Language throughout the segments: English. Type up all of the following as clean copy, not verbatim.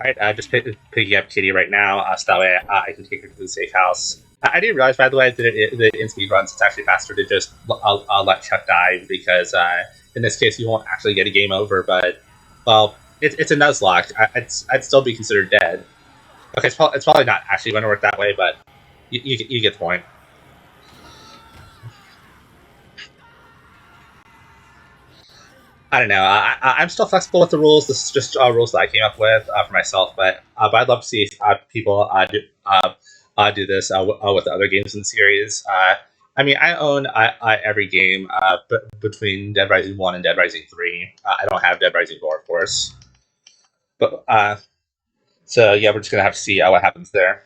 All right, picking up Kitty right now, so that way I can take her to the safe house. I didn't realize, by the way, that in speed runs it's actually faster to just let Chuck die because in this case you won't actually get a game over. But well, it's a Nuzlocke. I'd still be considered dead. Okay, it's probably not actually going to work that way, but you get the point. I don't know. I'm still flexible with the rules. This is just rules that I came up with for myself, but I'd love to see people do this with the other games in the series. I mean, I own every game between Dead Rising 1 and Dead Rising 3. I don't have Dead Rising 4, of course. But so yeah, we're just gonna have to see what happens there.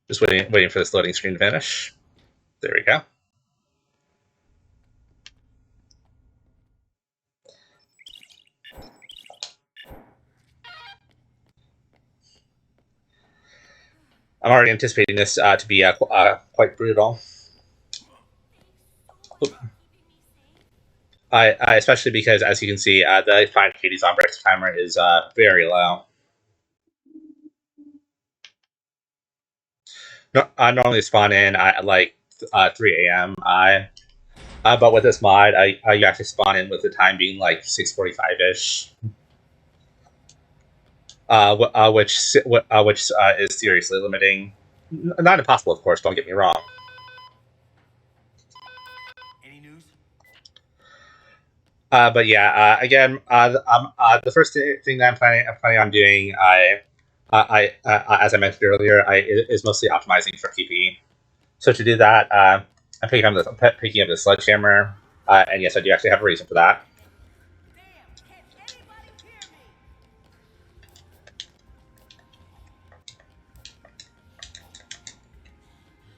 Just waiting for this loading screen to finish. There we go. I'm already anticipating this to be quite brutal. Especially because, as you can see, the Find Katie's on break timer is very low. No, I normally spawn in at like 3 a.m. But with this mod, you actually spawn in with the time being like 6:45 ish, which is seriously limiting. Not impossible, of course. Don't get me wrong. Any news? But yeah, again, the first thing that I'm planning on doing, as I mentioned earlier, is mostly optimizing for PP. So to do that, I'm picking up the sledgehammer, and yes, I do actually have a reason for that.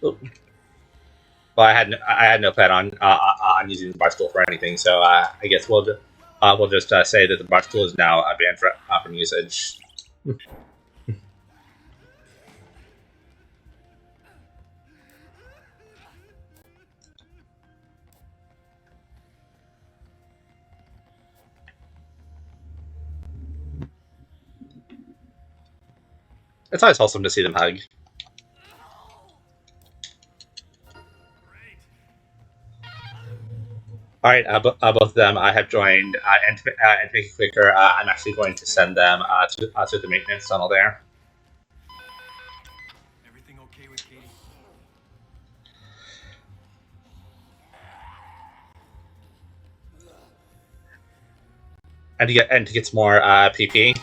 Well, I had no plan on using the bar stool for anything, so I guess we'll just say that the bar stool is now banned from usage. It's always wholesome to see them hug. All right, both of them I have joined, and to make it quicker, I'm actually going to send them to the maintenance tunnel there. Everything okay with Katie? And to get some more PP,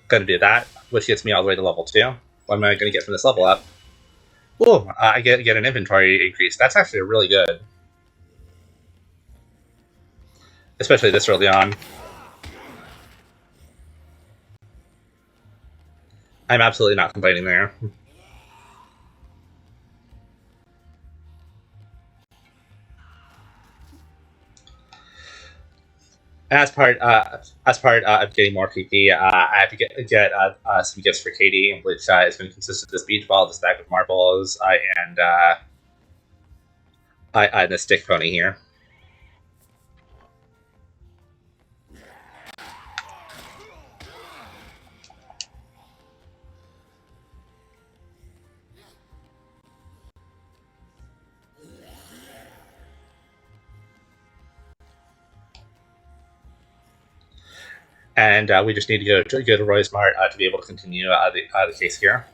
gonna do that, which gets me all the way to level 2. What am I gonna get from this level up? Ooh, I get an inventory increase. That's actually really good, especially this early on. I'm absolutely not complaining there. As part of getting more PP, I have to get some gifts for Katie, which is going to consist of this beach ball, this bag of marbles, and the stick pony here. And we just need to go to Roy Smart to be able to continue the case here.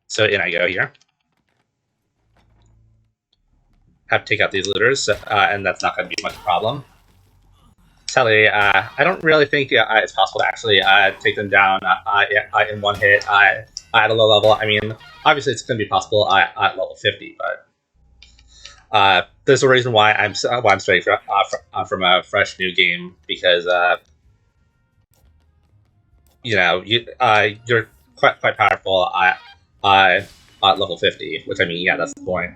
So in I go here. Have to take out these looters, and that's not going to be much problem. Sally, I don't really think it's possible to actually take them down in one hit at a low level. I mean, obviously it's going to be possible at level 50, but there's a reason why I'm starting from a fresh new game, because you're quite powerful at level 50, which, I mean, yeah, that's the point.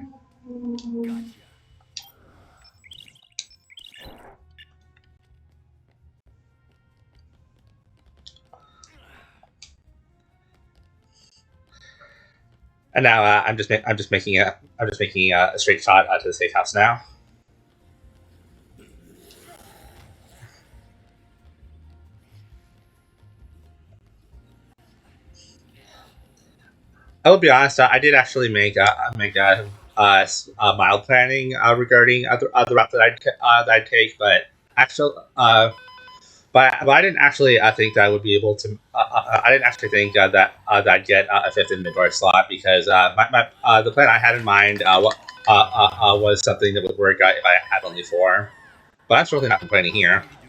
Gotcha. And now I'm just making a straight shot to the safe house now. I will be honest. I did actually make mild planning regarding the route that I'd take, but actually, but I didn't actually think that I would be able to. I didn't actually think that I'd get a fifth inventory slot because the plan I had in mind was something that would work if I had only four. But I'm certainly not complaining here. What are you doing?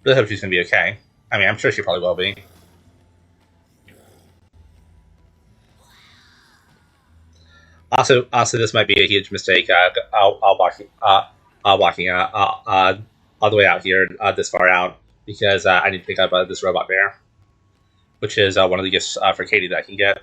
Really hope she's gonna be okay. I mean, I'm sure she probably will be. Also, this might be a huge mistake. Walking all the way out here, this far out, because I need to pick up this robot bear, which is one of the gifts for Katie that I can get.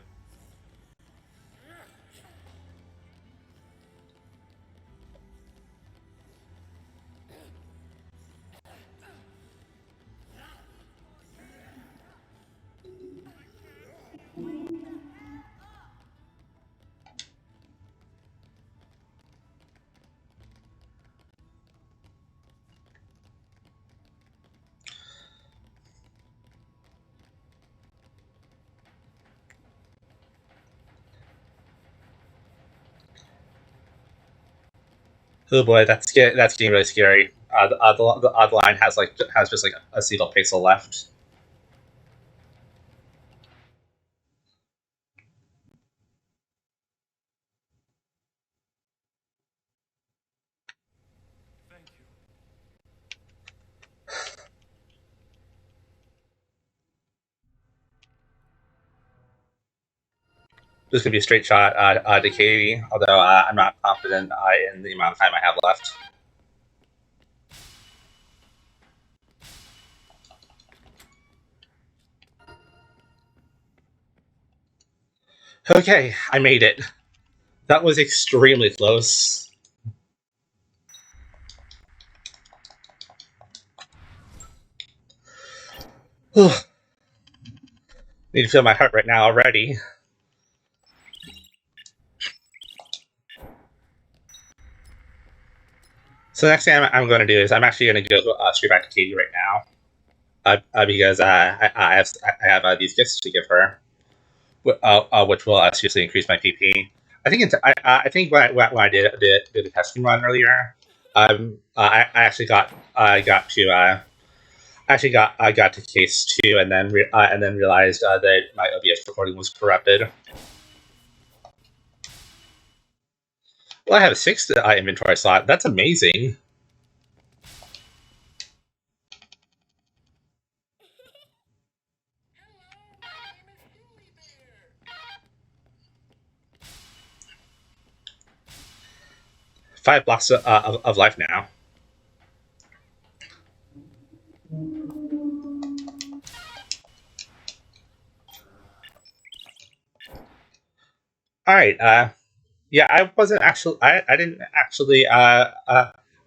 Oh boy, that's getting really scary. The line has just like a single pixel left. Thank you. This could be a straight shot to Katie, although I'm not confident in the amount of time I have left. Okay, I made it. That was extremely close. Need to feel my heart right now already. So the next thing I'm going to do is I'm actually going to go straight back to Katie right now, because I have these gifts to give her, which will seriously increase my PP. I think when I did the testing run earlier, I actually got to case 2 and then realized that my OBS recording was corrupted. Well, I have a 6th inventory slot. That's amazing. Five blocks of life now. All right. Yeah, I wasn't actually. I didn't actually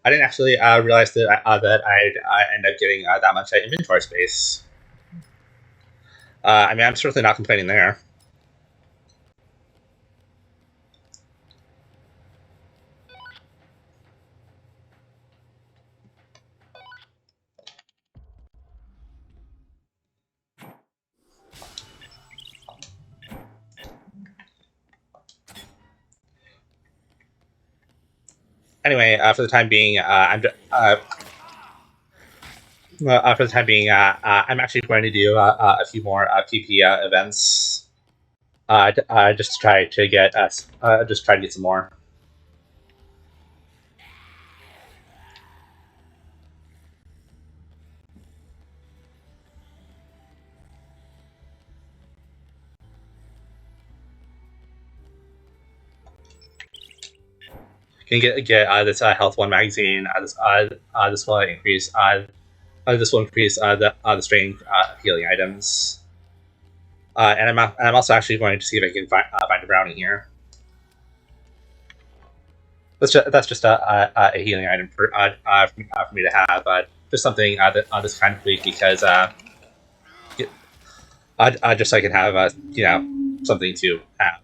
realize that I'd end up getting that much inventory space. I mean, I'm certainly not complaining there. Anyway, for the time being, I'm actually going to do a few more PP events. Just to try to get some more. Can get this health 1 magazine. This will increase the strength healing items. And I'm also actually going to see if I can find a brownie here. That's just a healing item for me to have. Just something this kind of week because just so I can have something to have.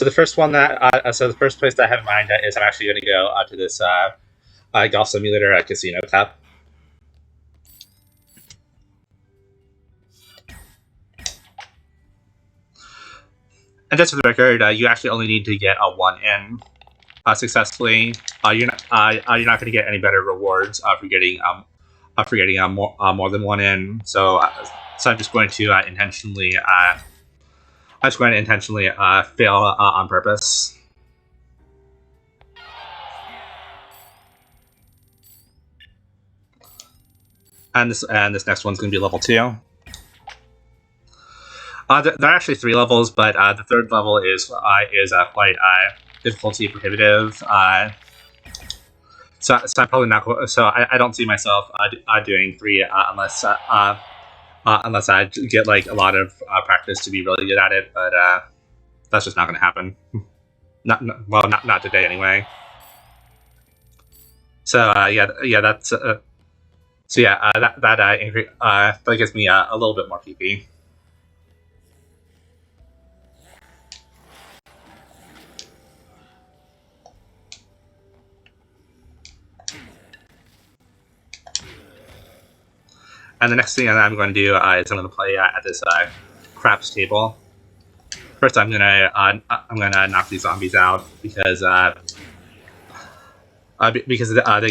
So the first one that the first place that I have in mind is I'm actually going to go to this golf simulator at Casino Cup. And just for the record, you actually only need to get a 1 in successfully. You're not going to get any better rewards for getting more than 1 in. So I'm just going to intentionally fail on purpose. And this next one's going to be level 2. There are actually 3 levels, but the third level is quite difficulty prohibitive. So I'm probably not. So I don't see myself doing 3 unless I get like a lot of practice to be really good at it. But that's just not going to happen. Not today anyway. So that's that gives me a little bit more PP. And the next thing that I'm going to do is I'm going to play at this craps table. First, I'm gonna knock these zombies out because they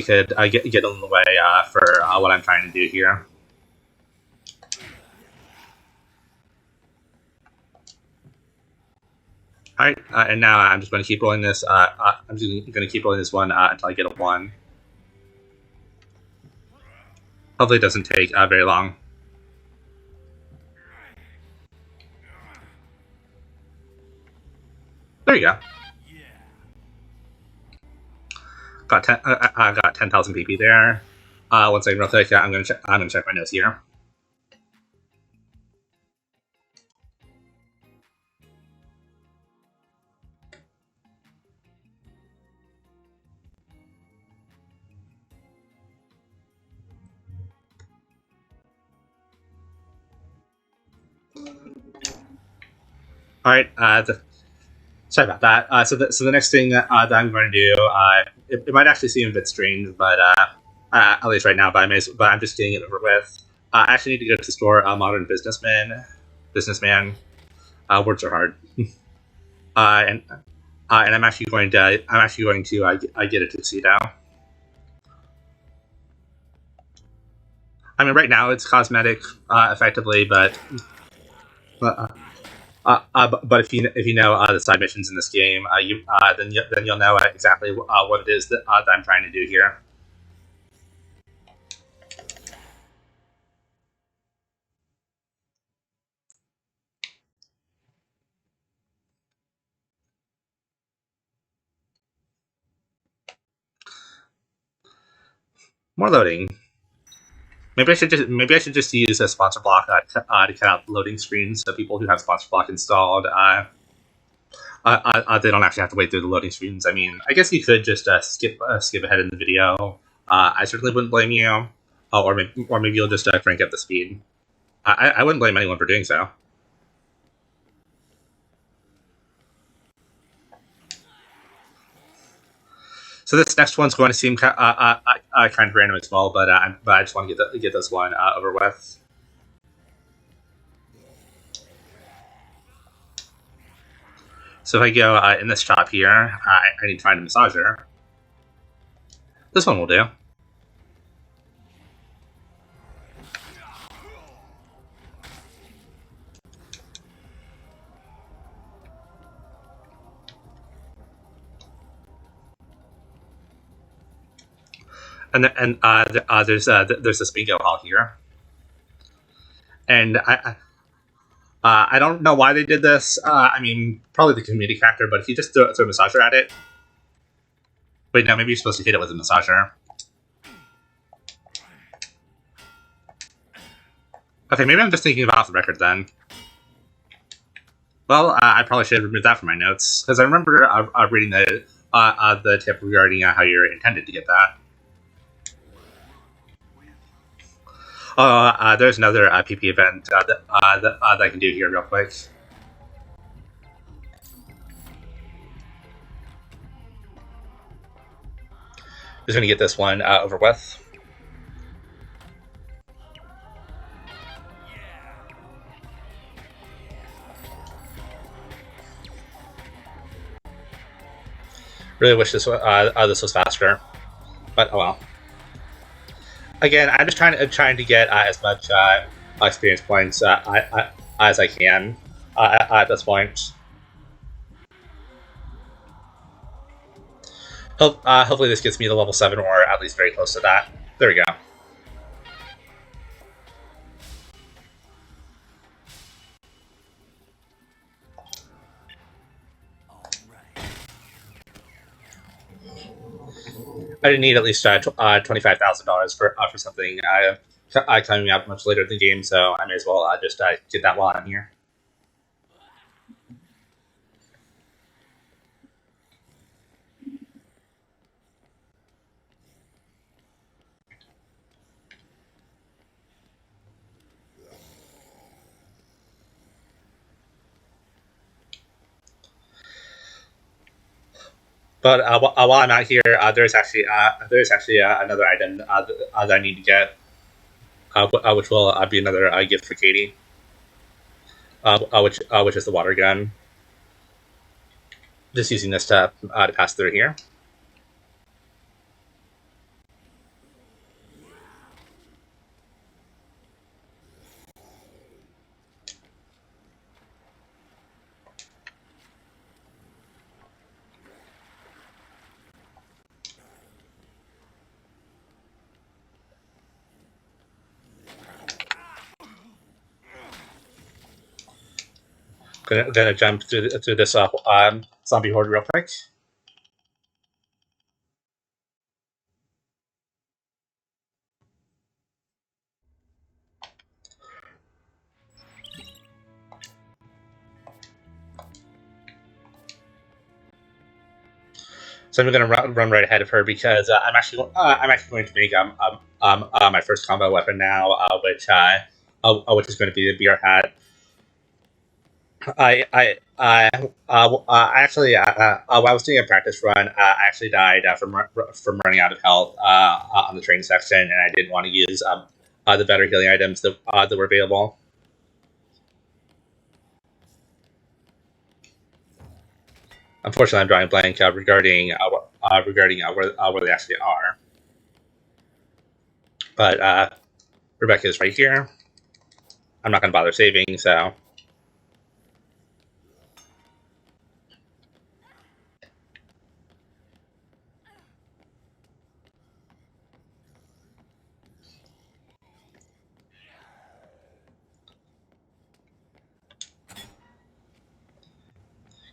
could get in the way for what I'm trying to do here. All right, and now I'm just going to keep rolling this. I'm just going to keep rolling this one until I get a 1. Hopefully, it doesn't take very long. There you go. Got 10. I got 10,000 PP there. 1 second, real quick. I'm gonna check my notes here. All right. Sorry about that. So the next thing that I'm going to do, it might actually seem a bit strange, but at least right now, but I'm just getting it over with. I actually need to go to the store. Modern businessman. Words are hard. And I'm actually going to get a tuxedo. I mean, right now it's cosmetic, effectively, but if you know the side missions in this game, then you'll know exactly what it is that I'm trying to do here. More loading. Maybe I should just use a sponsor block to cut out loading screens, so people who have sponsor block installed, they don't actually have to wait through the loading screens. I mean, I guess you could just skip ahead in the video. I certainly wouldn't blame you, or maybe you'll just crank up the speed. I wouldn't blame anyone for doing so. So this next one's going to seem kind of random as well, but I just want to get this one over with. So if I go in this shop here, I need to find a massager. This one will do. And there's this bingo hall here, and I don't know why they did this. I mean, probably the comedic factor, but if you just throw a massager at it. Wait, no, maybe you're supposed to hit it with a massager. Okay, maybe I'm just thinking about off the record then. Well, I probably should have removed that from my notes, because I remember reading the tip regarding how you're intended to get that. There's another PP event that I can do here real quick. Just gonna get this one over with. Really wish this was faster, but oh well. Again, I'm just trying to get as much experience points as I can at this point. Hopefully, this gets me to level 7 or at least very close to that. There we go. I didn't need at least $25,000 for something coming out much later in the game, so I may as well just get that while I'm here. But while I'm out here, there's actually another item that I need to get, which will be another gift for Katie, which is the water gun. Just using this to pass through here. Gonna jump through this zombie horde real quick. So I'm gonna run right ahead of her because I'm actually going to make my first combo weapon now, which is going to be the beer hat. I actually while I was doing a practice run, I actually died from running out of health on the training section, and I didn't want to use the better healing items that were available. Unfortunately, I'm drawing a blank regarding where they actually are. But Rebecca is right here. I'm not going to bother saving, so.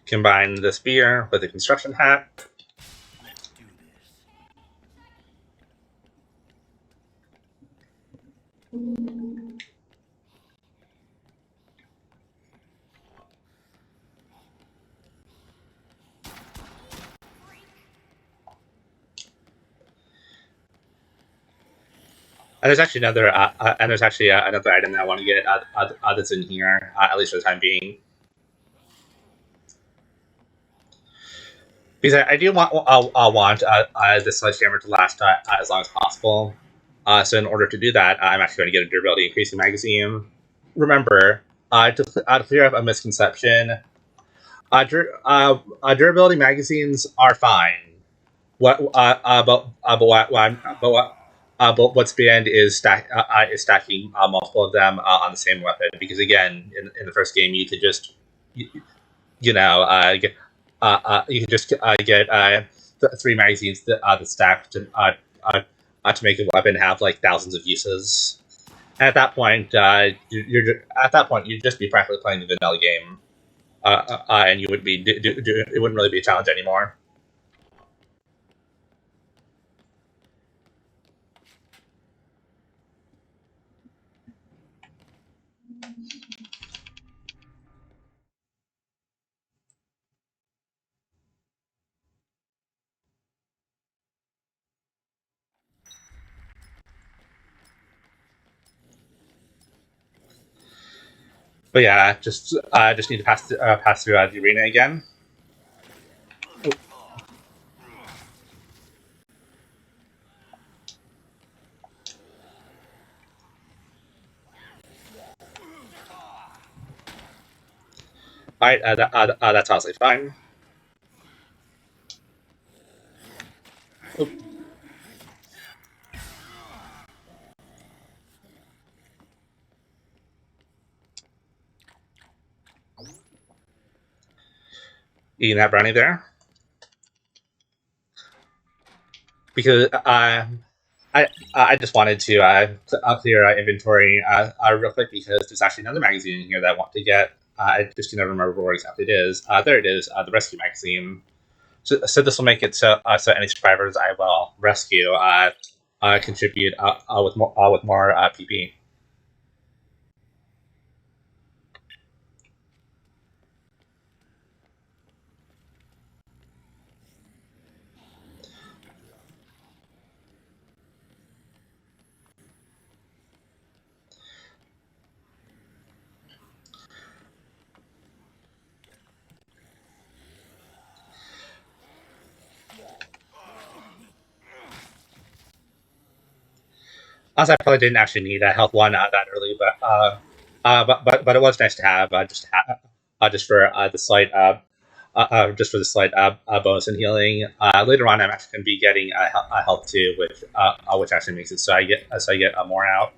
Combine the spear with the construction hat. Let's do this. And there's actually another item that I want to get that's in here, at least for the time being. Because I do want this sledgehammer to last as long as possible. So in order to do that, I'm actually going to get a durability increasing magazine. Remember, to clear up a misconception, durability magazines are fine. But what's banned is stacking multiple of them on the same weapon. Because again, in the first game, you could just you know you could just get 3 magazines that stack to make a weapon have like thousands of uses. And at that point, you'd just be practically playing the vanilla game, and you would be it wouldn't really be a challenge anymore. But yeah, just need to pass through the arena again. Alright, that's honestly fine. Oop. Eating that brownie there. Because I just wanted to clear inventory real quick because there's actually another magazine in here that I want to get. I just can never remember where exactly it is. There it is, the rescue magazine. So this will make it so any survivors I will rescue contribute with more PP. Also, I probably didn't actually need a health one that early, but it was nice to have just for the slight just for the slight bonus in healing. Later on, I'm actually going to be getting a health too, which actually makes it so I get more out.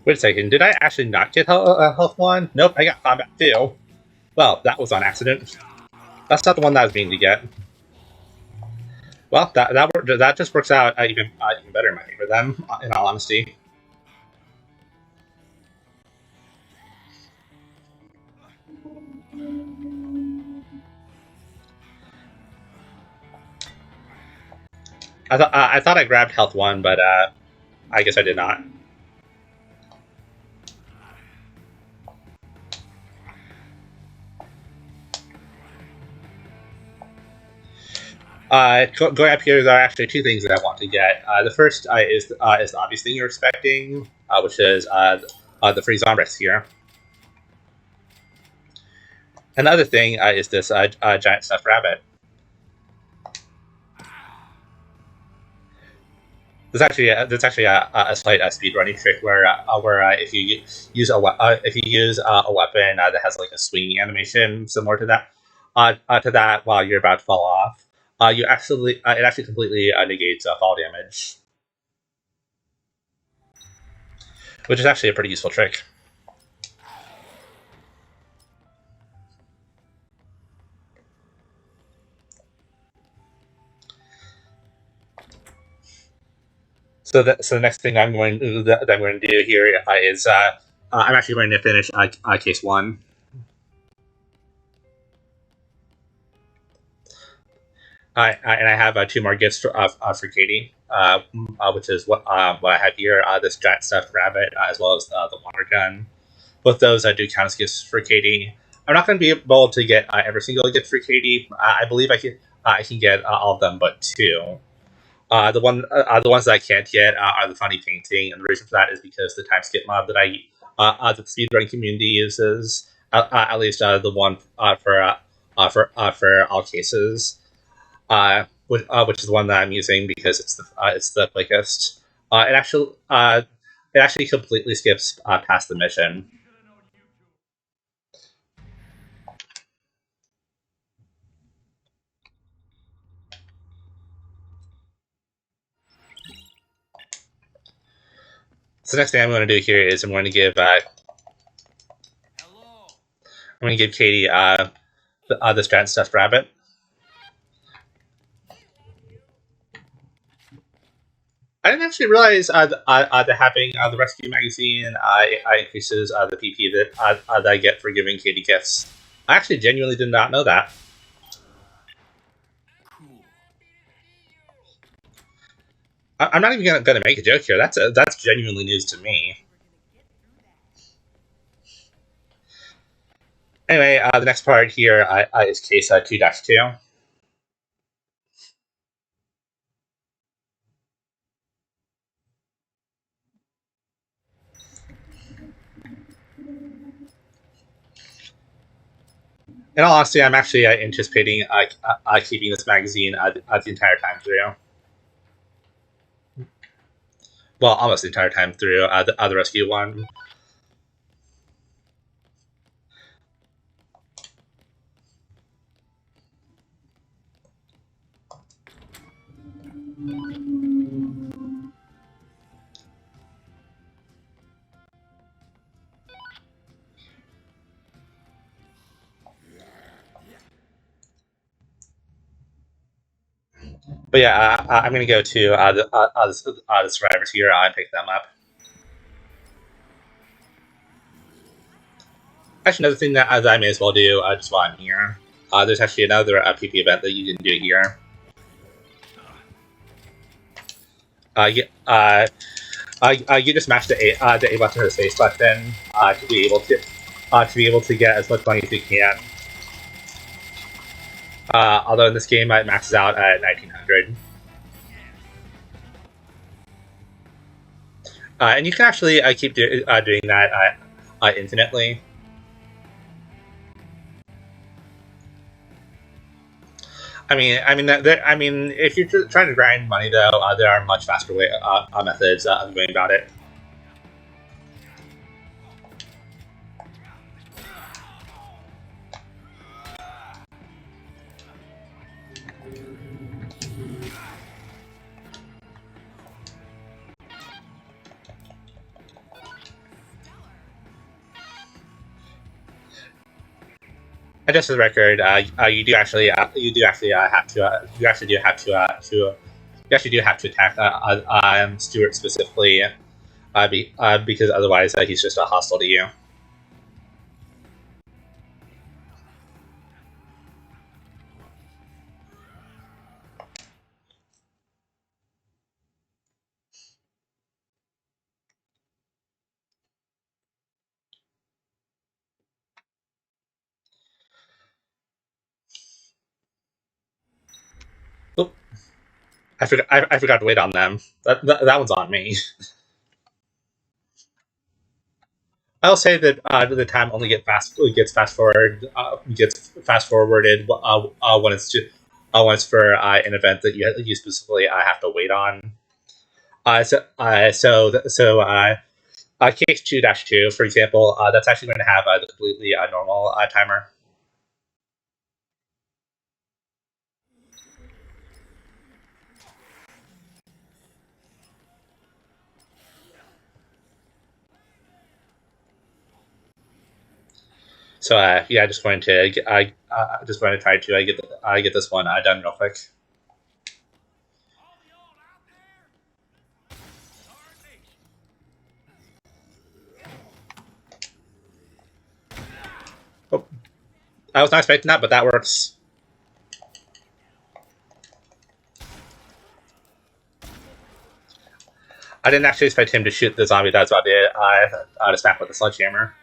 Wait a second, did I actually not get health one? Nope, I got combat too. Well, that was on accident. That's not the one that I was meaning to get. Well, that just works out even better in my favor then, in all honesty. I thought I grabbed health one, but I guess I did not. Going up here, there are actually two things that I want to get. The first is the obvious thing you're expecting, which is the free zombies here. Another thing is this giant stuffed rabbit. There's actually a slight speedrunning trick where if you use a weapon that has like a swinging animation similar to that while you're about to fall off, you actually it actually completely negates fall damage, which is actually a pretty useful trick. So the next thing that I'm going to do here is I'm actually going to finish case one. And I have two more gifts for Katie, which is what I have here: this giant stuffed rabbit, as well as the water gun. Both those I do count as gifts for Katie. I'm not going to be able to get every single gift for Katie. I believe I can get all of them, but two. The ones that I can't get are the funny painting, and the reason for that is because the time skip mod that the speedrunning community uses, at least the one for all cases, which is the one that I'm using because it's the quickest. It actually completely skips past the mission. So the next thing I'm going to do here is I'm going to give Katie this giant stuffed rabbit. I didn't actually realize that having the rescue magazine increases the PP that I get for giving Katie gifts. I actually genuinely did not know that. I'm not even going to make a joke here. That's genuinely news to me. Anyway, the next part here is case 2-2. In all honesty, I'm actually anticipating keeping this magazine the entire time through. Well, almost the entire time through the rescue one. But yeah, I'm gonna go to the survivors here and pick them up. Actually, another thing that I may as well do just while I'm here. There's actually another PP event that you can do here. Yeah, you just mash the A button or the space button to be able to get as much money as you can. Although in this game it maxes out at 1900. And you can actually keep doing that infinitely. If you're trying to grind money, though, there are much faster methods of going about it. And just for the record, you do actually have to attack Stuart specifically, because otherwise he's just hostile to you. Oop. I forgot to wait on them. That one's on me. I'll say that the time only gets fast forwarded when it's for an event that you specifically have to wait on. Case 2-2, for example, that's actually going to have the completely normal timer. So yeah, just going to try to get this one done real quick. Oh, I was not expecting that, but that works. I didn't actually expect him to shoot the zombie that's about to smack with a sledgehammer.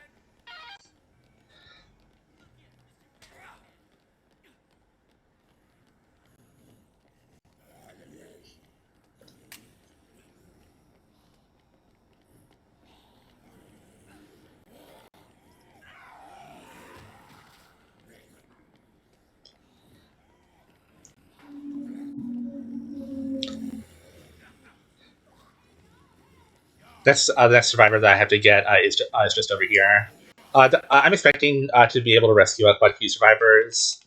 The next survivor that I have to get is just over here. I'm expecting to be able to rescue quite a few survivors.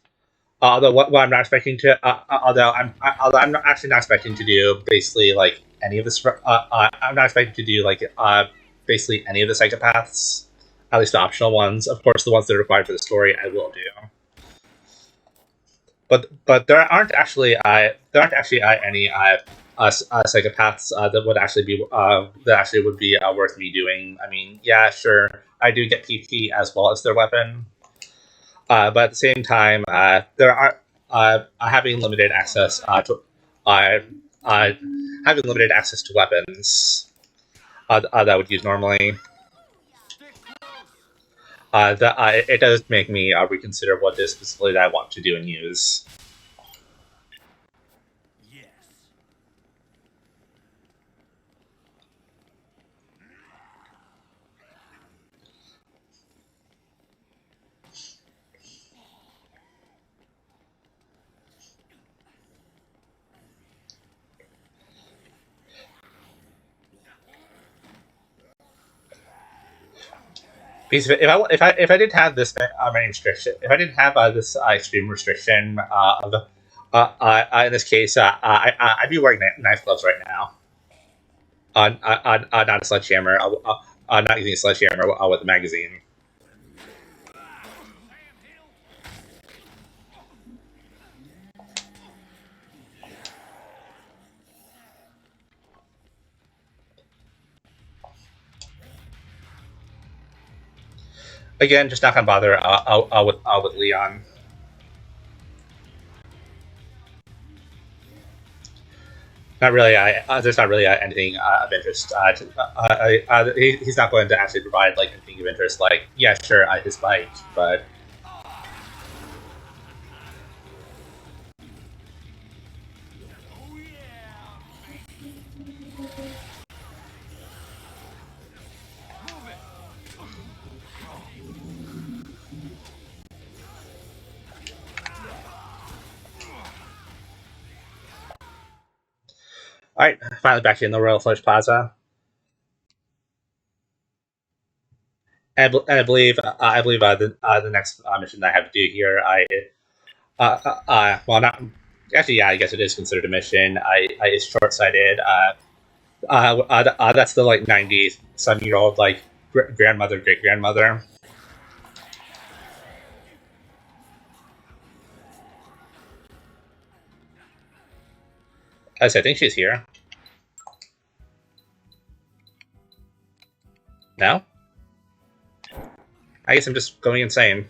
Although what I'm not expecting to, although I'm not actually not expecting to do basically like any of this. I'm not expecting to do like basically any of the psychopaths, at least the optional ones. Of course, the ones that are required for the story, I will do. But there aren't actually any psychopaths that actually would be worth me doing. I mean, yeah, sure, I do get PP as well as their weapon, but at the same time, there are having limited access to having limited access to weapons that I would use normally. It does make me reconsider what it is specifically that I want to do and use. Yes. Because if I didn't have this many restriction, if I didn't have this extreme restriction of in this case, I'd be wearing knife gloves right now. Not a sledgehammer. Not using a sledgehammer with a magazine. Again, just not gonna bother with Leon. Not really. There's not really anything of interest. He's not going to actually provide like anything of interest. Like, yeah, sure, his bike, but Oh yeah. Move it. all right. Finally, back in the Royal Flush Plaza, I believe the next mission that I have to do here, well, not actually, yeah, I guess it is considered a mission. It's short sighted. That's the like 90-some-year-old like grandmother, great grandmother. I think she's here. No? I guess I'm just going insane.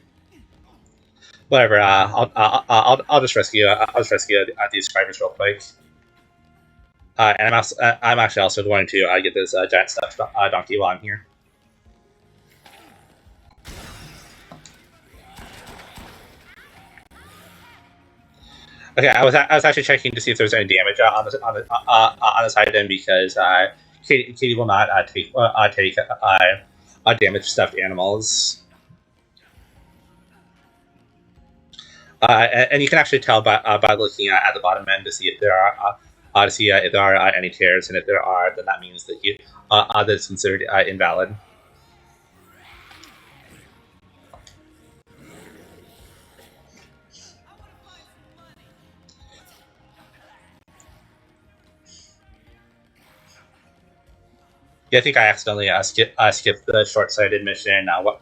Whatever. I'll just rescue. I'll just rescue these survivors real quick. And I'm actually also going to get this giant stuffed donkey while I'm here. Okay, I was actually checking to see if there's any damage on this item because Katie will not take damaged stuffed animals. And you can actually tell by looking at the bottom end to see if there are if there are any tears, and if there are, then that means that that it's considered invalid. Yeah, I think I accidentally skipped the short-sighted mission. When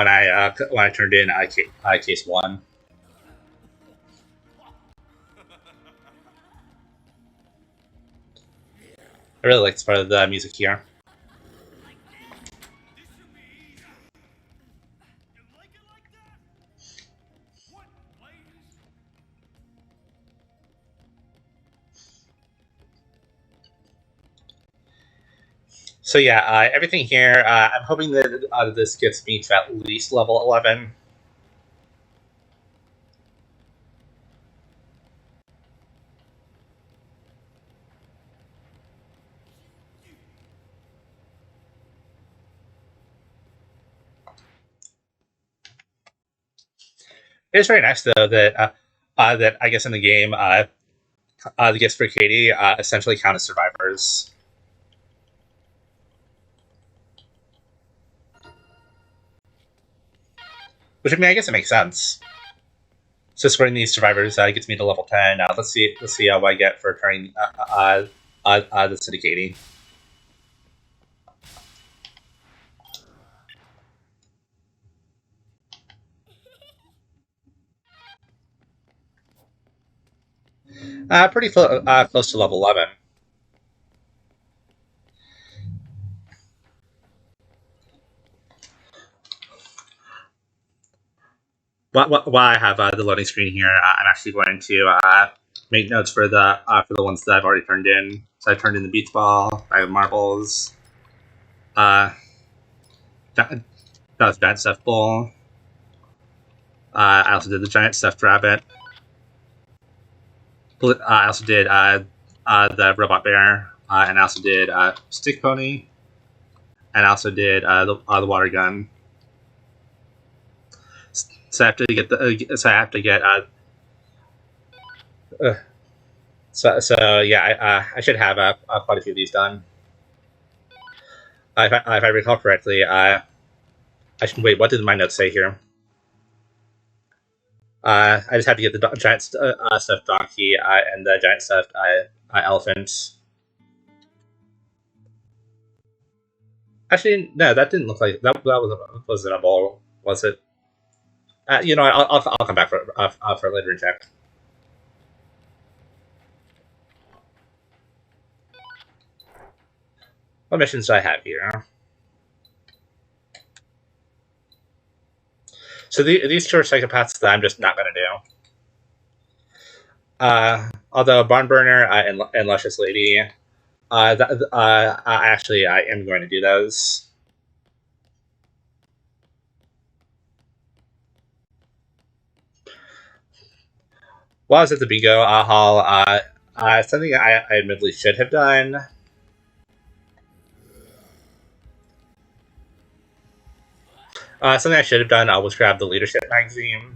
I turned in case one. I really like this part of the music here. This should be easy. You like it like that? What, ladies? So yeah, everything here. I'm hoping that this gets me to at least level 11. It's very nice though that I guess in the game the gifts for Katie essentially count as survivors. Which, I mean, I guess it makes sense. So scoring these survivors gets me to level 10. Let's see what I get for turning the syndicating. Pretty close to level 11. While I have the loading screen here, I'm actually going to make notes for the ones that I've already turned in. So I turned in the beach ball, I have marbles, that was giant stuffed bull. I also did the giant stuffed rabbit. I also did the robot bear, and I also did stick pony, and I also did the water gun. So I have to get so yeah, I should have quite a few of these done. If I recall correctly, I should wait. What did my notes say here? I just had to get the giant stuffed donkey and the giant stuffed elephant. Actually, no, that didn't look like that. Wasn't a bowl, was it? I'll come back for later and check. What missions do I have here? So these two are psychopaths that I'm just not going to do. Although Barn Burner and Luscious Lady, actually, I am going to do those. While I was at the Bigo Hall, something I admittedly should have done. Something I should have done was grab the leadership magazine.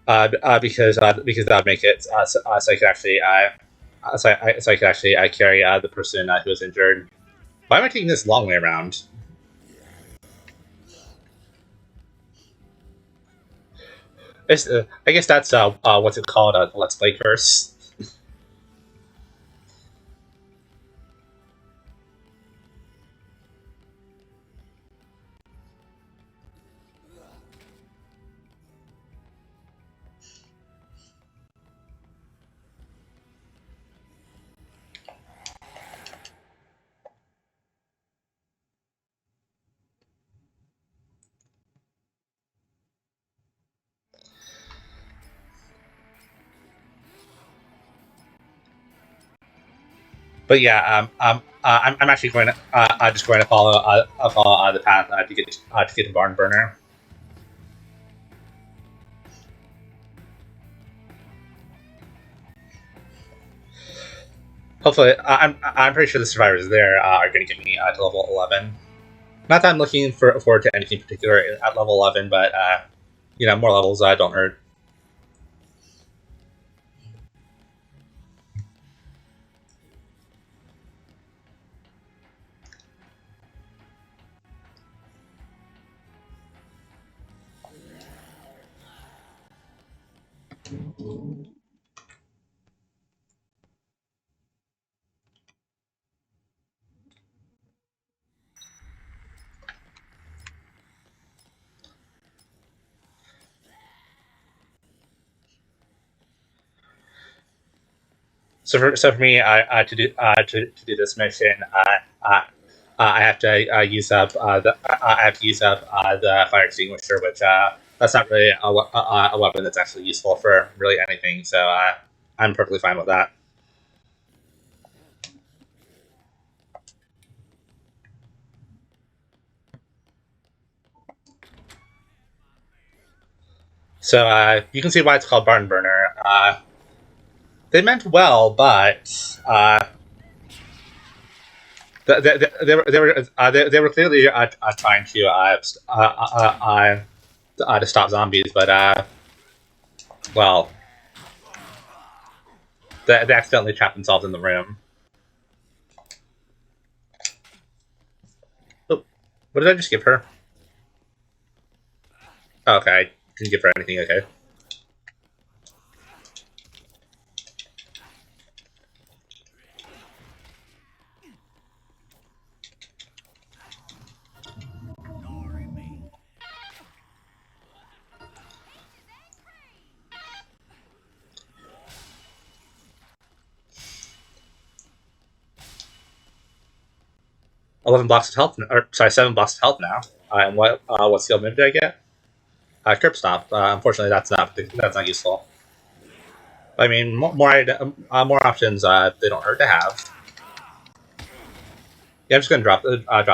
Because that would make it so I could actually so I could actually carry the person who was injured. Why am I taking this long way around? I guess that's what's it called? Let's play curse. But yeah, I'm actually going to just going to follow the path to get to Barn Burner. Hopefully, I'm pretty sure the survivors there are going to get me to level 11. Not that I'm looking forward to anything particular at level 11, but more levels don't hurt. So for me, to do this mission, I have to use up the fire extinguisher, which that's not really a weapon that's actually useful for really anything. So I'm perfectly fine with that. So you can see why it's called Barn Burner. They meant well, but they were clearly trying to stop zombies, but well, they accidentally trapped themselves in the room. Oh, what did I just give her? Oh, okay, I didn't give her anything. Okay. Ignoring me. 11 blocks of health, or sorry, 7 blocks of health now. And what skill move did I get? Curb stop. Unfortunately, that's not useful. I mean, more options. They don't hurt to have. Yeah, I'm just gonna drop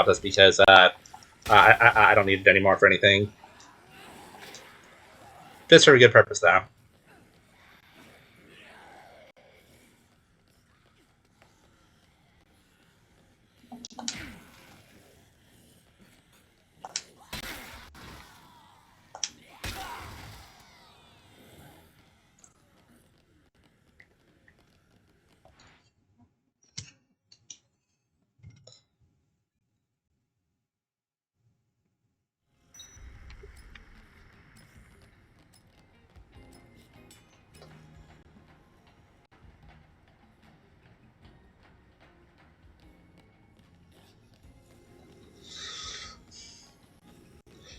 this because I don't need it anymore for anything. Just for a good purpose, though.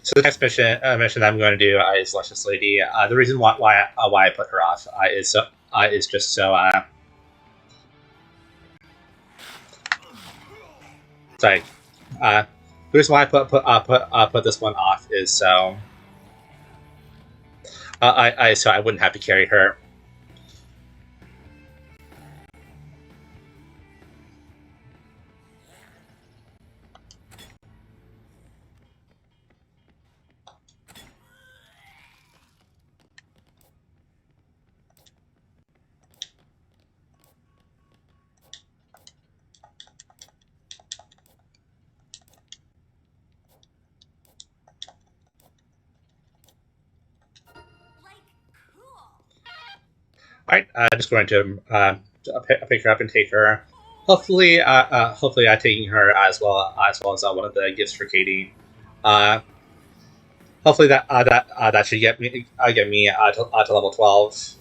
So the next mission I'm going to do is Luscious Lady. The reason why I put her off is just so sorry. The reason why I put this one off is so I wouldn't have to carry her. All right, I'm just going to pick her up and take her. Hopefully, taking her as one of the gifts for Katie. Hopefully that should get me to level 12.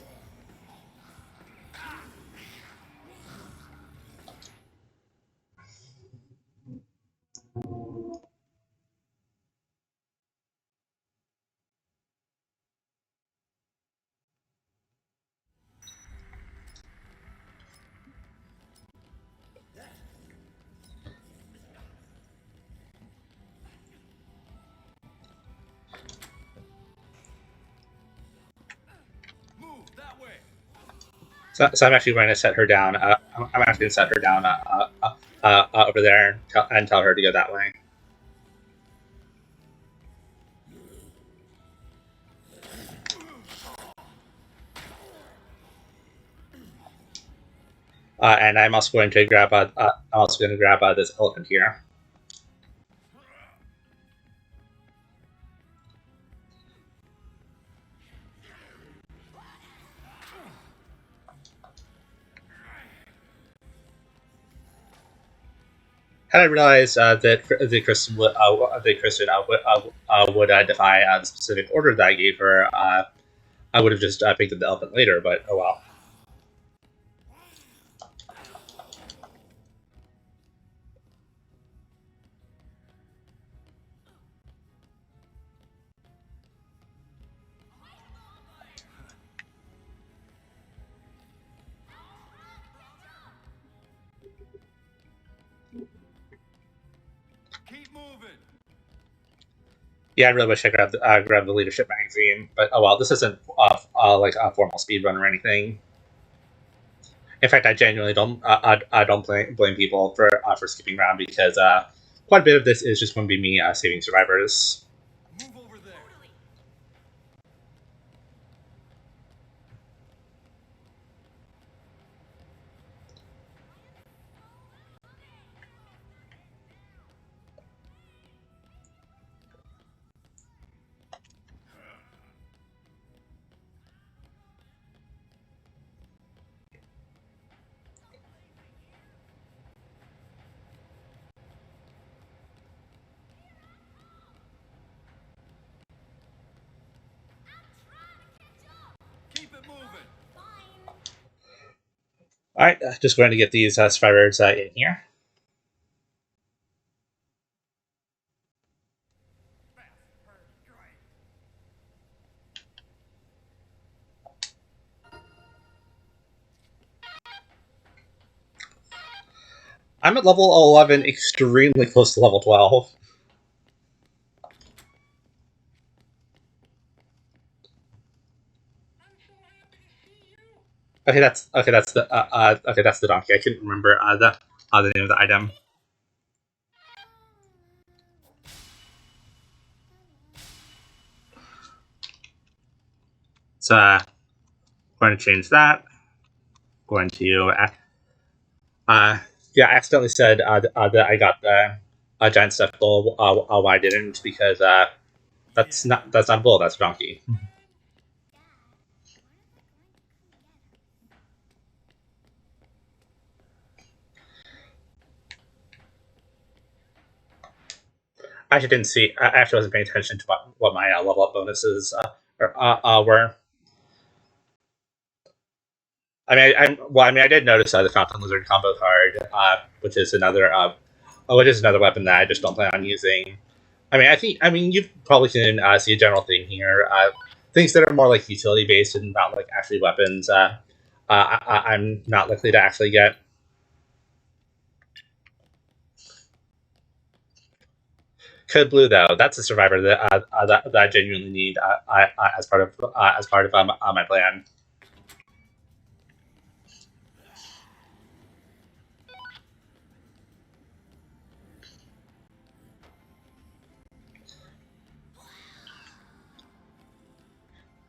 Move that way. So I'm actually going to set her down. I'm actually going to set her down over there and tell her to go that way. And I'm also going to grab this elephant here. Had I realized that the Kristen would defy the specific order that I gave her, I would have just picked up the elephant later. But oh well. Keep moving. Yeah, I really wish I grabbed the leadership magazine, but oh well. This isn't like a formal speed run or anything. In fact, I genuinely don't I don't blame people for skipping around because quite a bit of this is just going to be me saving survivors. Move over there. Keep it moving. All right, just going to get these survivors in here. I'm at level 11, extremely close to level 12. Okay, that's the donkey. I couldn't remember the name of the item. So going to change that. Going to yeah, I accidentally said that I got the giant stuffed bull. Why I didn't because that's not a bull. That's a donkey. I actually didn't see. I actually wasn't paying attention to what my level up bonuses were. I did notice the Fountain Lizard combo card, which is another weapon that I just don't plan on using. I mean, you probably can see a general thing here. Things that are more like utility based and not like actually weapons. I'm not likely to actually get. Code Blue though, that's a survivor that I genuinely need as part of my plan.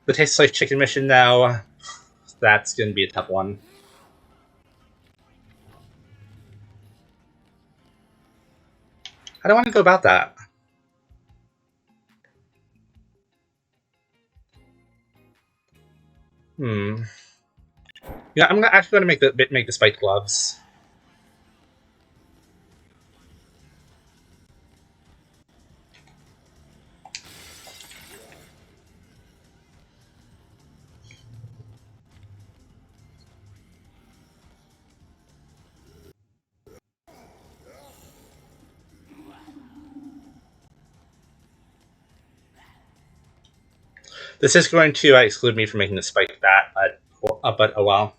The Taste Like Chicken mission now, that's going to be a tough one. How do I want to go about that? Hmm. Yeah, I'm actually going to make the spiked gloves. This is going to exclude me from making the spiked bat, but oh well.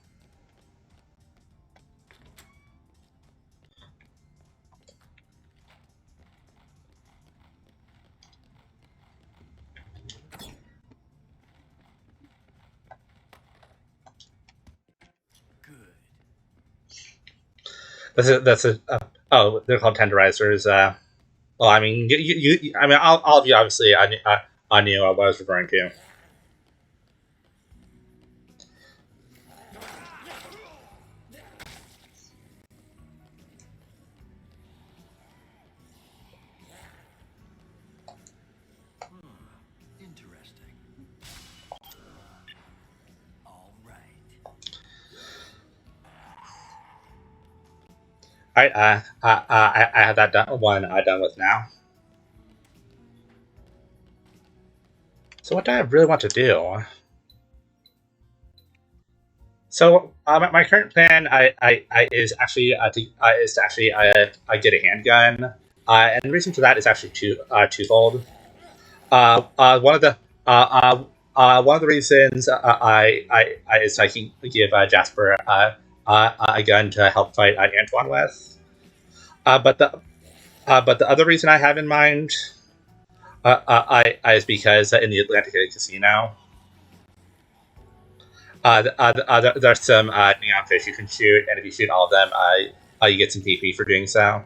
Good. That's a oh, they're called tenderizers. Well, I mean, I mean, all of you obviously I knew what I was referring to. Interesting. All right. I have that one done with now. So what do I really want to do? So my current plan is actually to actually get a handgun, and the reason for that is actually twofold. One of the one of the reasons is I can give Jasper a gun to help fight Antoine with. But the other reason I have in mind is because in the Atlantic Casino, there's some neon fish you can shoot, and if you shoot all of them, you get some PP for doing so.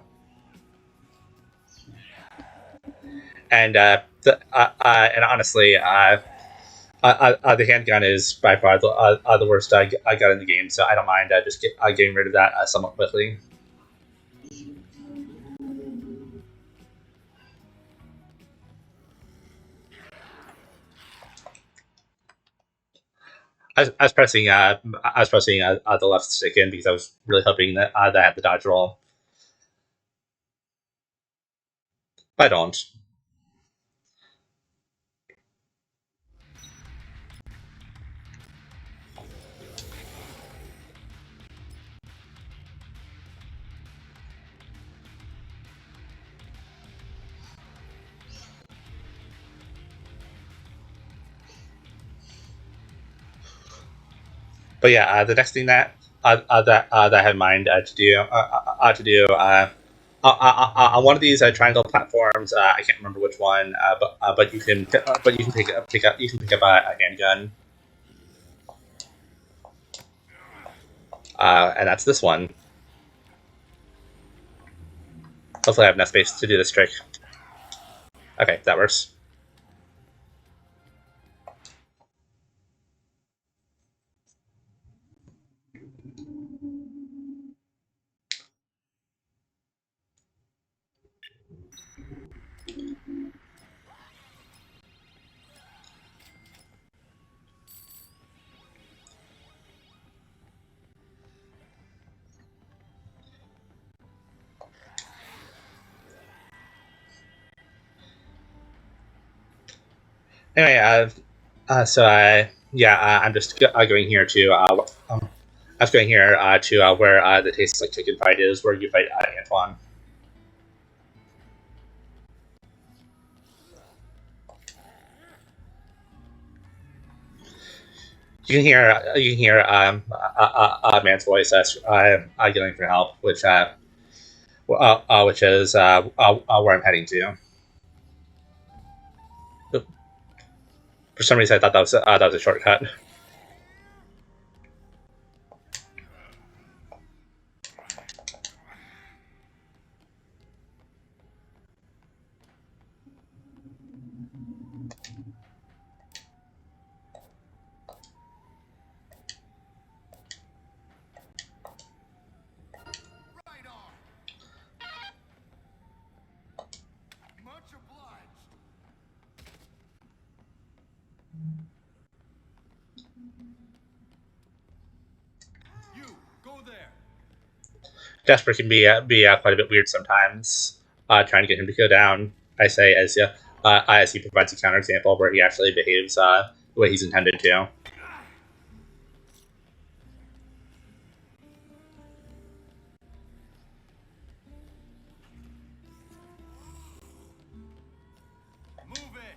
And and honestly, the handgun is by far the worst I got in the game, so I don't mind getting rid of that somewhat quickly. I was pressing the left stick in because I was really hoping that I had the dodge roll. But I don't. But yeah, the next thing that I had in mind on one of these triangle platforms. I can't remember which one, but you can pick up a handgun, and that's this one. Hopefully, I have enough space to do this trick. Okay, that works. Anyway, so I'm just going here to I was going here to where the Tastes Like Chicken fight is, where you fight Antoine. a man's voice yelling for help, which is where I'm heading to. For some reason, I thought that was a shortcut. Right on. Much obliged. You go there. Jasper can be quite a bit weird sometimes. Trying to get him to go down, I say, as he provides a counterexample where he actually behaves the way he's intended to. Move it.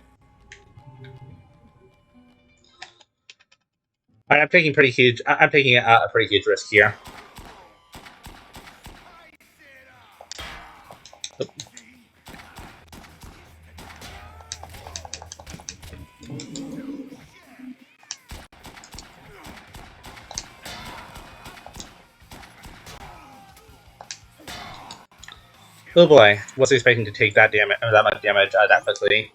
I'm taking pretty huge. I'm taking a pretty huge risk here. Oh boy, wasn't expecting to take that much damage that quickly.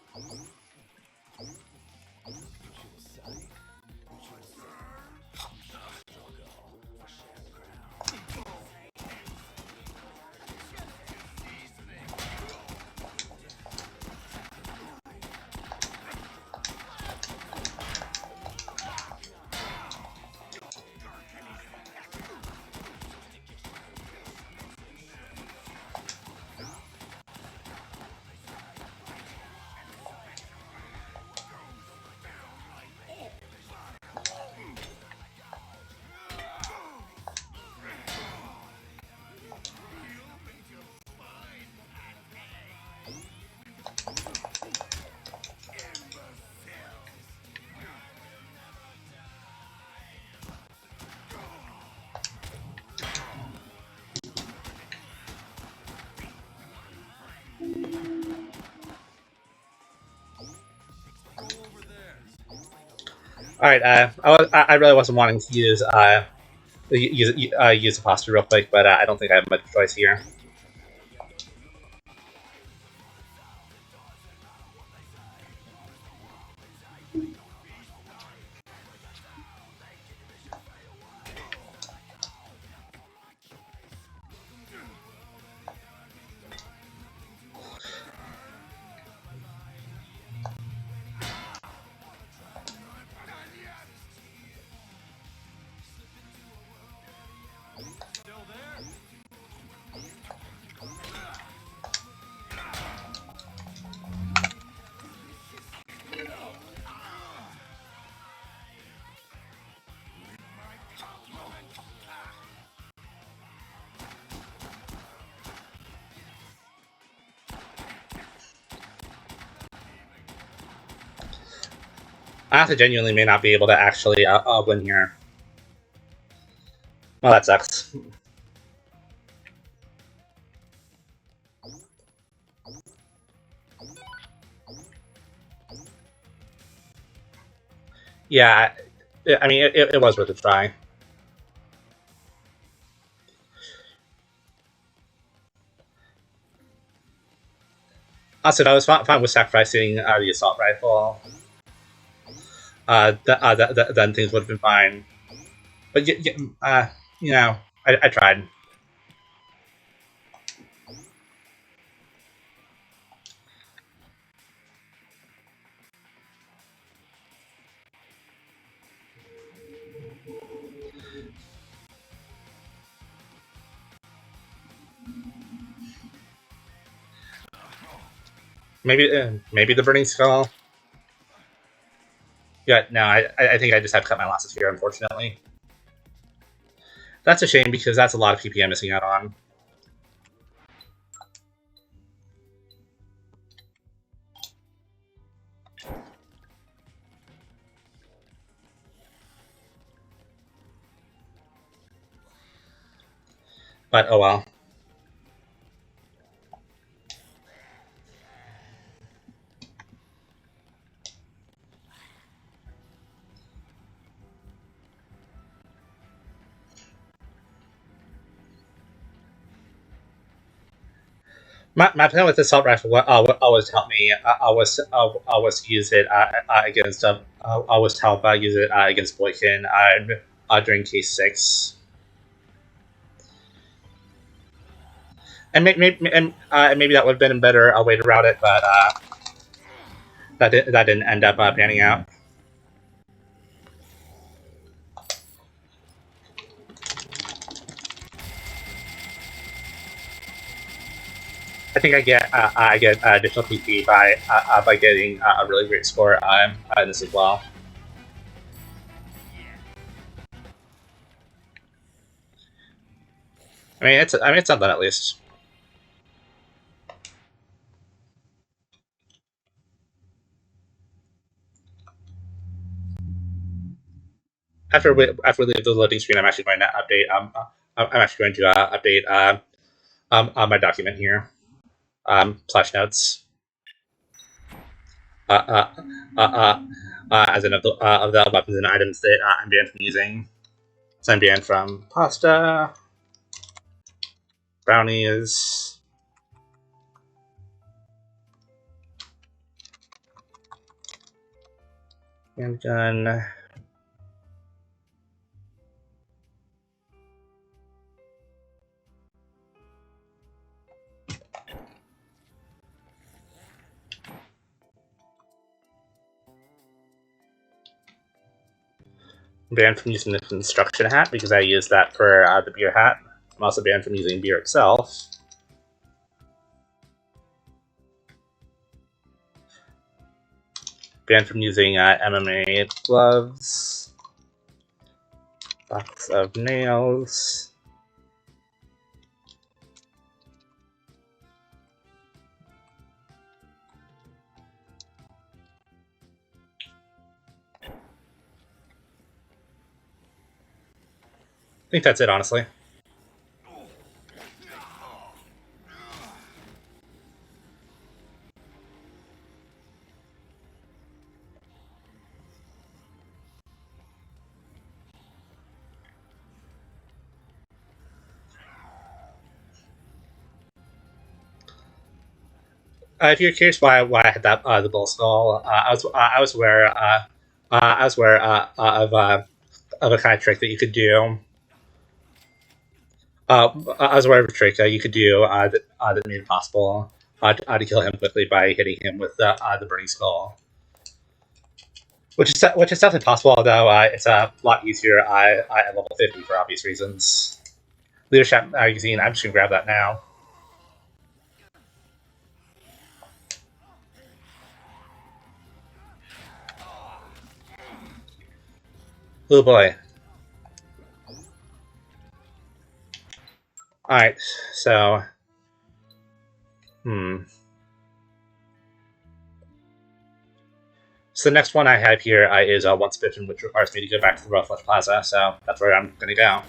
All right, I really wasn't wanting to use the pasta real quick, but I don't think I have much choice here. Still there? I also genuinely may not be able to actually win here. Well, that sucks. Yeah, I mean, it was worth a try. Also, I was fine with sacrificing the assault rifle. Then things would have been fine. But you know, I tried. Maybe the burning skull. Yeah, no, I think I just have to cut my losses here, unfortunately. That's a shame because that's a lot of PP I'm missing out on. but oh well. My plan with the assault rifle was to help me. I was to use it against. I was to help use it against Boykin during case 6. And maybe that would have been a better way to route it, but that didn't end up panning out. I get additional PP by getting a really great score on this as well. It's something at least. After we leave the loading screen, I'm actually going to update. I'm actually going to update my document here. Slash notes. As in of the weapons and items that I'm banned from using. So I'm banned from pasta, brownies, handgun. I'm banned from using the construction hat because I use that for the beer hat. I'm also banned from using beer itself. Banned from using MMA gloves. Box of nails. I think that's it, honestly. If you're curious why I had that the bull skull, I was aware of a kind of trick that you could do. I was aware of a trick you could do that made it possible to kill him quickly by hitting him with the burning skull, which is definitely possible. Although it's a lot easier at level 50 for obvious reasons. Leadership magazine. I'm just gonna grab that now. Oh boy. Alright, so So the next one I have here is Once Bitten, which requires me to go back to the Rough Flesh Plaza, so that's where I'm gonna go.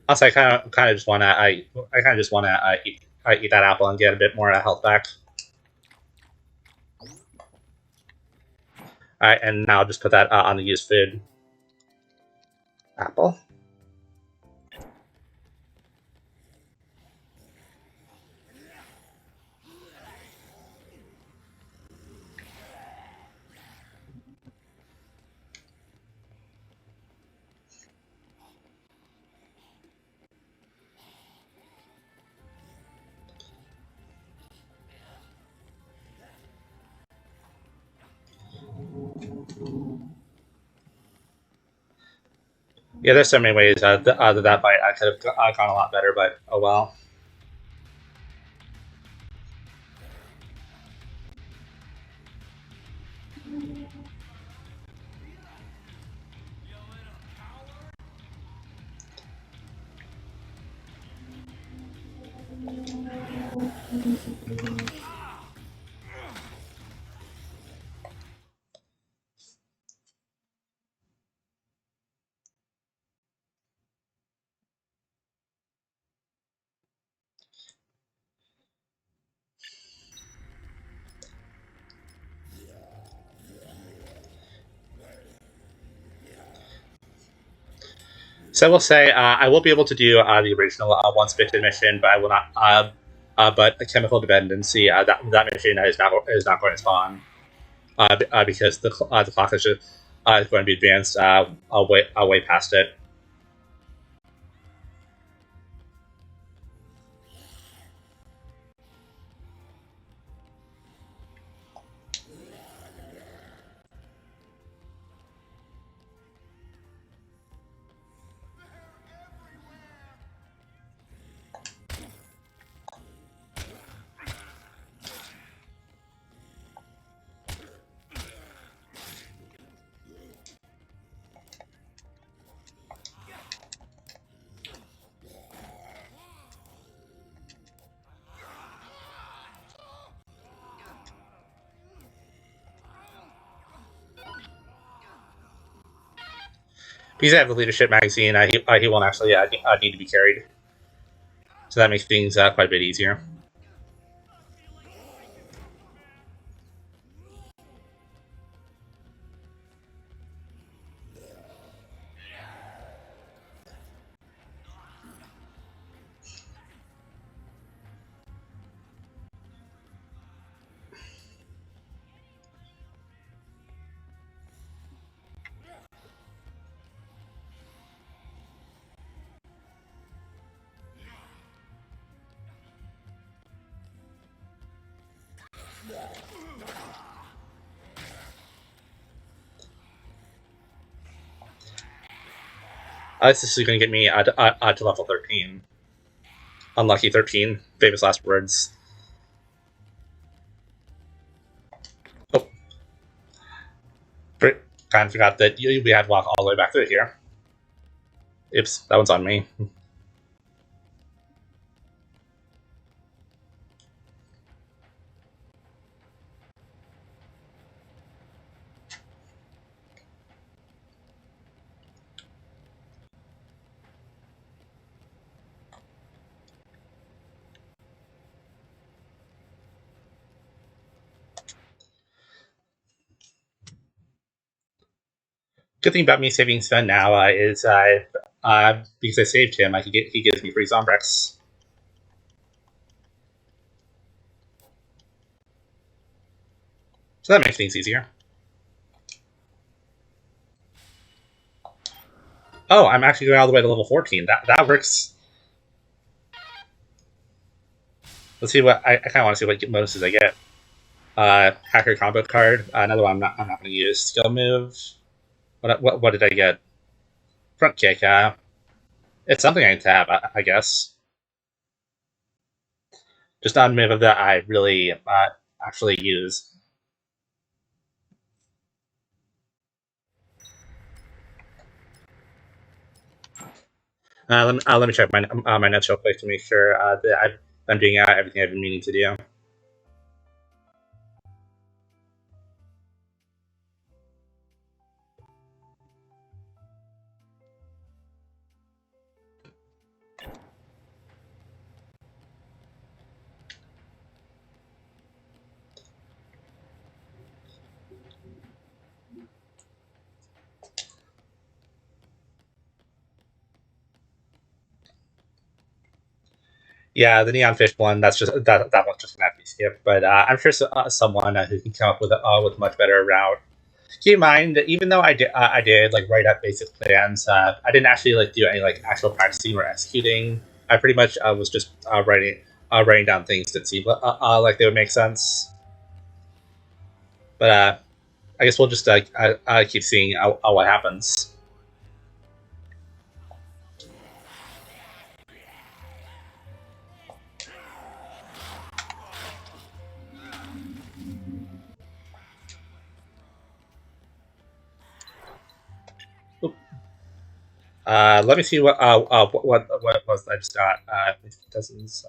Also, I kind of just want to eat that apple and get a bit more health back. All right, and now I'll just put that on the used food. Apple. Yeah, there's so many ways that fight I could have gone a lot better, but oh well. So I will say I will be able to do the original once bitten mission, but I will not. But a chemical dependency that mission is not going to spawn because the clock is just is going to be advanced way past it. Because I have the leadership magazine, he won't actually need to be carried, so that makes things quite a bit easier. This is going to get me to level 13. Unlucky 13. Famous last words. Oh, kind of forgot that we had to walk all the way back through here. Oops, that one's on me. Good thing about me saving Sven now is because I saved him, he gives me free Zombrex. So that makes things easier. Oh, I'm actually going all the way to level 14. That works. Let's see what I kind of want to see what bonuses I get. Hacker combo card. Another one I'm not going to use. Skill move. What did I get? Front kick. It's something I can tap, I guess. Just not a move that I really actually use. Let me check my notes real quick to make sure that I'm doing everything I've been meaning to do. Yeah, the neon fish one. That's just that one's just gonna have to be skipped. But I'm sure someone who can come up with a much better route. Keep in mind that even though I did like write up basic plans, I didn't actually like do any like actual practicing or executing. I pretty much was just writing down things that seemed like they would make sense. But I guess we'll just keep seeing what happens. Let me see what was I just got. Dozens.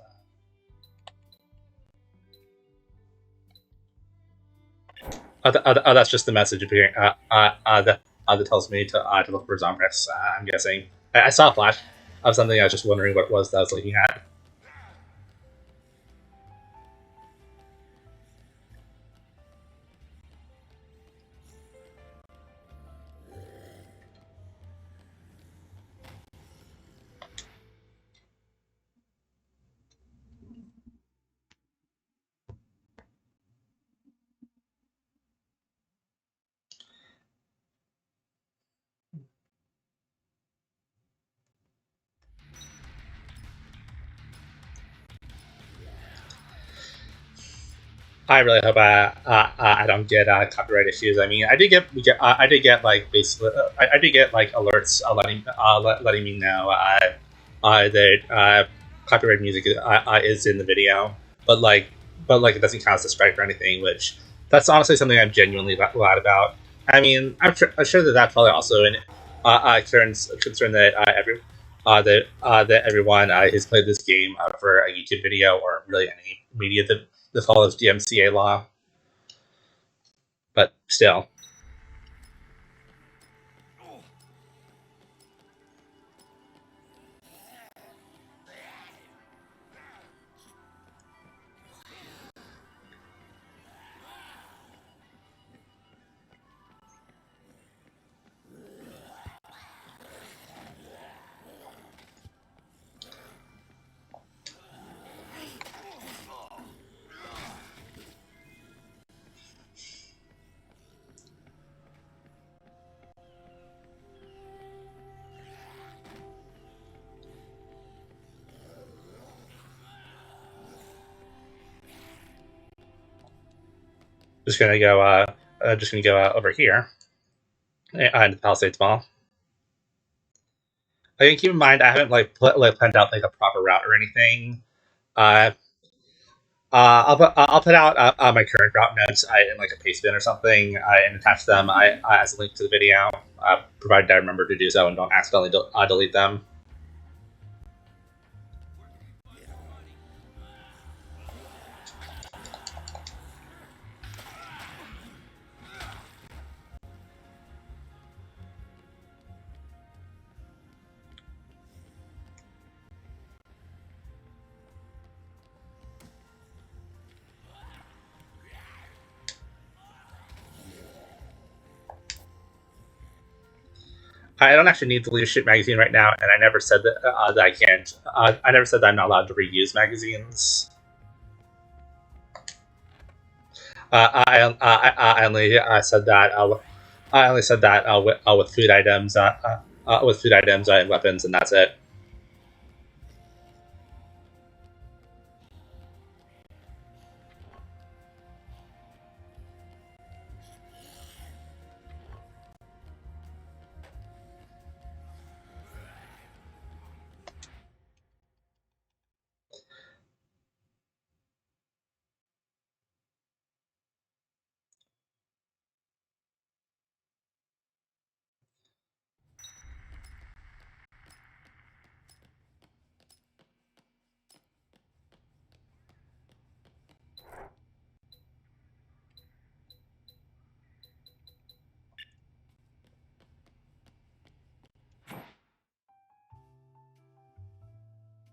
That's just the message appearing. That tells me to look for Zombrex. I'm guessing. I saw a flash of something. I was just wondering what it was that I was looking at. I really hope I don't get copyright issues. I mean, I did get like basically I did get like alerts letting me know that copyright music is in the video, but like it doesn't count as a strike or anything. Which that's honestly something I'm genuinely glad about. I mean, I'm sure that that's probably also an concern that that everyone who's played this game for a YouTube video or really any media that follows DMCA law, but still. Just gonna go over here and the Palisades Mall. Like, keep in mind, I haven't planned out like a proper route or anything. Uh, I'll put out my current route notes in like a paste bin or something and attach them as a link to the video, provided I remember to do so and don't accidentally delete them. I don't actually need the leadership magazine right now, and I never said that I can't. I never said that I'm not allowed to reuse magazines. I only said that. I only said that with food items, and weapons, and that's it.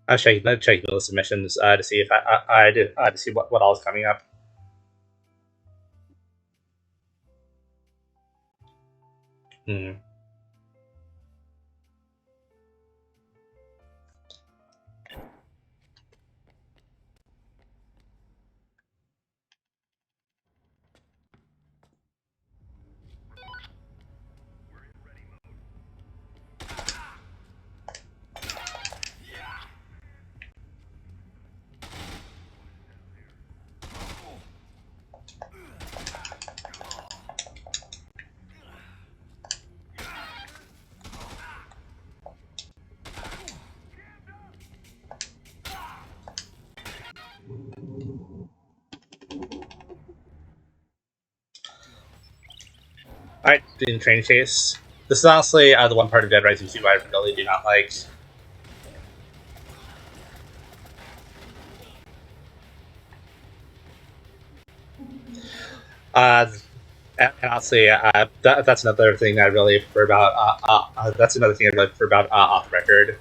I was checking the list of missions to see if I did to see what all is coming up. Hmm. All right, doing train chase. This is honestly the one part of Dead Rising 2 I really do not like. Uh, And I'll say that's another thing I really prefer about that's another thing I really prefer about off the record.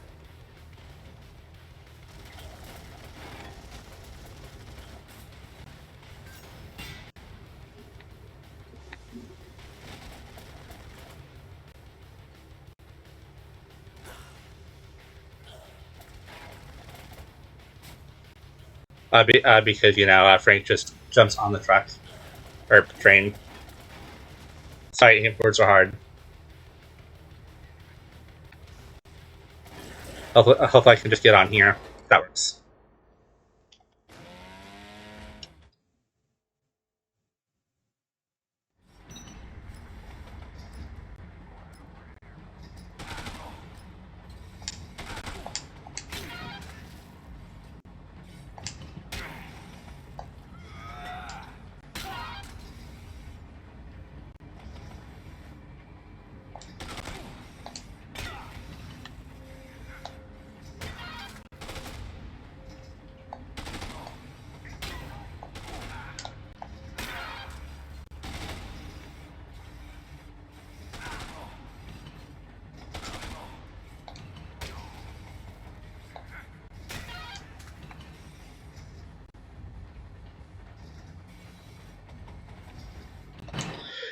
Because Frank just jumps on the truck or train. Sorry, words are hard. Hopefully I can just get on here. That works.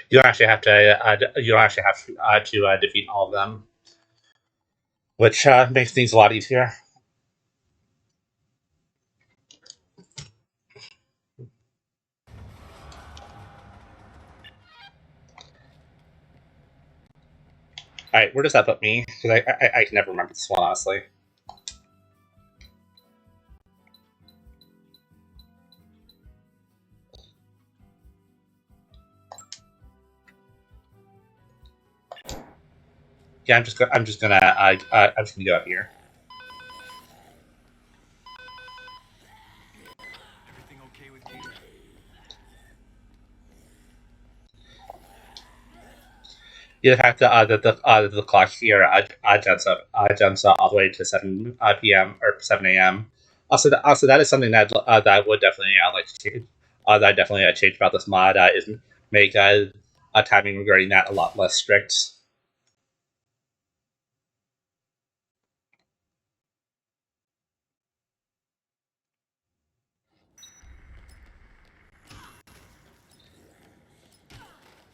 You don't actually have to. You don't actually have to defeat all of them, which makes things a lot easier. All right, where does that put me? Because I can never remember this one honestly. Yeah, I'm just gonna go up here. Everything okay with you? Yeah, the fact that the clock here jumps up all the way to 7 p.m. or 7 a.m. Also that is something that I would definitely like to change. That I definitely change about this mod is make timing regarding that a lot less strict.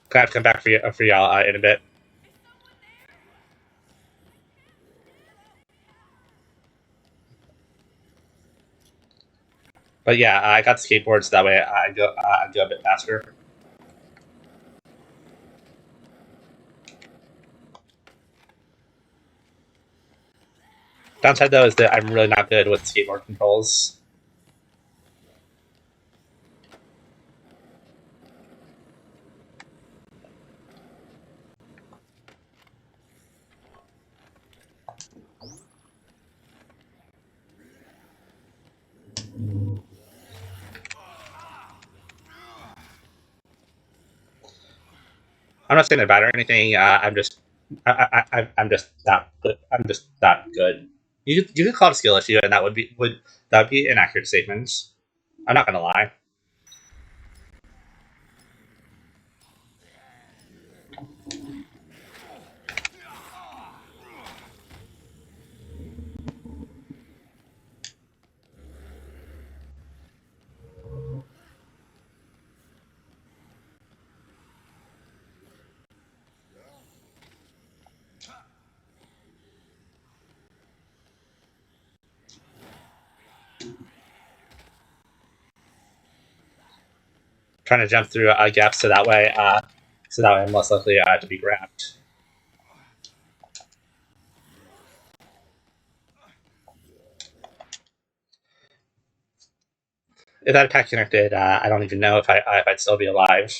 Gonna have to come back for y'all in a bit. But yeah, I got skateboards so that way I go a bit faster. Downside though is that I'm really not good with skateboard controls. I'm not saying they're bad or anything. I'm just not good. I'm just not good. You could call it a skill issue, and that would be an accurate statement. I'm not gonna lie. Trying to jump through gaps so that way I'm less likely to be grabbed. If that attack connected, I don't even know if I'd still be alive.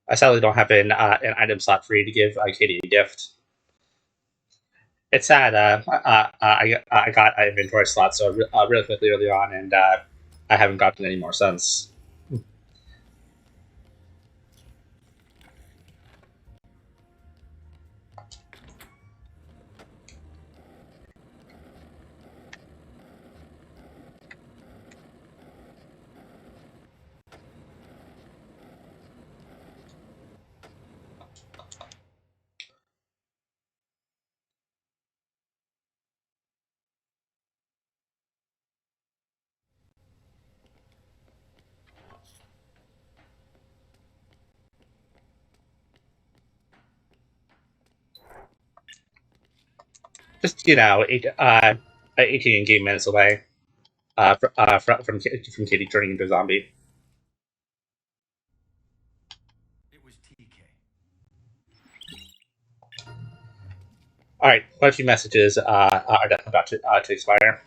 I sadly don't have an item slot free to give Katie a gift. It's sad. I got an inventory slot so really quickly early on, and I haven't gotten any more since. Just 18 game minutes away from Katie turning into a zombie. It was TK. All right, quite a few messages are definitely about to expire.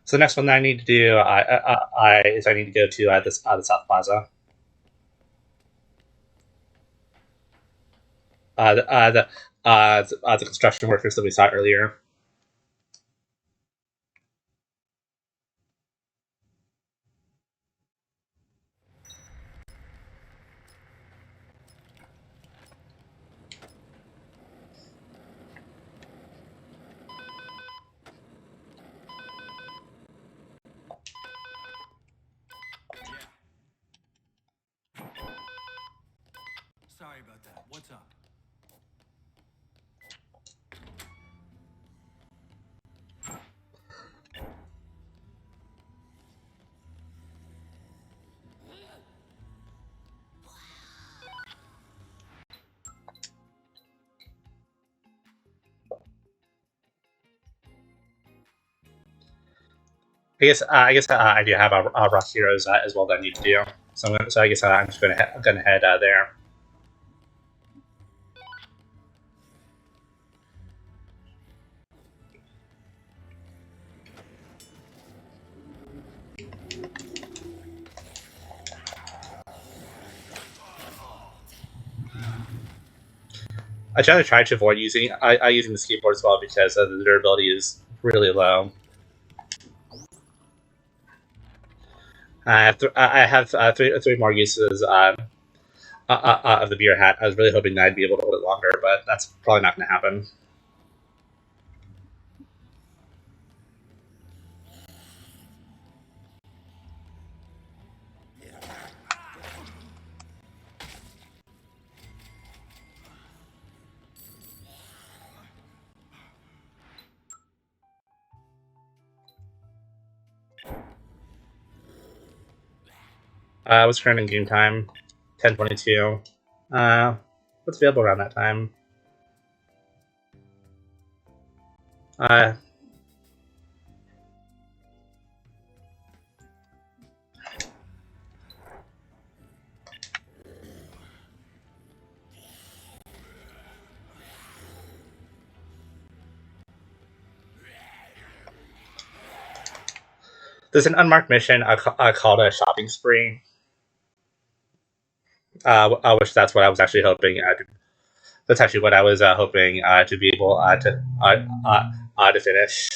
So the next one that I need to do is I need to go to the South Plaza. The construction workers that we saw earlier. Sorry about that. What's up? I guess I do have Rock Heroes as well that I need to do. So I guess I'm just gonna head there. I try to avoid using the skateboard as well because the durability is really low. I have three more uses of the beer hat. I was really hoping that I'd be able to hold it longer, but that's probably not going to happen. What's current in game time? 10:22. What's available around that time? Uh, there's an unmarked mission called a shopping spree, which that's what I was actually hoping. That's actually what I was hoping to be able to finish.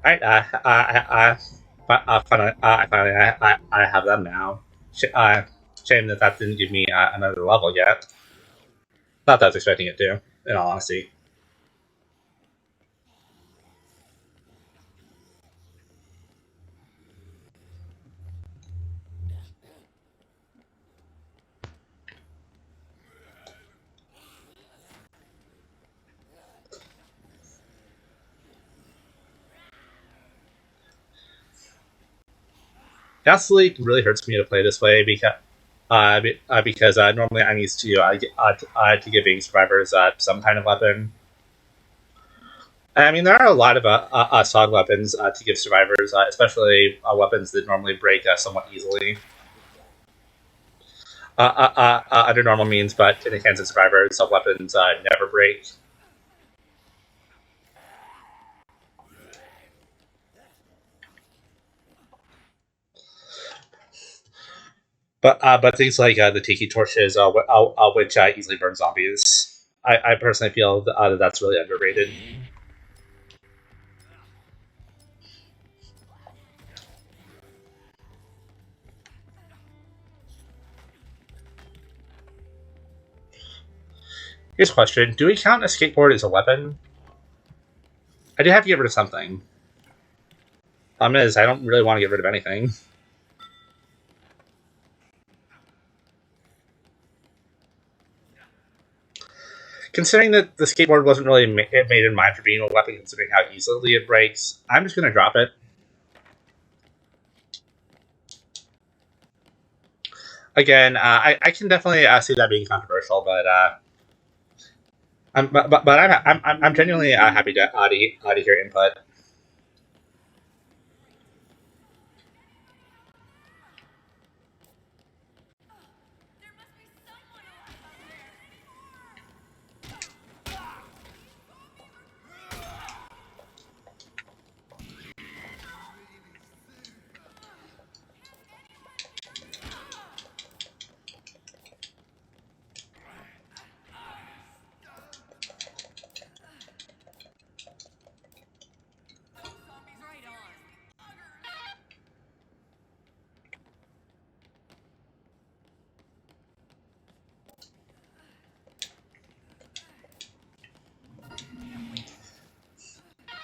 Alright, I have them now. Shame that that didn't give me another level yet. Not that I was expecting it to, in all honesty. It actually really hurts me to play this way because normally I'm used to giving survivors some kind of weapon. I mean, there are a lot of solid weapons to give survivors, especially weapons that normally break somewhat easily under normal means, but in the hands of survivors, some weapons never break. But things like the tiki torches, which easily burn zombies, I personally feel that that's really underrated. Here's a question: do we count a skateboard as a weapon? I do have to get rid of something. Problem is, I don't really want to get rid of anything. Considering that the skateboard wasn't really made in mind for being a weapon, considering how easily it breaks, I'm just going to drop it. Again, I can definitely see that being controversial, but I'm genuinely happy to hear input.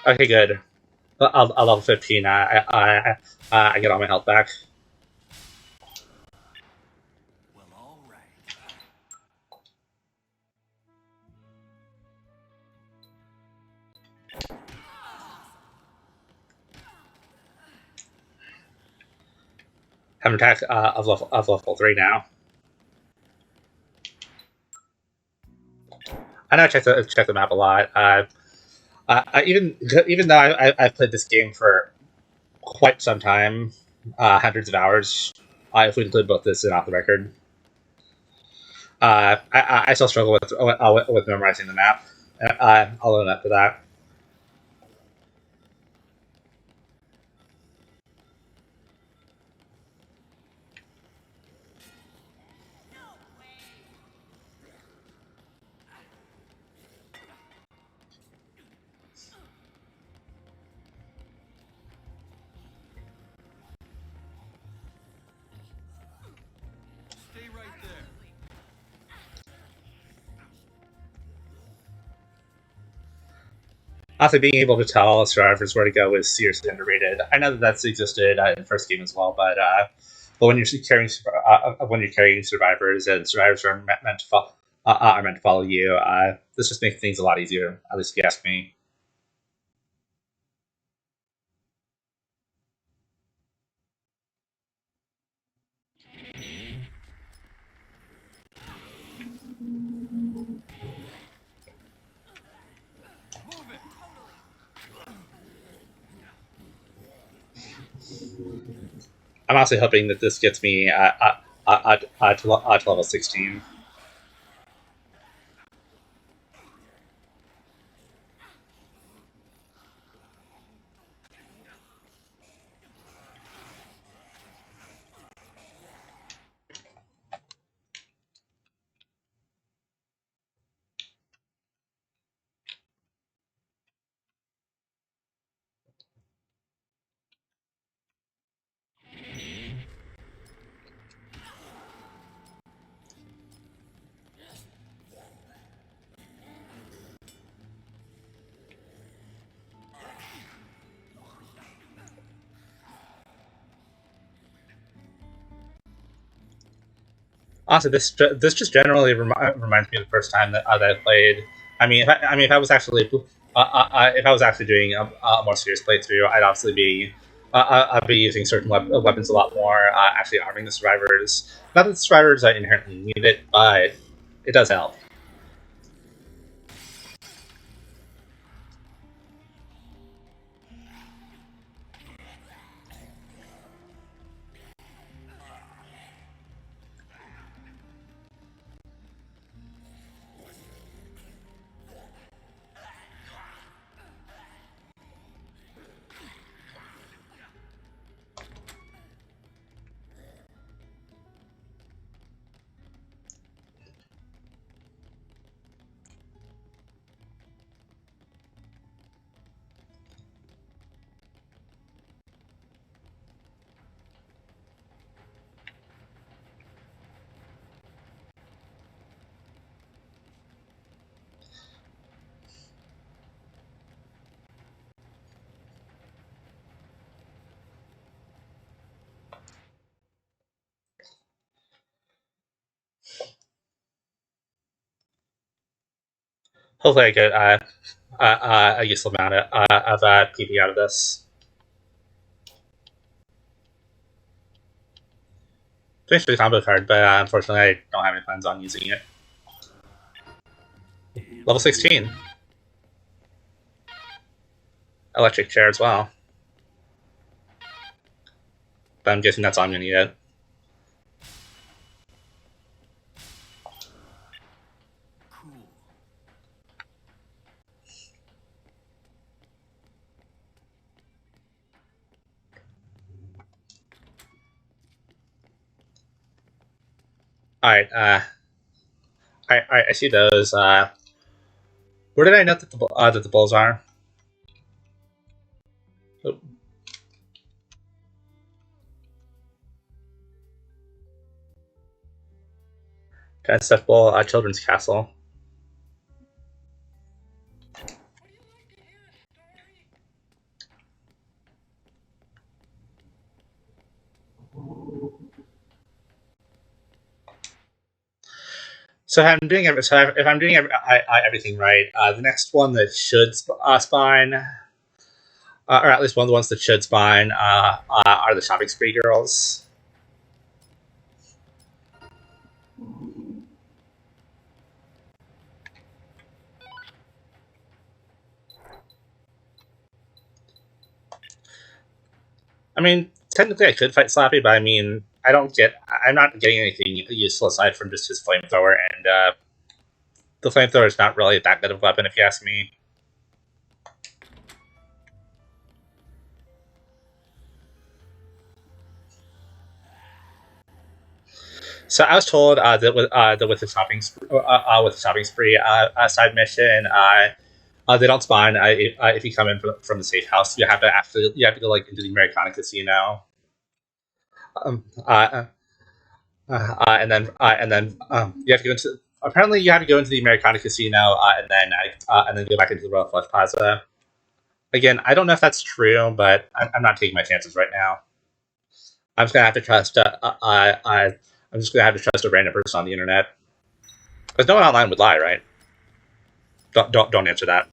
Okay, good. I'll level 15. I get all my health back. Well, all right. Have an attack of level 3 now. I know I check the map a lot. Even though I've played this game for quite some time, hundreds of hours, if we include both this and off the record, I still struggle with memorizing the map. I'll own up to that. Stay right there. Also, being able to tell survivors where to go is seriously underrated. I know that that's existed in the first game as well, but when you're carrying survivors and survivors are meant to follow you, this just makes things a lot easier. At least if you ask me. Move it. I'm also hoping that this gets me to level 16. Also, this just generally reminds me of the first time that I played. If I was actually if I was actually doing a more serious playthrough, I'd be using certain weapons a lot more, actually arming the survivors. Not that the survivors inherently need it, but it does help. Hopefully, I get a useful amount of PP out of this. Finish the combo card, but unfortunately, I don't have any plans on using it. Level 16. Electric chair as well. But I'm guessing that's all I'm going to get. Alright, I see those. Where did I note that the bulls are? Oh. 10 Step Bull, Children's Castle. So if I'm doing everything right, the next one that should spawn, or at least one of the ones that should spawn, are the shopping spree girls. I mean, technically I could fight Slappy, but I mean, I'm not getting anything useful aside from just his flamethrower, and the flamethrower is not really that good of a weapon, if you ask me. So I was told that with the shopping spree side mission, they don't spawn if you come in from the safe house. You have to go like into the Americana casino, and then you have to go into. Apparently, you have to go into the Americana casino and then go back into the Royal Flush Plaza. Again, I don't know if that's true, but I'm not taking my chances right now. I'm just gonna have to trust. I'm just gonna have to trust a random person on the internet because no one online would lie, right? Don't answer that.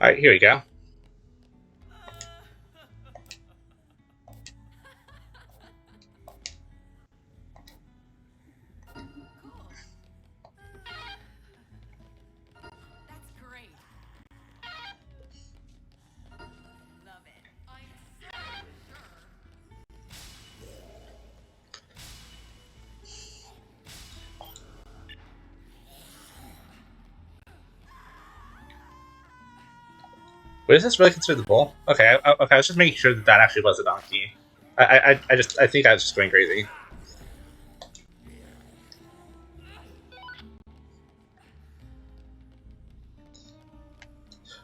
All right, here we go. Wait, is this really considered the bull? Okay, okay. I was just making sure that actually was a donkey. I think I was just going crazy.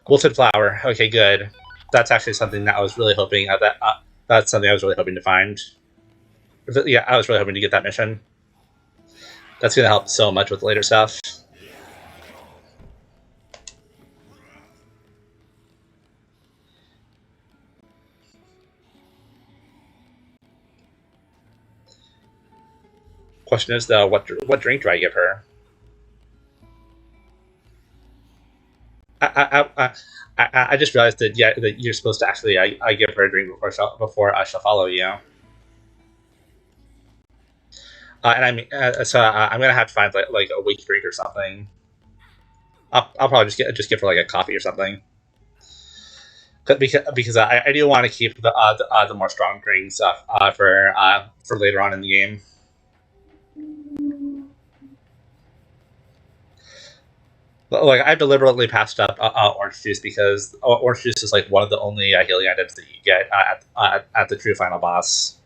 Wilted flower. Okay, good. That's actually something that I was really hoping that's something I was really hoping to find. Yeah, I was really hoping to get that mission. That's gonna help so much with later stuff. Question is though, what drink do I give her? I just realized that that you're supposed to actually I give her a drink before I shall follow you. And I mean, I'm gonna have to find like a weak drink or something. I'll probably just give her like a coffee or something. Because I do want to keep the more strong drinks for later on in the game. Like I deliberately passed up orange juice because orange juice is like one of the only healing items that you get at the true final boss.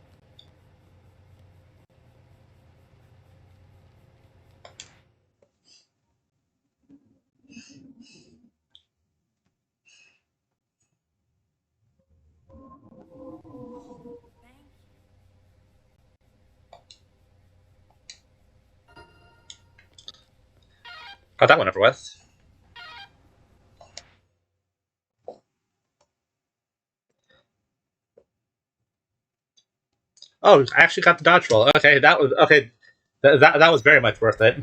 Got that one over with. Oh, I actually got the dodge roll. Okay, that was okay. That was very much worth it.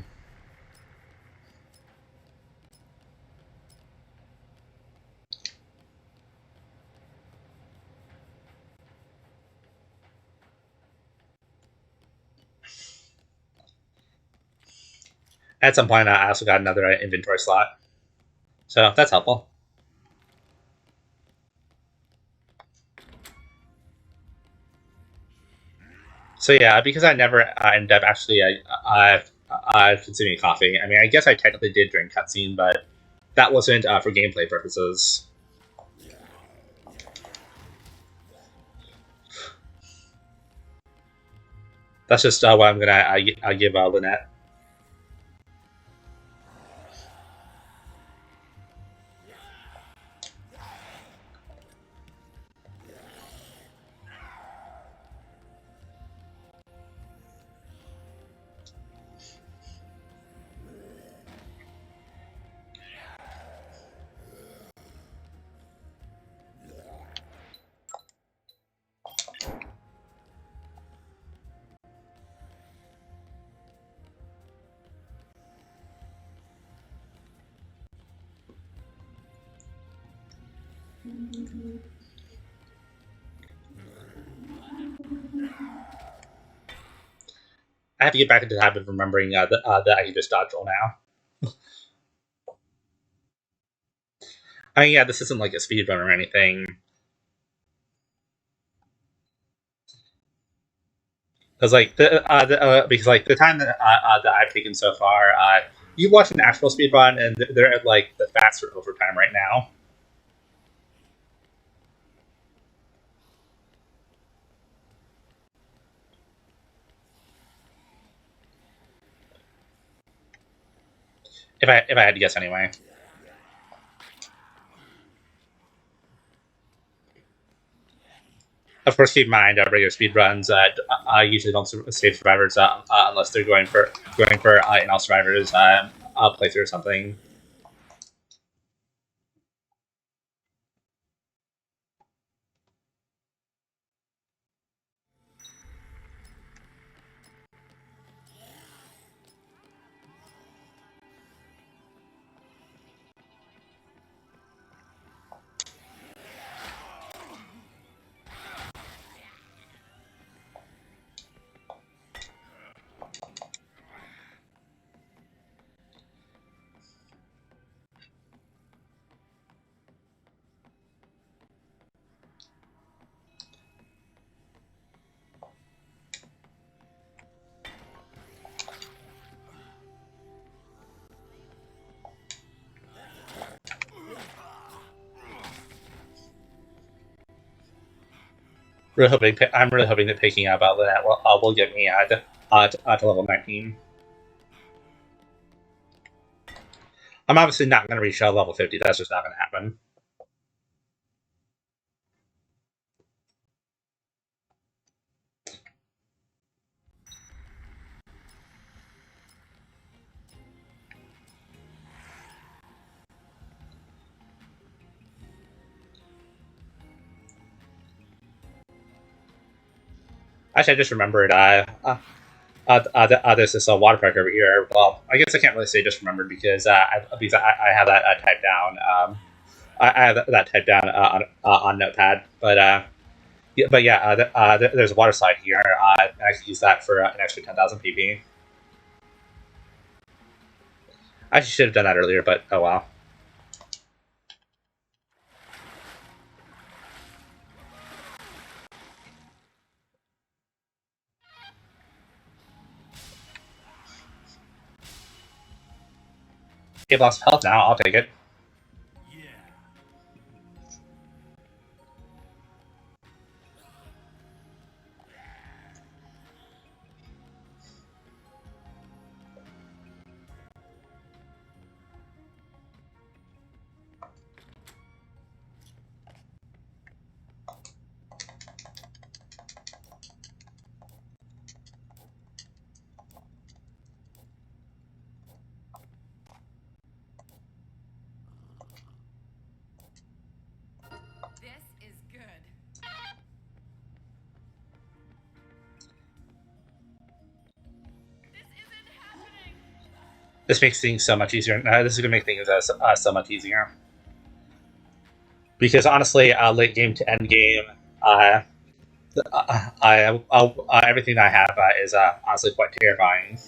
At some point, I also got another inventory slot, so that's helpful. So yeah, because I never ended up actually consuming coffee. I mean, I guess I technically did drink cutscene, but that wasn't for gameplay purposes. That's just what I'm gonna give Lynette. I have to get back into the habit of remembering that I can just dodge roll now. I mean, yeah, this isn't like a speed run or anything. Because because like the time that I've taken so far, you watch an actual speed run, and they're at like the faster overtime right now. If I had to guess anyway. Of course, keep in mind regular speed runs usually don't save survivors unless they're going for in all survivors playthrough or something. I'm really hoping that picking up that will get me to level 19. I'm obviously not going to reach level 50. That's just not going to happen. Actually, I just remembered. There's this water park over here. Well, I guess I can't really say just remembered because I have that typed down. I have that typed down on Notepad. But yeah, there's a water slide here. I can use that for an extra 10,000 PP. I should have done that earlier, but oh well. It lost health now. I'll take it. Yeah. This is good. This isn't happening. This makes things so much easier. This is gonna make things so much easier. Because honestly, late game to end game, everything I have is honestly quite terrifying.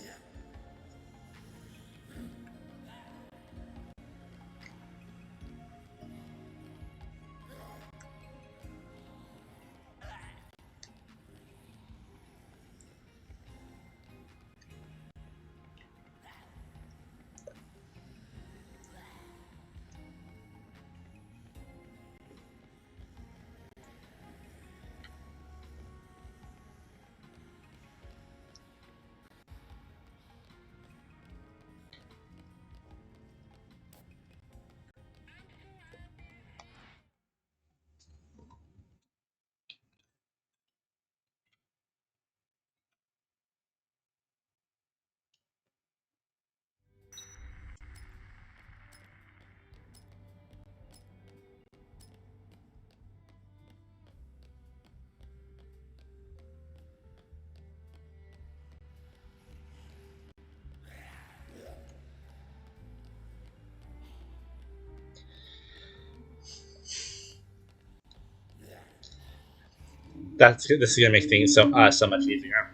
This is gonna make things so much easier.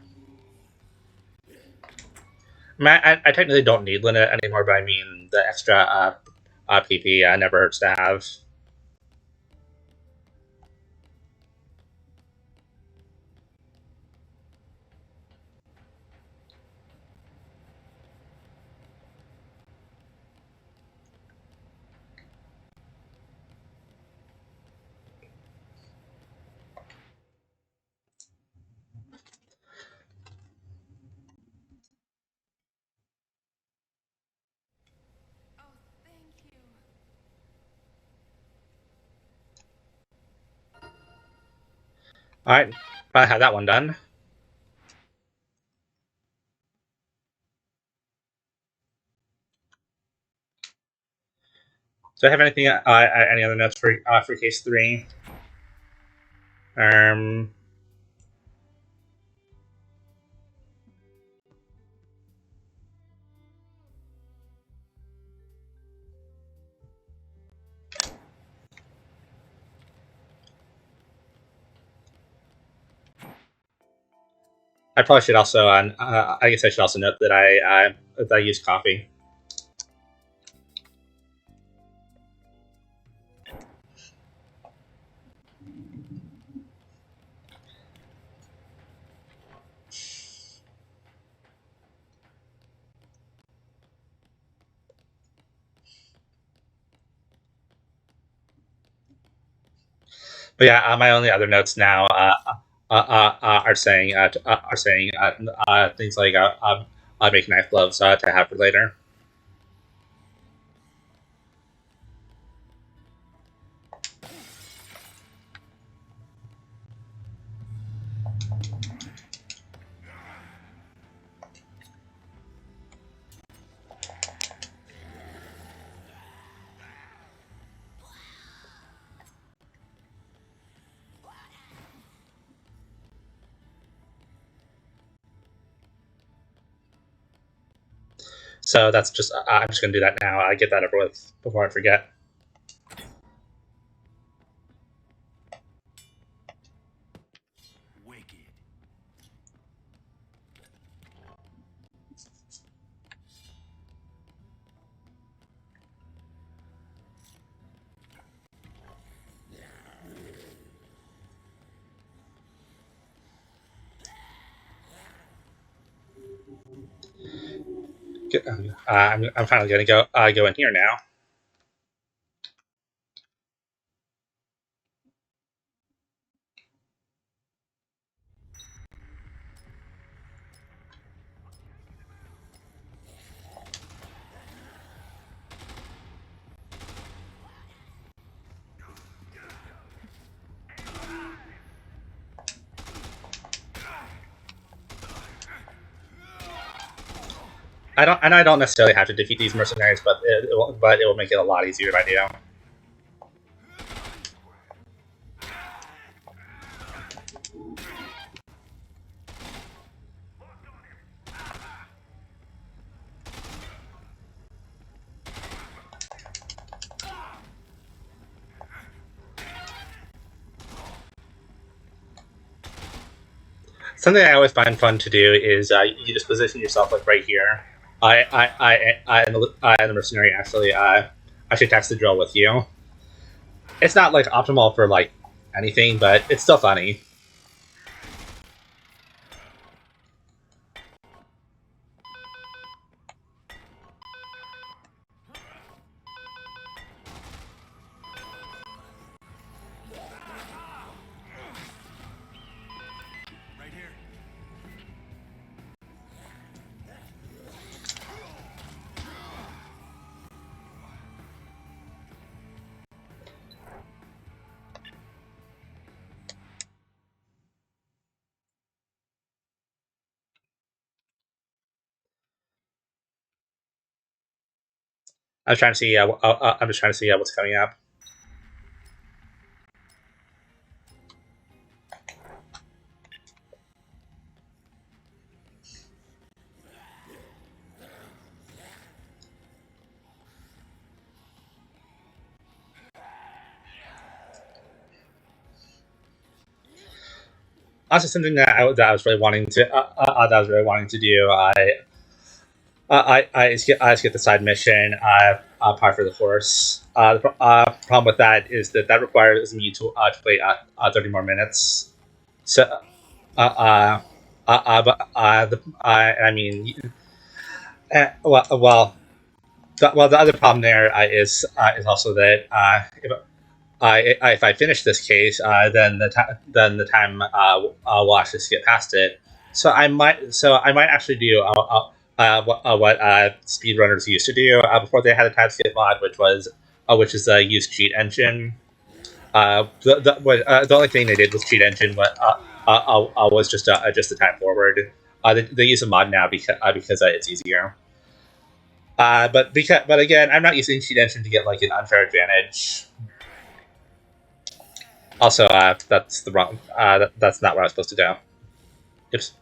I technically don't need Linnet anymore, but I mean the extra PP never hurts to have. Oh, thank you. All right, I have that one done. Do I have anything? Any other notes for case 3? Um, I probably should also. I guess I should also note that I use coffee. But yeah, my only other notes now are saying things like make knife gloves to have for later. So that's just I'm just gonna do that now. I get that over with before I forget. Wicked. I'm finally gonna go in here now. I don't necessarily have to defeat these mercenaries, but it will make it a lot easier if I do. Something I always find fun to do is you just position yourself like right here. And the mercenary actually attacks the drill with you. It's not like optimal for like anything, but it's still funny. Right here. I was trying to see. I'm just trying to see what's coming up. Also, something that I was really wanting to do. I skip the side mission. Par for the course. The problem with that is that requires me to wait 30 more minutes. So, I mean, the other problem there is also that if I finish this case, then the time will actually skip past it. So I might actually do what speedrunners used to do before they had a time skip mod, which is use cheat engine. The only thing they did with cheat engine was just the time forward. They use a mod now because it's easier. But again, I'm not using cheat engine to get like an unfair advantage. Also, that's the wrong. That's not what I was supposed to do. Oops.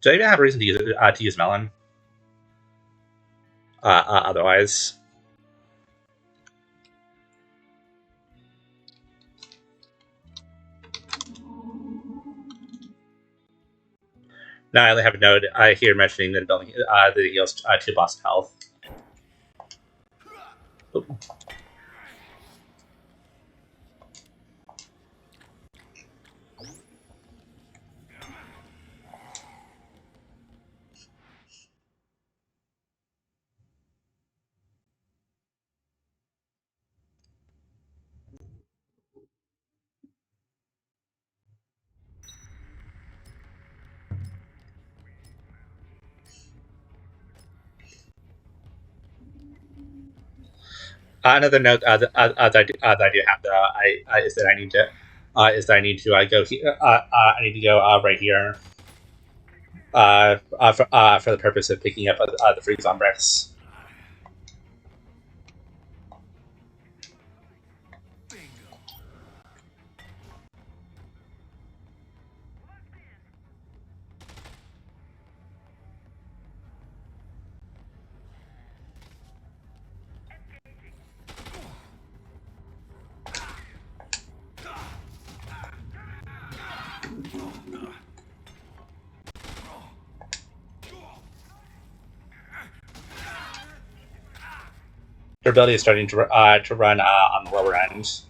Do I even have a reason to use melon? Otherwise, now I only have a note here mentioning that that it heals 2 boss health. Oop. Another note that I do have though is that I need to go here. I need to go right here. For the purpose of picking up the freeze on bricks. Your ability is starting to run on the lower end.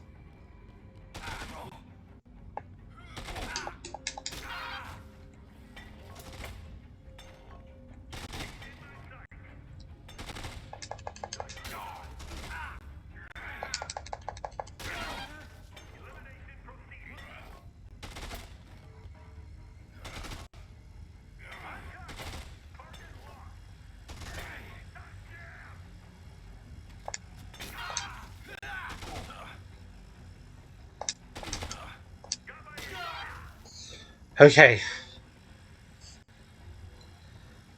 Okay.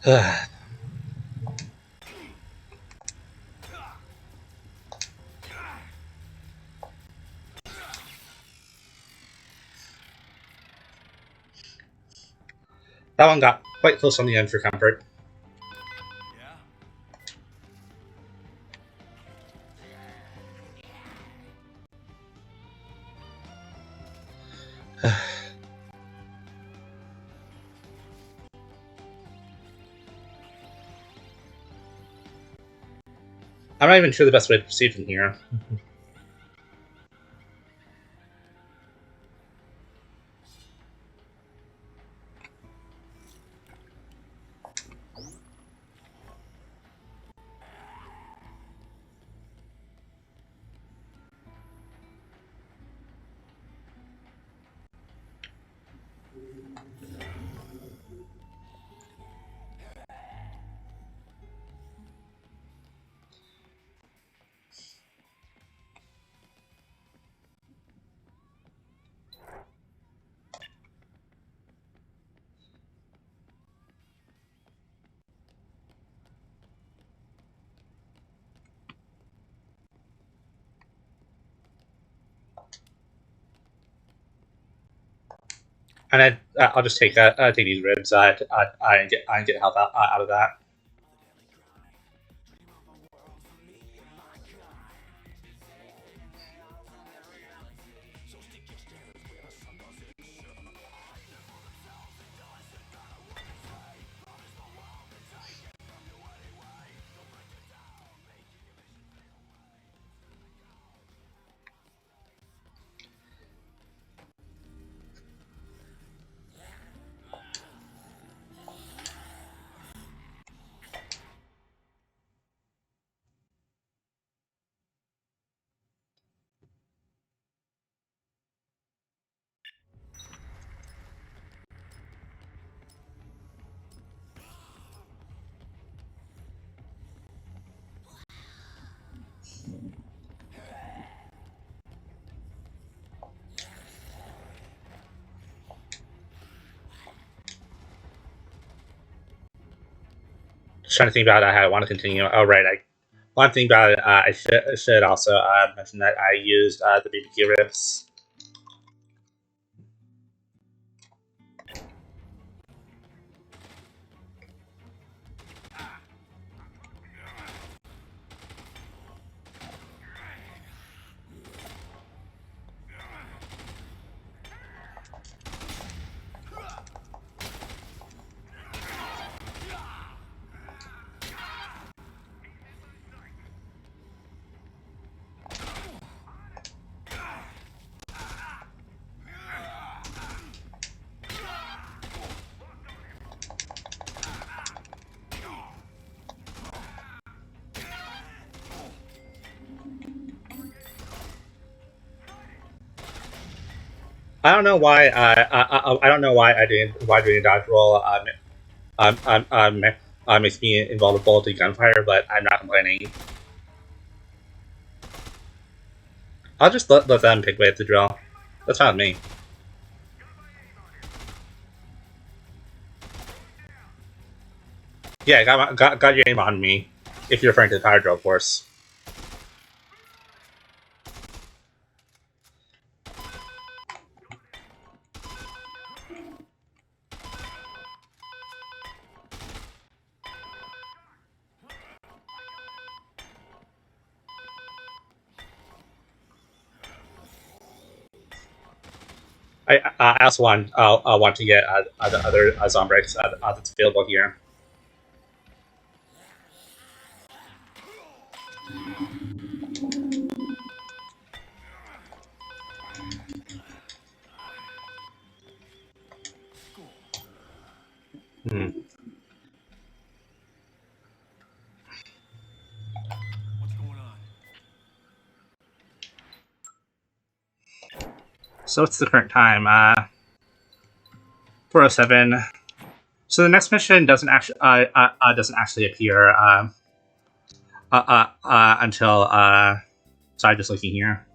That one got quite close on the end for comfort. I'm not even sure the best way to proceed from here. And I'll just take these ribs and get health out of that. Just trying to think about how I want to continue. Oh, right. One thing about it, I should also mention that I used the BBQ ribs. I don't know why. I don't know why doing a dodge roll makes me invulnerable to gunfire, but I'm not complaining. I'll just let them pick away at the drill. That's fine with me. Yeah, got your aim on me. If you're referring to the power drill, of course. I also want to get the other Zombrix that's available here. Hmm. What's going on? So what's the current time? 4:07. So the next mission doesn't actually appear until sorry, just looking here.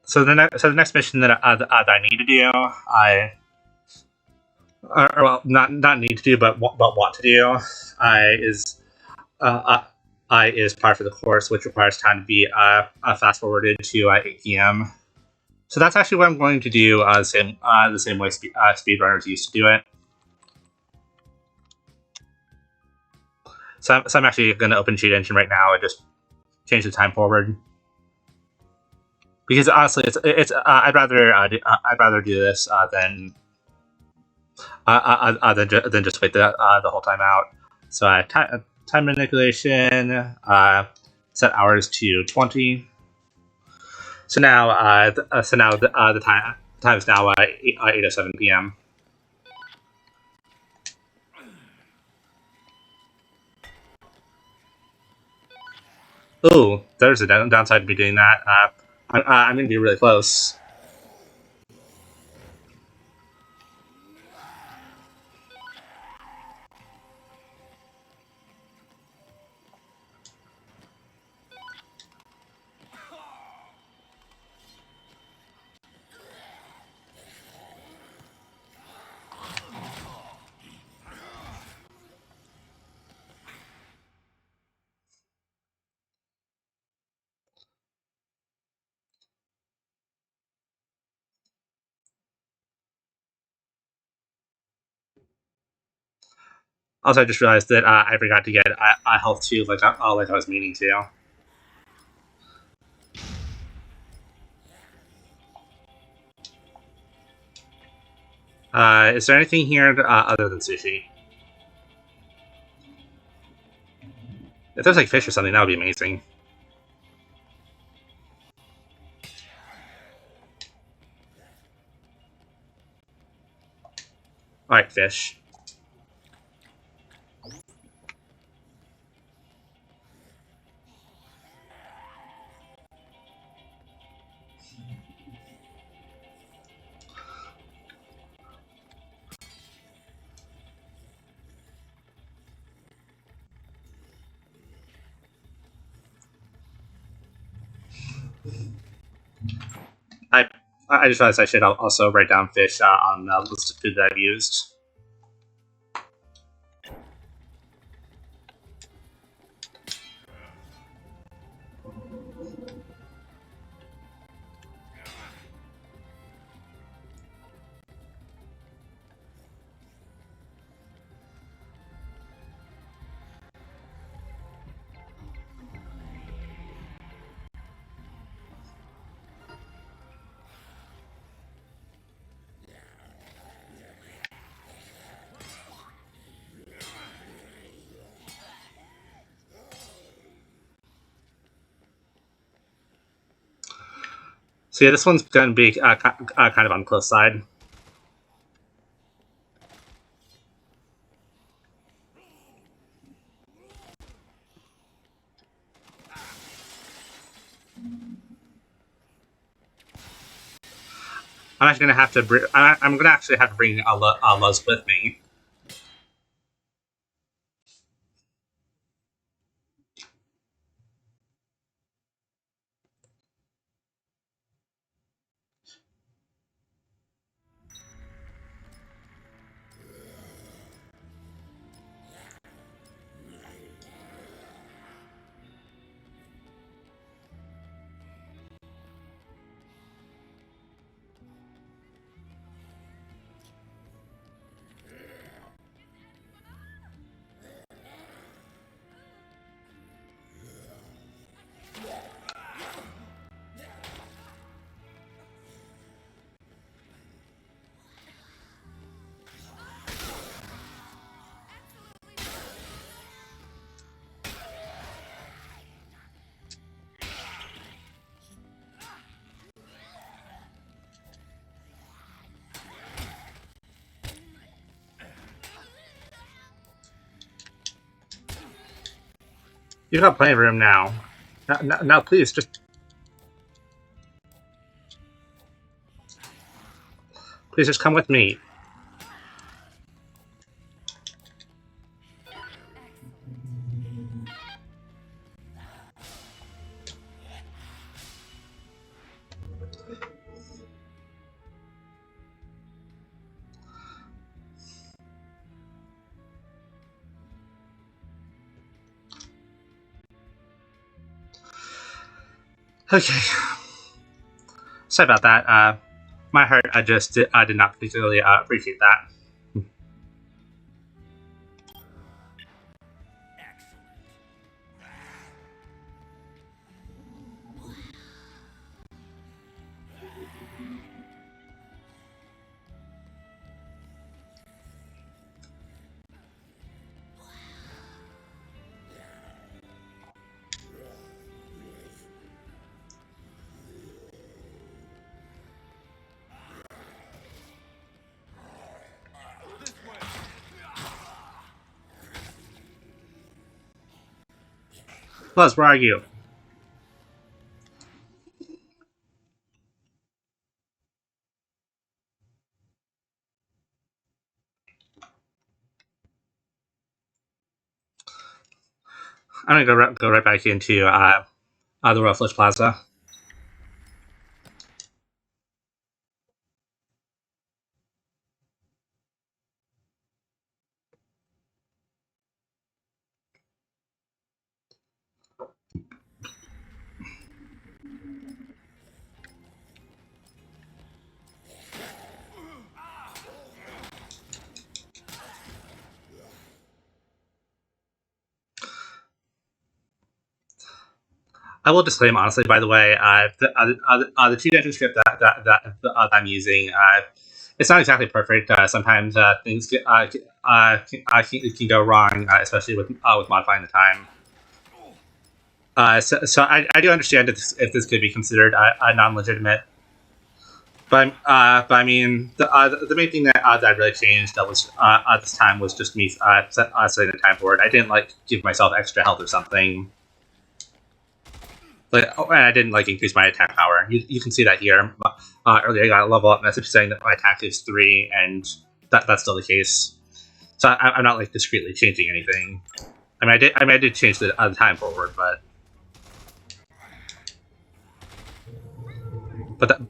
So the next mission that I need to do, well, not need to do, but want to do, is par for the course, which requires time to be fast forwarded to 8 p.m. So that's actually what I'm going to do. The same way speedrunners used to do it. So I'm actually going to open Cheat Engine right now and just change the time forward. Because honestly, I'd rather do this than just wait the whole time out. So time manipulation, set hours to 20. So now the time is now 8:07 p.m. Ooh, there's a downside to me doing that. I'm going to be really close. Also, I just realized that I forgot to get health too, like I was meaning to. Is there anything here other than sushi? If there's like fish or something, that would be amazing. All right, fish. I I just realized I should also write down fish on the list of food that I've used. So yeah, this one's going to be kind of on the close side. I'm actually gonna have to. I'm gonna actually have to bring Luz with me. You've got plenty of room now. Now, please just come with me. Okay. Sorry about that. My heart, I did not particularly appreciate that. Plus, where are you? I'm gonna go right back into the Royal Flush Plaza. I will disclaim honestly, by the way, the two engine script that I'm using, it's not exactly perfect. Sometimes things can go wrong, especially with modifying the time. So I do understand if this could be considered non-legitimate, but I mean the main thing that really changed that was at this time was just me setting the time for it. I didn't give myself extra health or something. And I didn't increase my attack power. You can see that here. Earlier, I got a level up message saying that my attack is 3, and that's still the case. So I'm not discreetly changing anything. I did change the time forward, but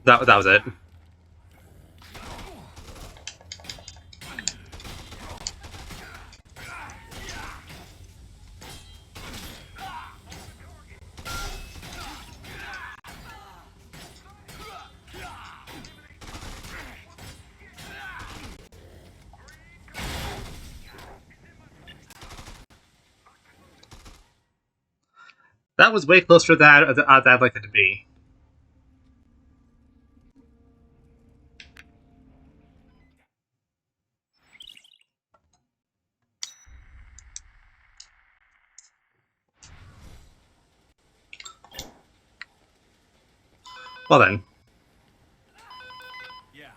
that was it. That was way closer than I'd like it to be. Well then. Yeah.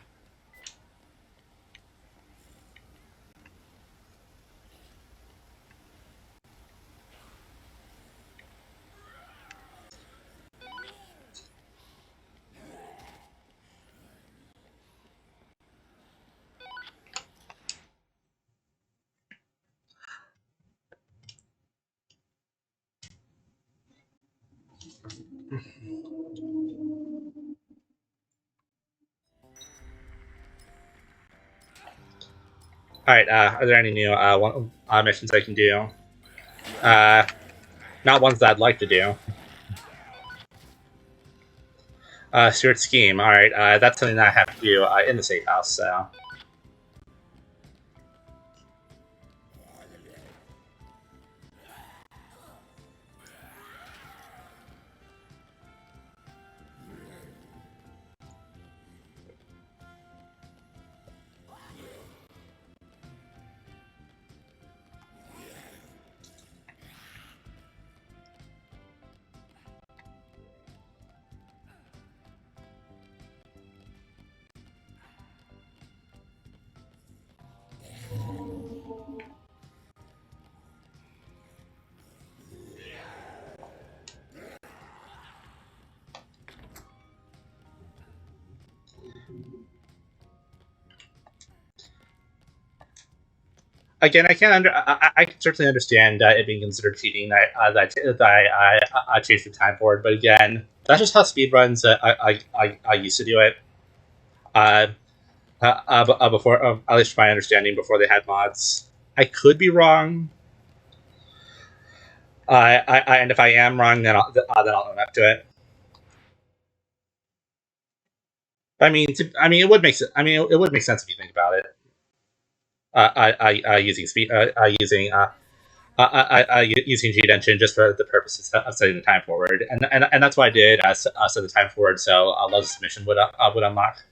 All right. Are there any new missions I can do? Not ones that I'd like to do. Steward scheme. All right. That's something that I have to do in the safe house. So. Again, I can I can certainly understand it being considered cheating that I changed the time forward, but again, that's just how speedruns I used to do it. Uh, before, at least from my understanding, before they had mods. I could be wrong. And if I am wrong, then I'll own up to it. I mean, it would make sense. I mean, it would make sense if you think about it. Using speed, using cheat engine just for the purposes of setting the time forward, and that's why I did set the time forward so Love's submission would unlock.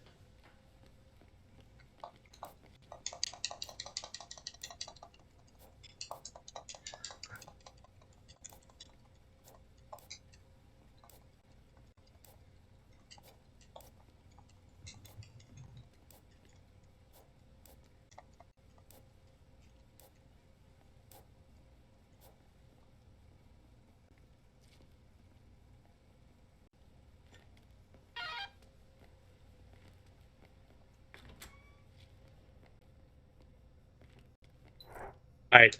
All right,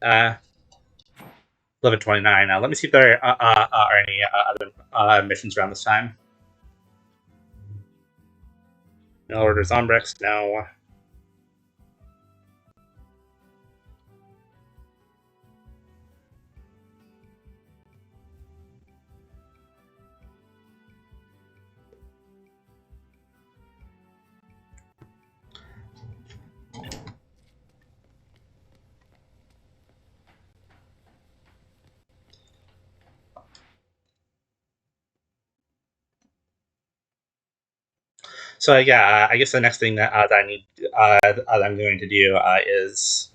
11:29. Let me see if there are any other missions around this time. No orders on Brex. No. So yeah, I guess the next thing that I need that I'm going to do is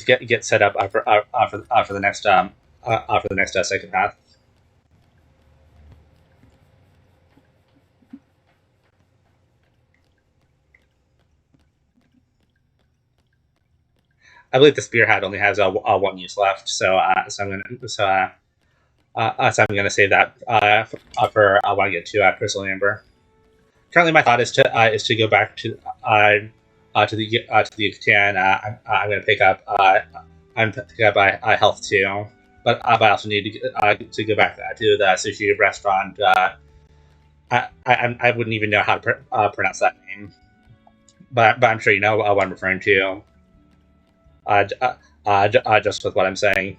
get set up for the next psychopath. I believe the spearhead only has one use left, so I'm gonna save that for when I get to Crystal Amber. Currently, my thought is to go back to the Yucatan. I'm gonna pick up health too, but I also need to go back to the sushi restaurant. I wouldn't even know how to pronounce that name, but I'm sure you know what I'm referring to. Just with what I'm saying.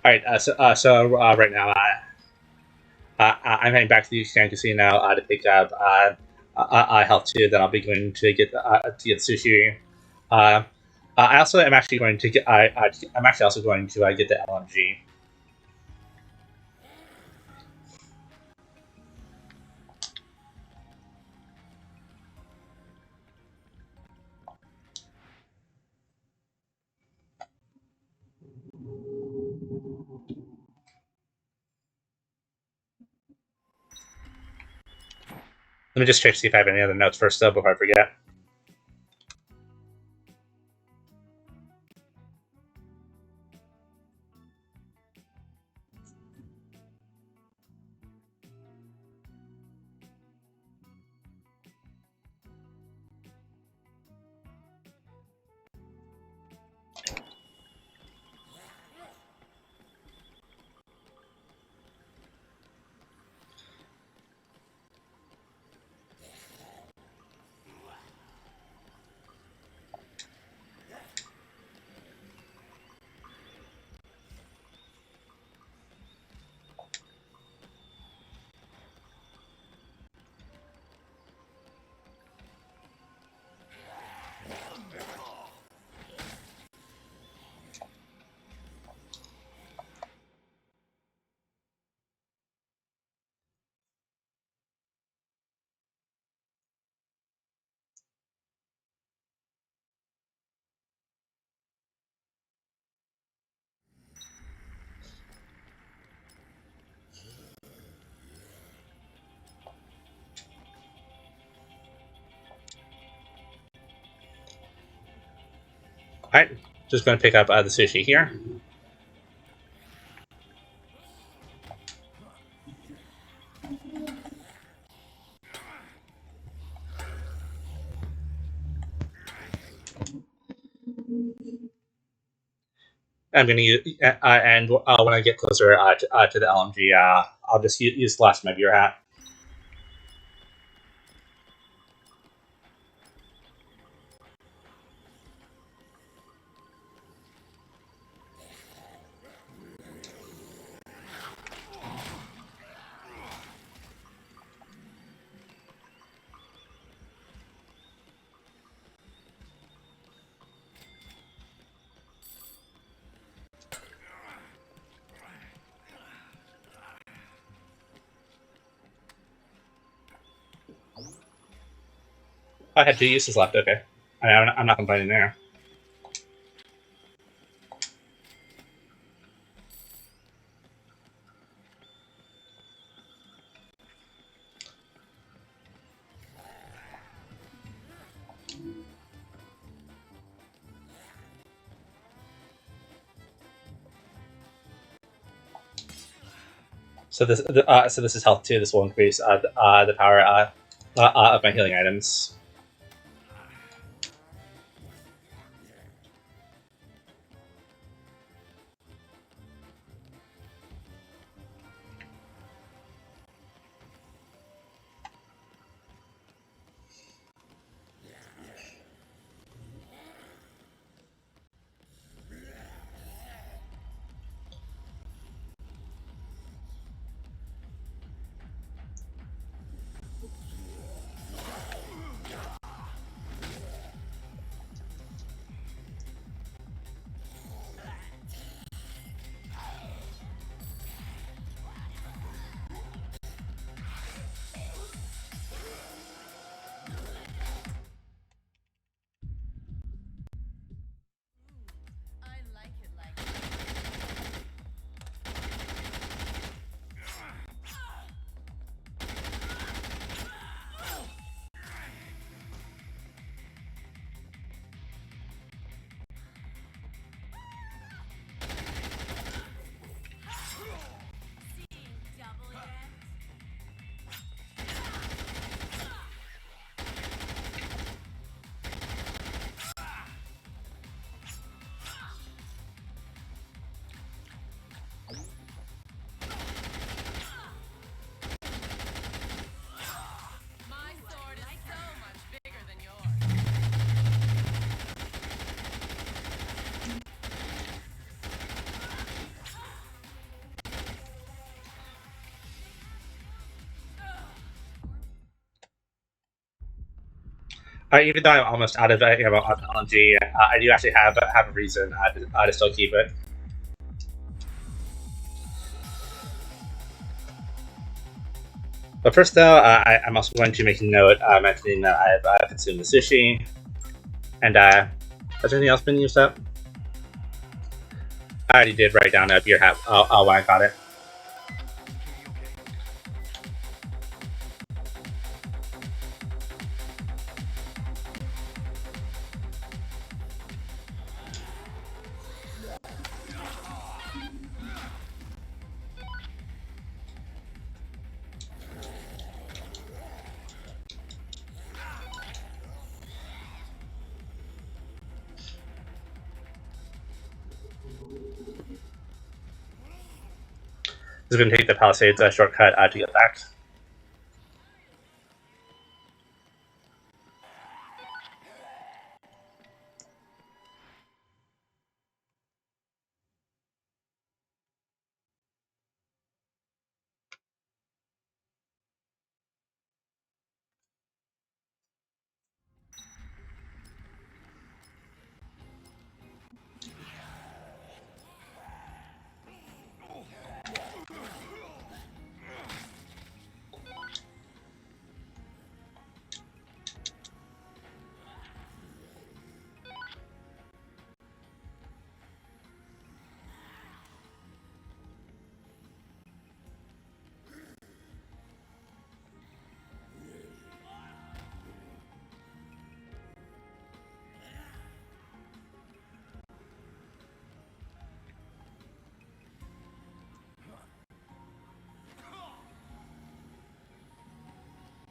All right, right now, I'm heading back to the Yucatan Casino to pick up health too. Then I'll be going to get sushi. I also am actually going to get. I'm actually also going to get the LMG. Let me just check to see if I have any other notes first, though, before I forget. Alright, just going to pick up the sushi here. I'm going to use, and when I get closer to the LMG, I'll just use the last of my beer hat. I had 2 uses left, okay. I'm not complaining there. So this is health 2. This will increase the power of my healing items. I like it like that. Seeing double yet? My sword is so much bigger than yours. Even though I'm almost out of LMG, I do actually have a reason to still keep it. But first, though, I'm also going to make a note mentioning that I've consumed the sushi. And has anything else been used up? I already did write down a beer hat when I got it. Just going to take the Palisades shortcut to get back.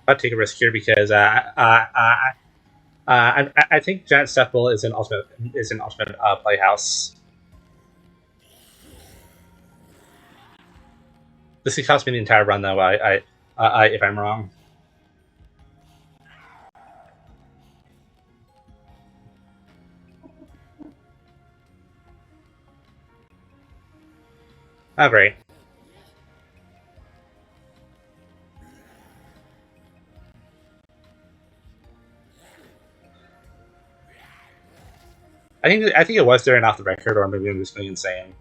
I'll take a risk here because I think Giant Stuff Bull is an ultimate playhouse. This could cost me the entire run, though. If I'm wrong. Oh, great. I think it was during off the record, or maybe I'm just going insane.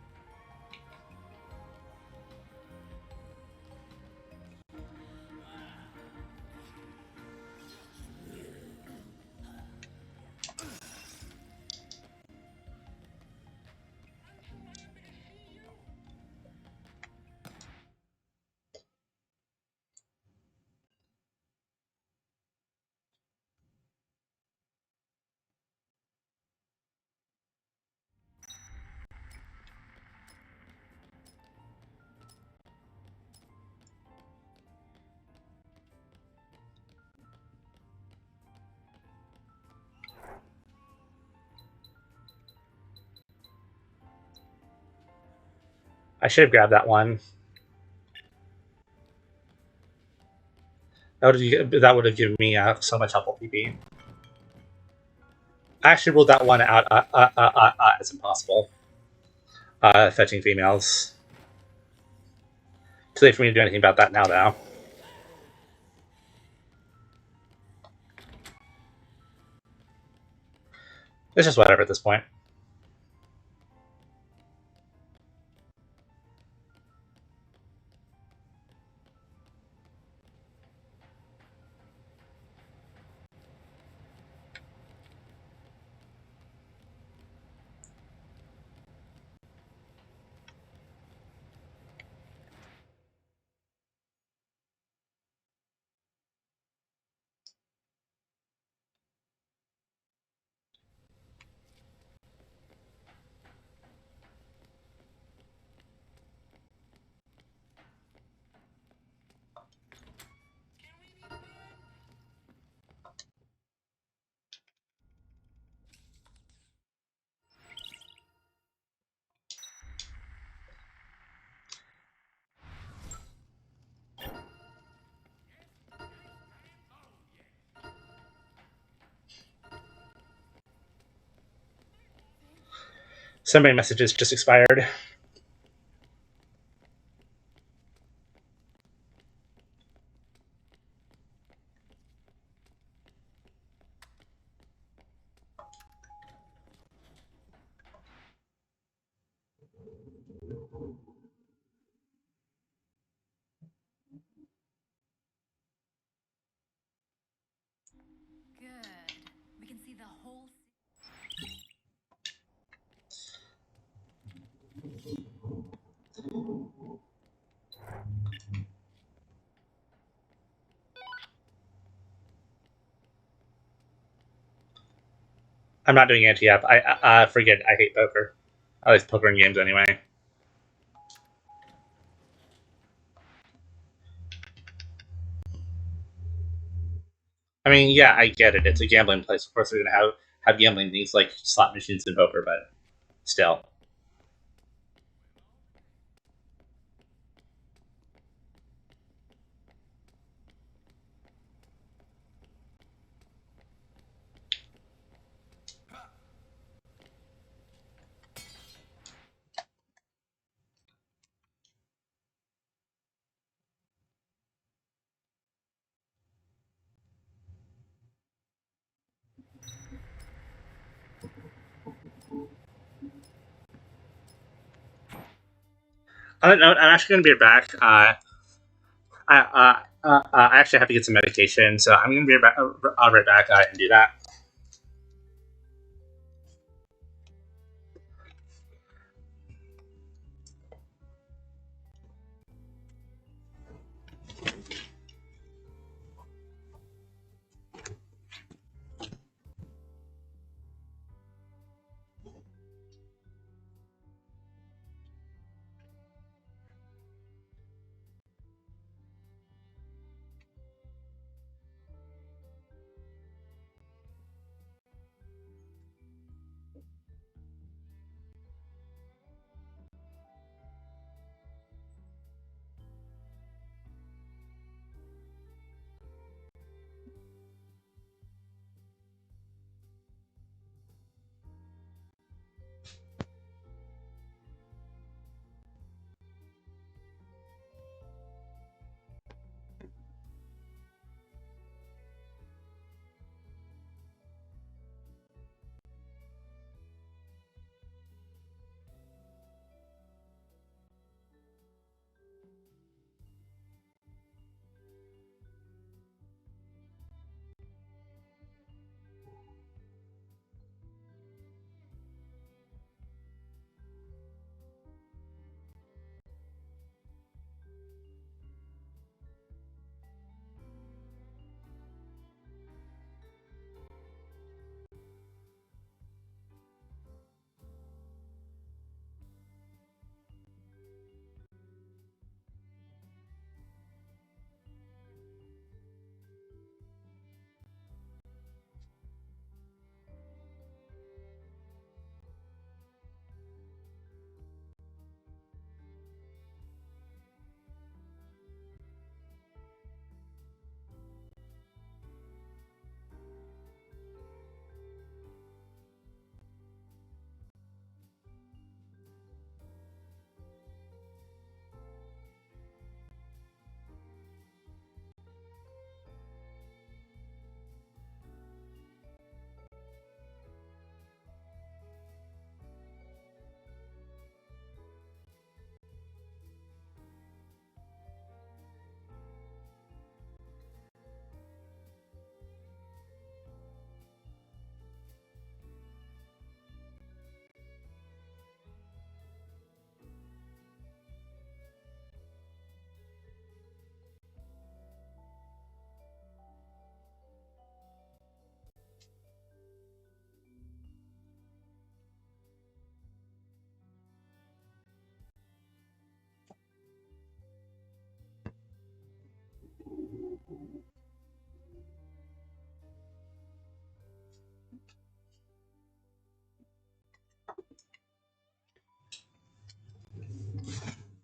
I should have grabbed that one. That would have given me so much helpful PP. I actually ruled that one out as impossible. Fetching females. Too late for me to do anything about that now, though. It's just whatever at this point. So many messages just expired. Good. We can see the whole. I'm not doing anti-up. I forget. I hate poker. I like poker in games anyway. I mean, yeah, I get it. It's a gambling place. Of course, they're going to have gambling things like slot machines and poker, but still. No, I'm actually going to be right back. I actually have to get some medication, so I'm going to be right back and do that.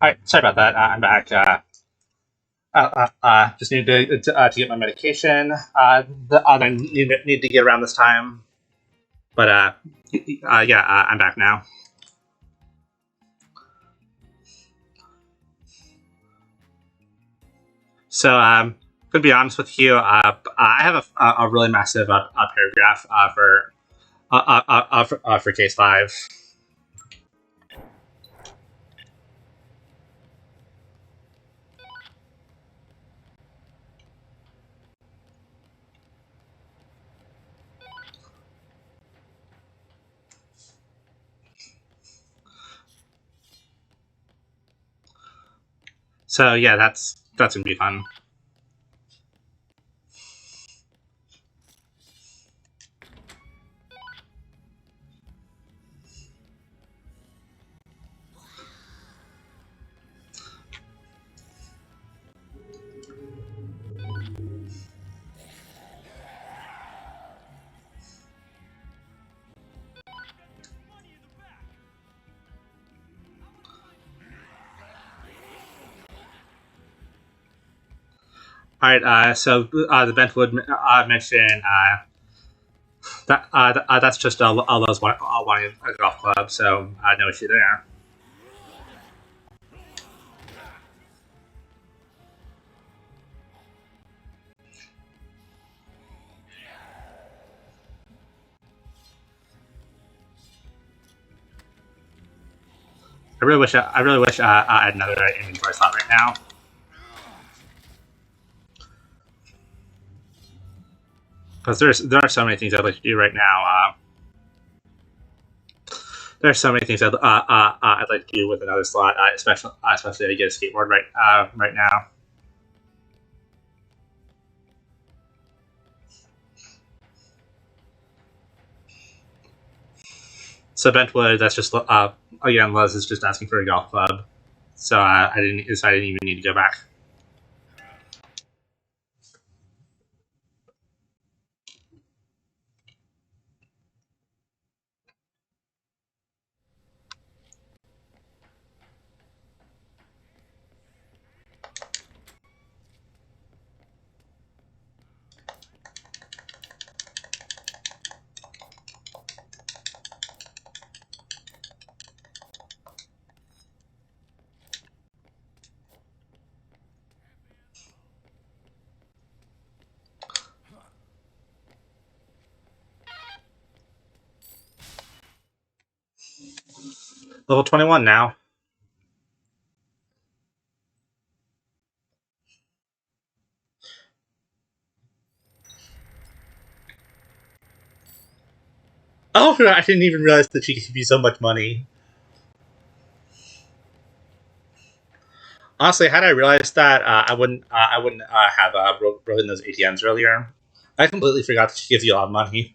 All right, sorry about that. I'm back. Just need to get my medication. I need to get around this time, but yeah, I'm back now. So to be honest with you, I have a really massive paragraph for case 5. So yeah, that's gonna be fun. Money in the back. All right, so the Bentwood mentioned that's just Lowe's wanting a golf club, so no issue there. I really wish I had another inventory slot right now. Because there are so many things I'd like to do right now. There are so many things I'd like to do with another slot, especially to get a skateboard right now. So Bentwood, that's just again, Les is just asking for a golf club, so I didn't even need to go back. Level 21 now. Oh, I didn't even realize that she could give you so much money. Honestly, had I realized that, I wouldn't have broken those ATMs earlier. I completely forgot that she gives you a lot of money.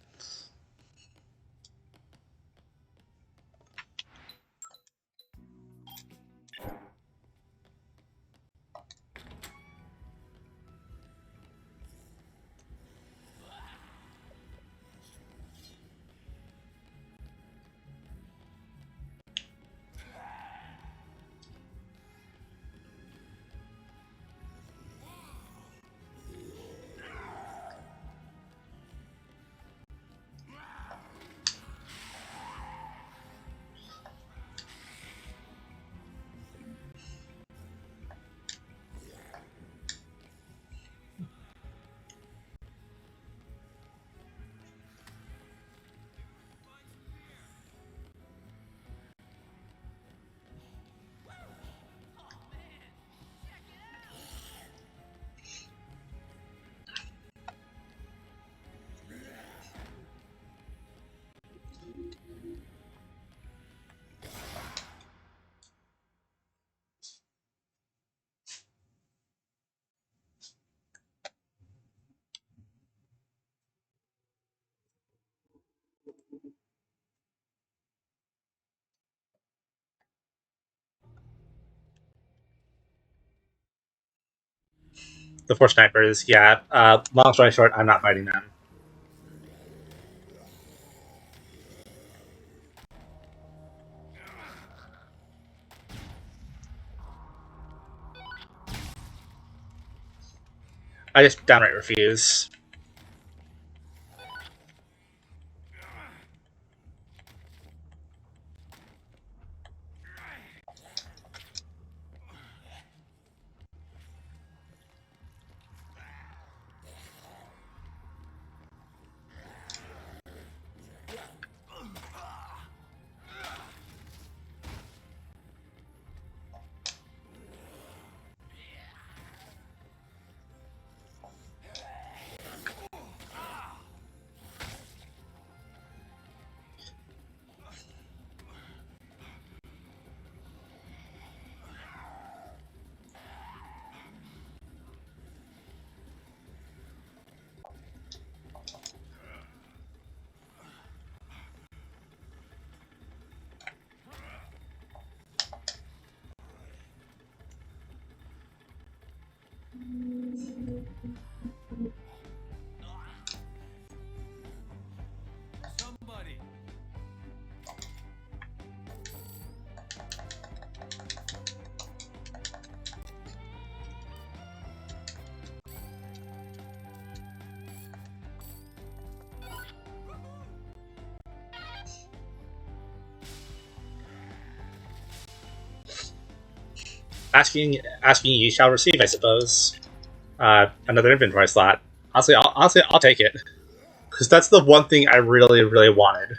The 4 snipers, yeah. Long story short, I'm not fighting them. I just downright refuse. Somebody. Asking ye shall receive, I suppose. Another inventory slot. Honestly, I'll take it, because that's the one thing I really wanted.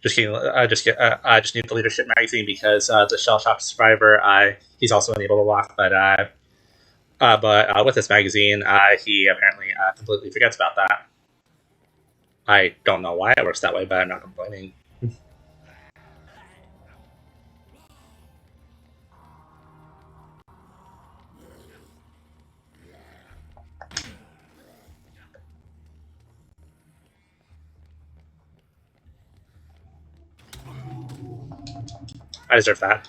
Just kidding. Just need the leadership magazine because the shell shock survivor, he's also unable to walk. But with this magazine, he apparently completely forgets about that. I don't know why it works that way, but I'm not complaining. I deserve that.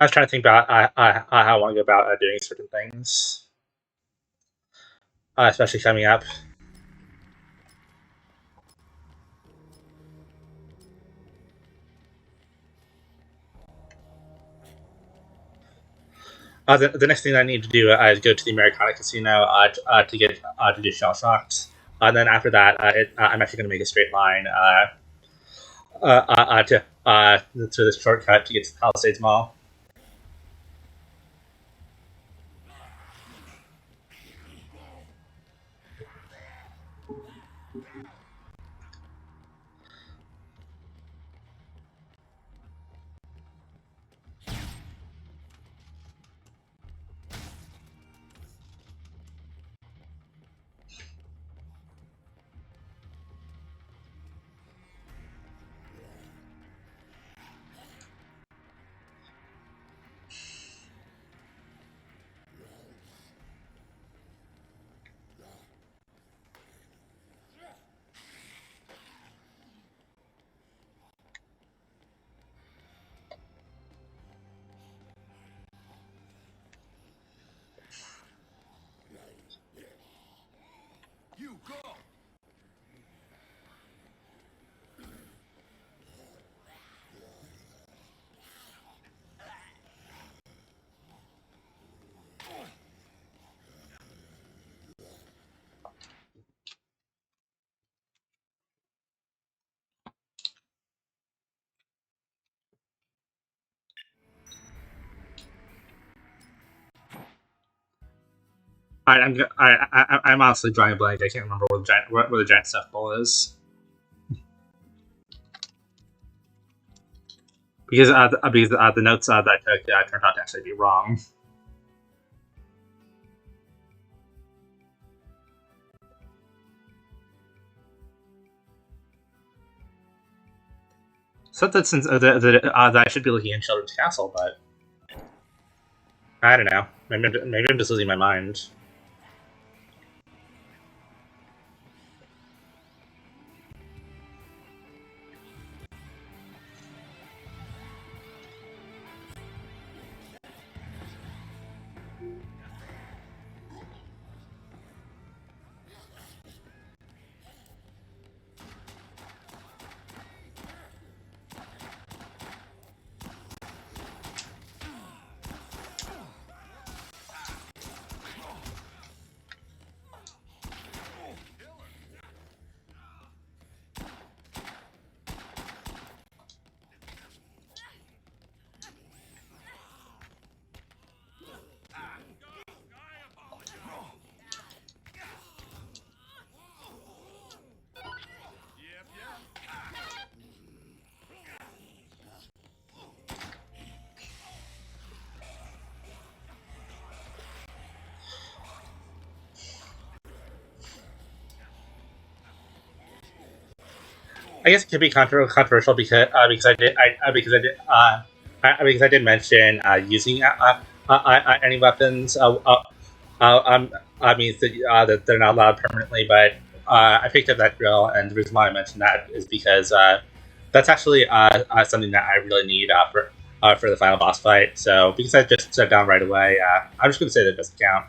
I was trying to think about how I want to go about doing certain things, especially coming up. The next thing I need to do is go to the Americana Casino to get to do shell shocked. And then after that, I'm actually going to make a straight line to this shortcut to get to the Palisades Mall. You go. I'm honestly drawing a blank. I can't remember where the giant stuffed bull is. Because the notes that I took turned out to actually be wrong. So that since that I should be looking in Children's Castle, but I don't know. Maybe I'm just losing my mind. I guess it could be controversial because I did mention using any weapons. Means that they're not allowed permanently, but I picked up that drill, and the reason why I mentioned that is because that's actually something that I really need for the final boss fight. So because I just set down right away, I'm just going to say that it doesn't count.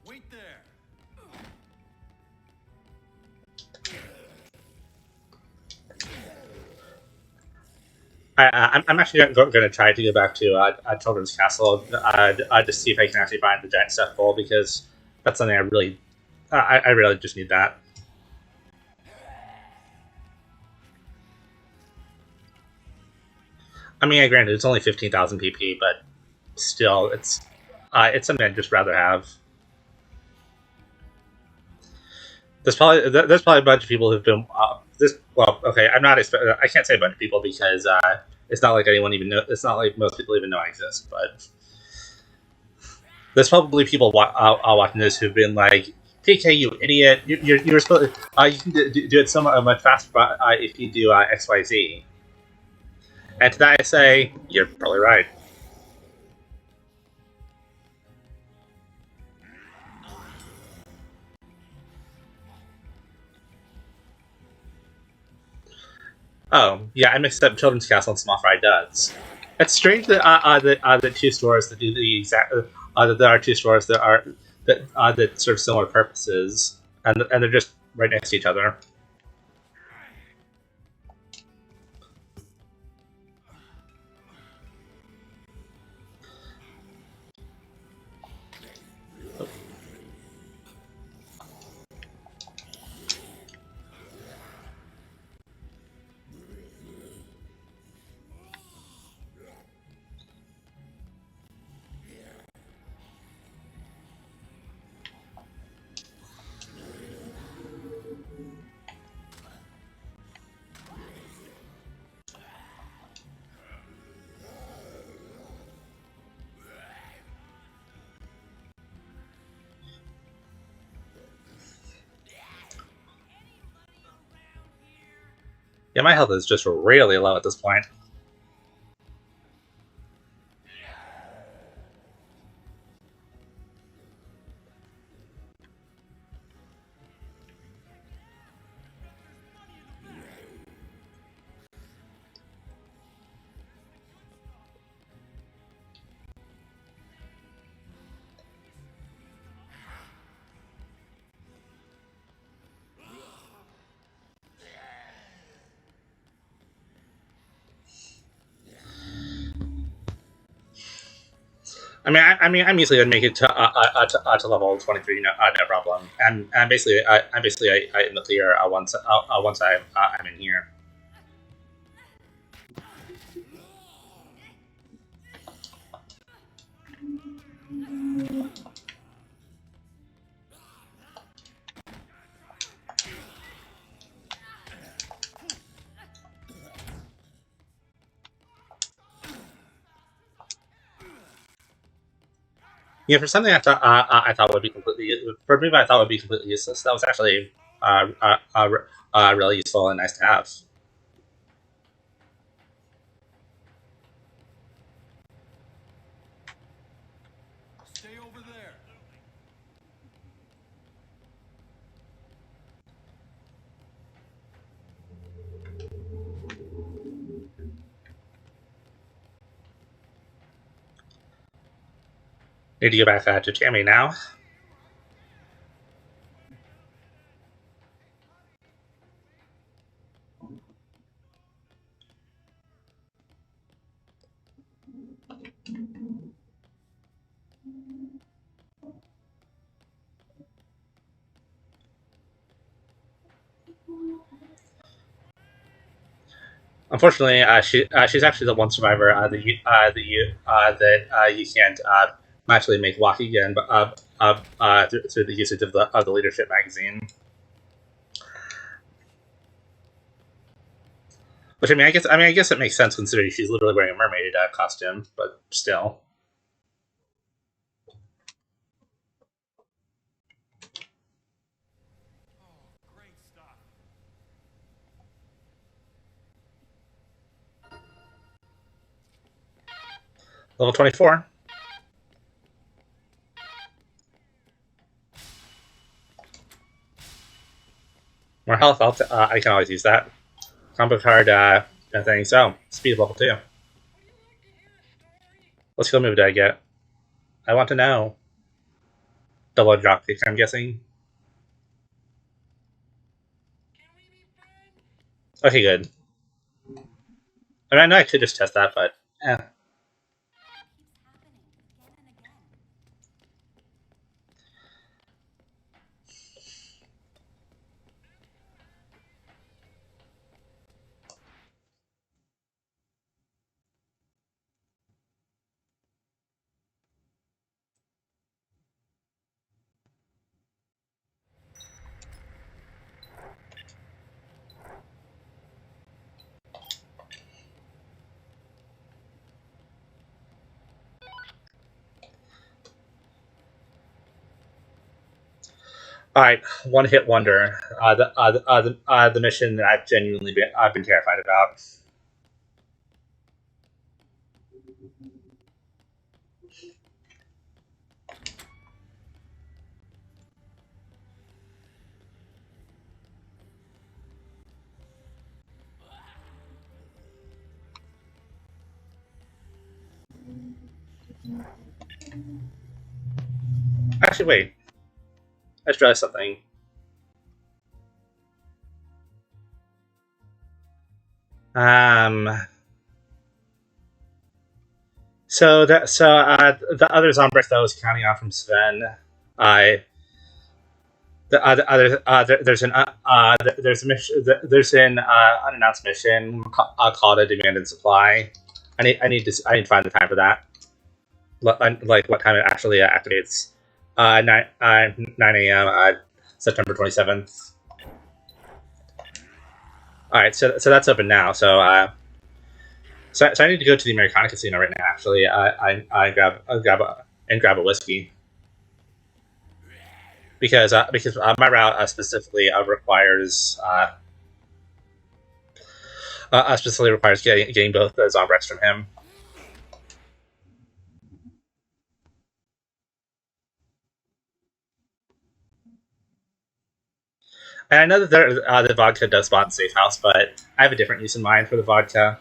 Wait there. I'm actually going to try to go back to Children's Castle to see if I can actually find the giant stuff bowl, because that's something I really just need that. I mean, granted, it's only 15,000 PP, but still, it's something I'd just rather have. There's probably a bunch of people who've been this. Well, okay, I can't say a bunch of people because it's not like anyone even know. It's not like most people even know I exist. But there's probably people watching this who've been like, "PK, you idiot! You're supposed you can do it so much faster if you do XYZ." And to that I say, you're probably right. Oh, yeah, I mixed up Children's Castle and Small Fry Duds. It's strange that the two stores that do the exact that there are two stores that serve similar purposes, and they're just right next to each other. Yeah, my health is just really low at this point. I'm easily gonna make it to level 23, no problem. And basically, I in the clear once I'm in here. Yeah, for something I thought would be completely useless. That was actually really useful and nice to have. Stay over there. Need to go back to Tammy now. Unfortunately, she's actually the one survivor that you can't actually make walk again, but through the usage of the leadership magazine. Which I guess it makes sense considering she's literally wearing a mermaid costume, but still. Oh, great stuff. Level 24. More health. I can always use that. Combo card thing. So speed level 2. Would you like to hear a story? What skill move did I get? I want to know. Double drop kick, I'm guessing. Can we be friends? Okay, good. I mean, I know I could just test that, but eh. All right, one hit wonder. The mission that I've been terrified about. Actually, wait. I just realized something. Um. The other Zombrecht that I was counting on from Sven, I there's a mission there's an unannounced mission called a demand and supply. I need to find the time for that. Like what time it actually activates. 9 a.m. September 27th. All right, so that's open now. So I need to go to the Americana Casino right now. Actually, I grab a whiskey because my route specifically requires getting both the Zombrex from him. And I know that the vodka does spawn safe house, but I have a different use in mind for the vodka.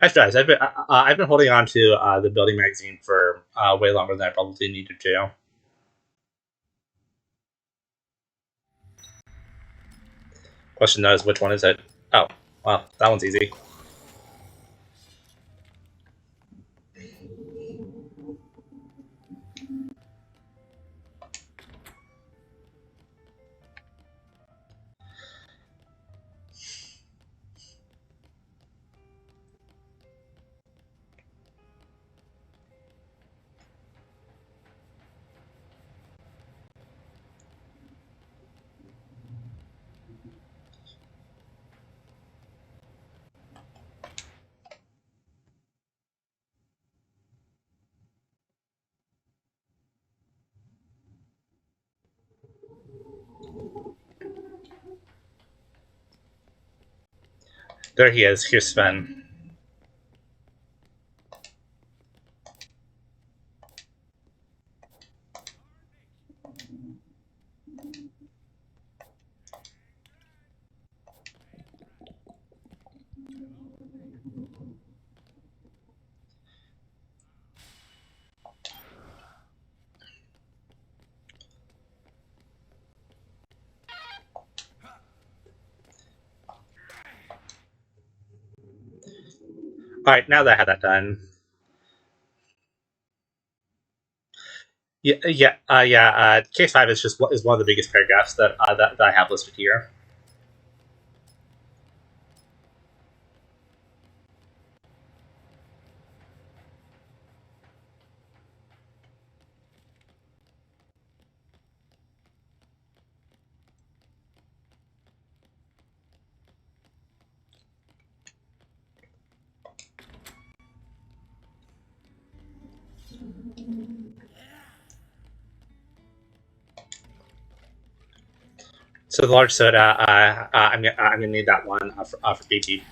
Actually, I've been holding on to the building magazine for way longer than I probably needed to. Question is, which one is it? Oh, well, that one's easy. There he is. Here's Sven. All right, now that I have that done, case 5 is one of the biggest paragraphs that I have listed here. So the large soda, I'm gonna need that one for BT.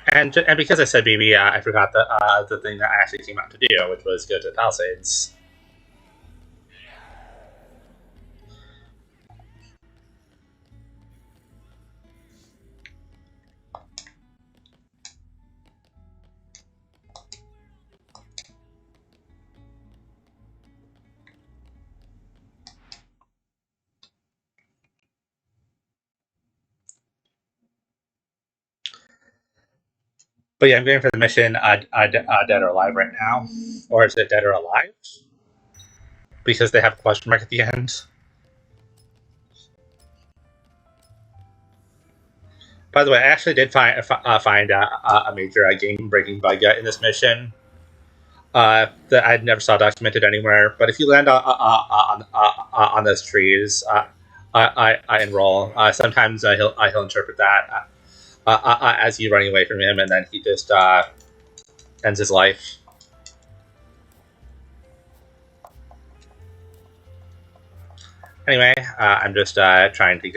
And because I said BB, I forgot the thing that I actually came out to do, which was go to Palisades. But yeah, I'm going for the mission Dead or Alive right now. Or is it Dead or Alive? Because they have a question mark at the end. By the way, I actually did find a major game-breaking bug in this mission that I never saw documented anywhere. But if you land on those trees, I enroll. Sometimes he'll interpret that as you running away from him, and then he just ends his life. Anyway, I'm just trying to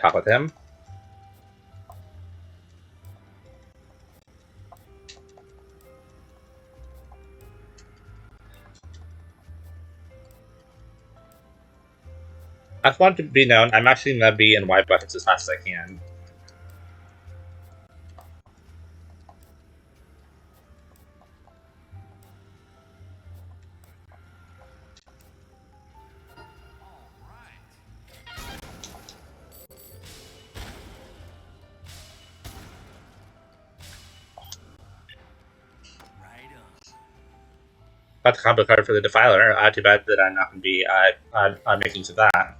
talk with him. I just want to be known. I'm actually gonna be in white buckets as fast as I can. About the combo card for the Defiler. Too bad that I'm not going to be making use of that.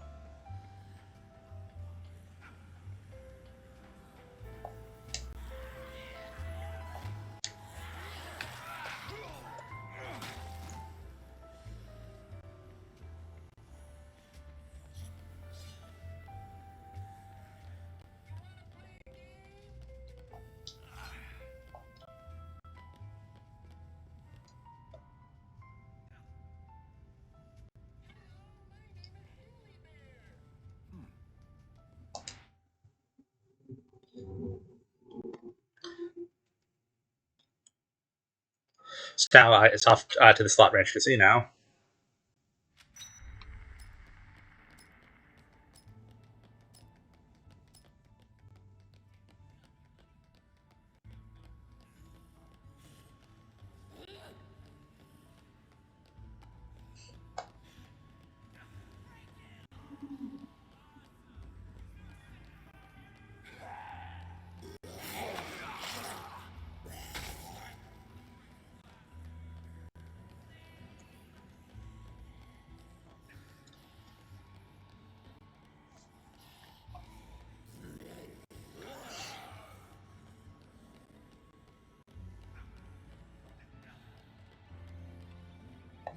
So now it's off to the Slot Ranch Casino.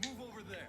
Move over there.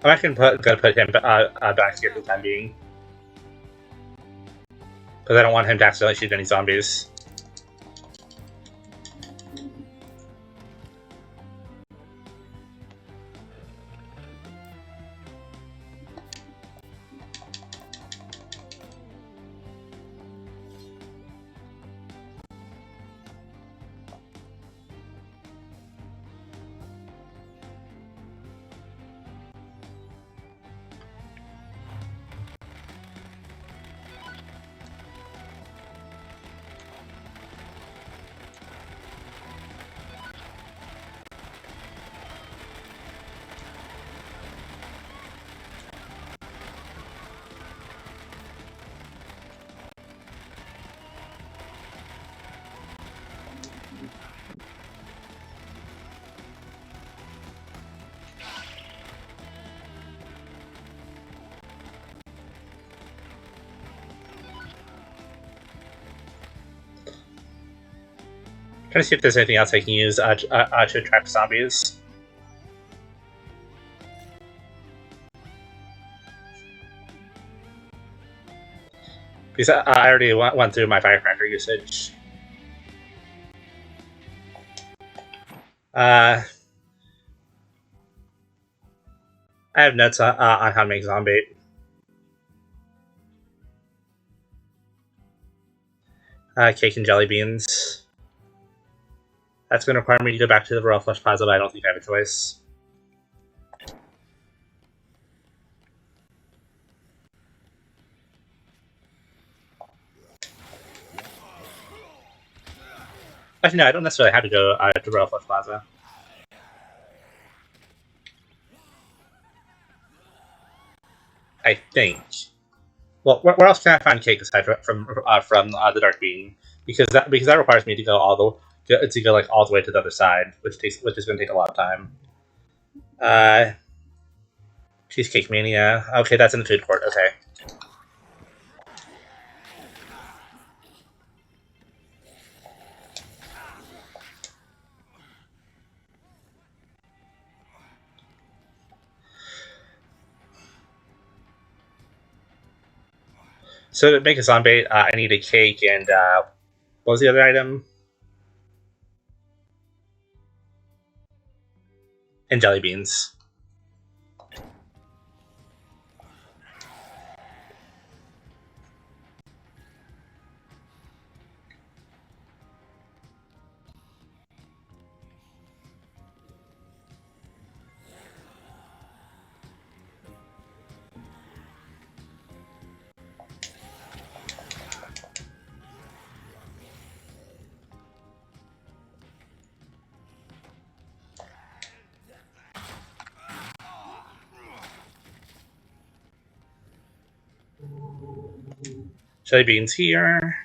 I'm actually gonna put him back here for the time being. Because I don't want him to accidentally shoot any zombies. Trying to see if there's anything else I can use to attract zombies. Because I already went through my firecracker usage. I have notes on how to make zombie. Cake and jelly beans. That's going to require me to go back to the Royal Flush Plaza, but I don't think I have a choice. Actually, no, I don't necessarily have to go to Royal Flush Plaza. I think. Well, where else can I find cake aside from the Dark Bean? Because that requires me to go all the way to the other side, which is going to take a lot of time. Cheesecake Mania. Okay, that's in the food court. Okay. So to make a zombie, I need a cake and what was the other item? And jelly beans. Jelly beans here.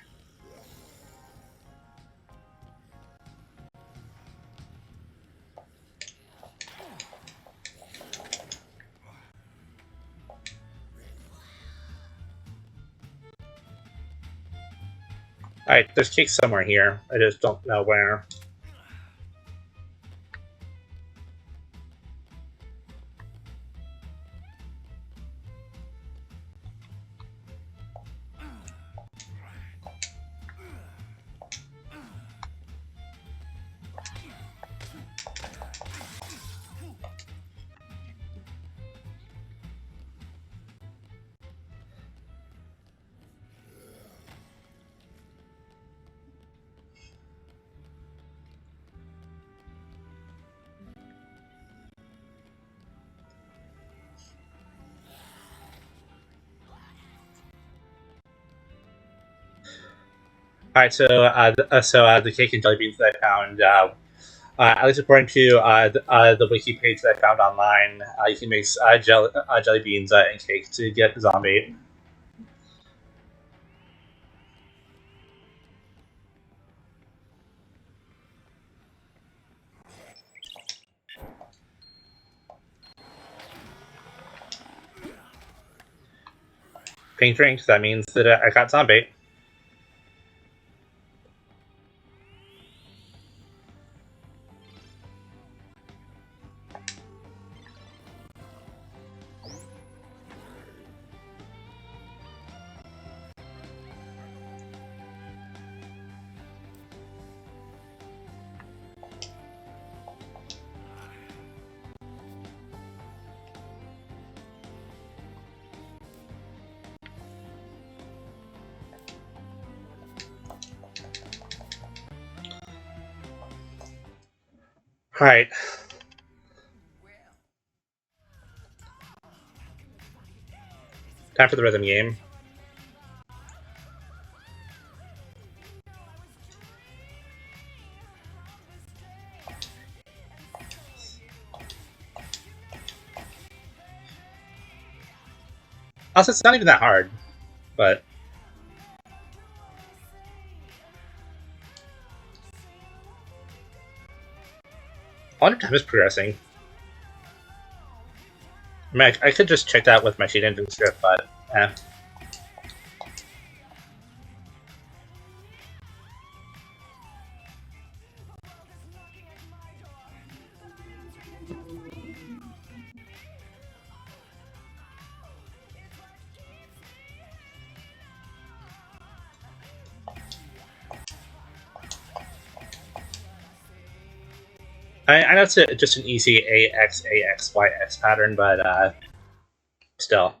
Alright, there's cake somewhere here. I just don't know where. Alright, so the cake and jelly beans that I found, at least according to the wiki page that I found online, you can make jelly beans and cake to get zombie. Pink drinks, that means that I got zombie. All right. Time for the rhythm game. Also, it's not even that hard, but I wonder if time is progressing. I mean, I could just check that with my sheet engine script, but I know it's just an easy AX, AX, YX pattern, but still.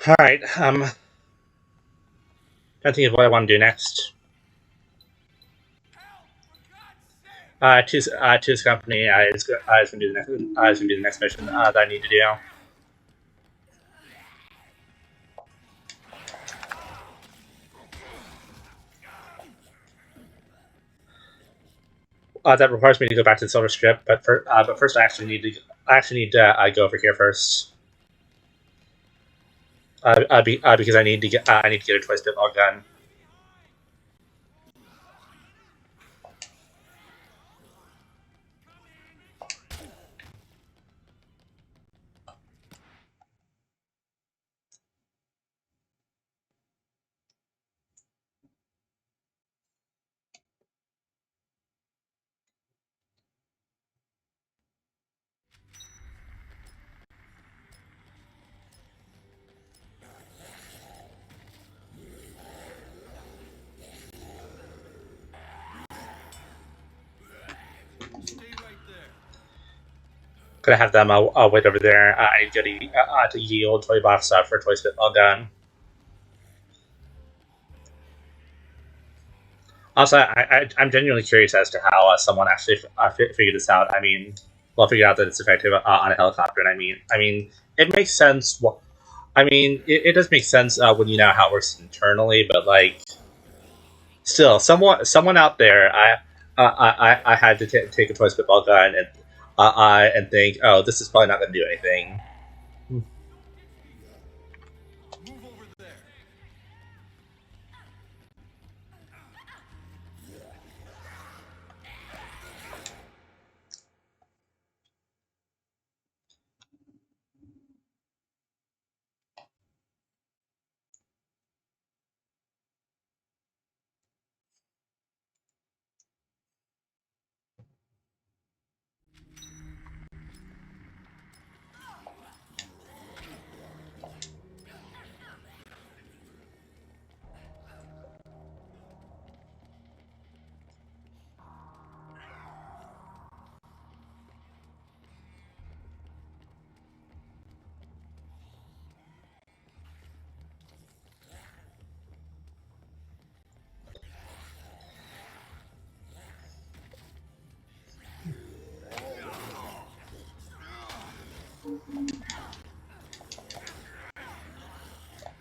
All right. Trying to think of what I want to do next. Choose company. I was gonna do the next. I was gonna do the next mission that I need to do. That requires me to go back to the silver strip, but first I actually need to go over here first. Because I need to get a twisted ball gun. Stay right there. Gonna have them wait over there. I go to yield toy box for a twisted ball gun. Also, I'm genuinely curious as to how someone actually figured this out. I mean, well, figured out that it's effective on a helicopter. And I mean, it makes sense. Well, I mean, it does make sense when you know how it works internally. But like, still, someone out there, I had to take a toy spitball gun and think, oh, this is probably not going to do anything. Move over there.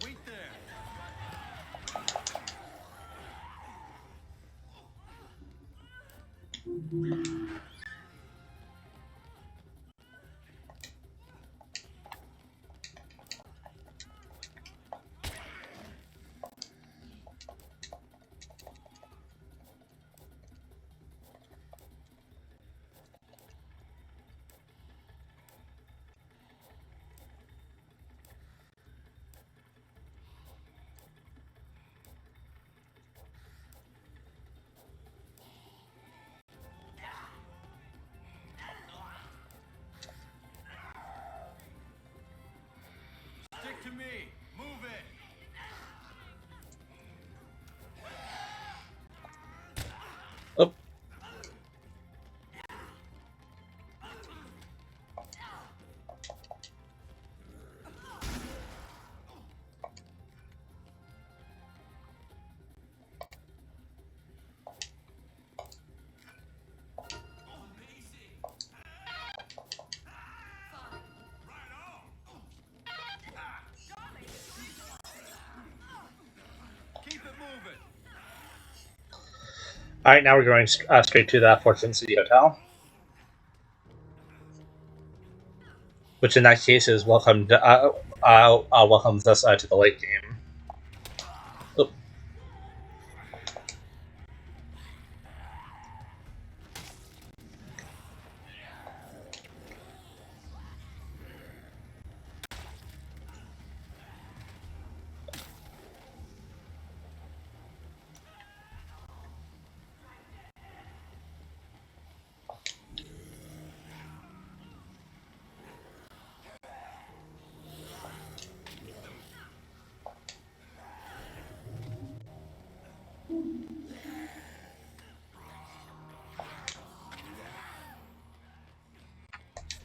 Wait there. to me. Move it. Oh. Keep it moving. All right, now we're going straight to the Fortune City Hotel, which in that case is welcomes us to the late game. Oh.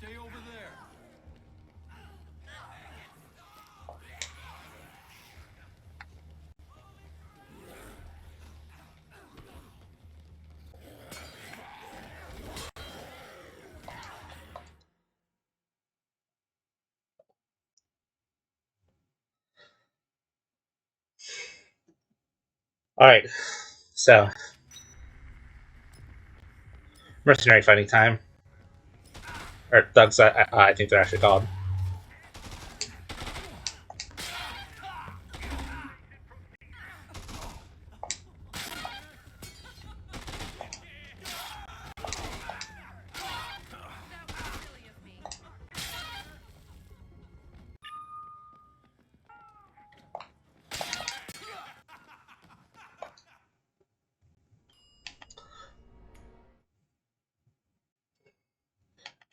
Stay over there. All right, so mercenary fighting time, or thugs. I think they're actually called. That was silly of me.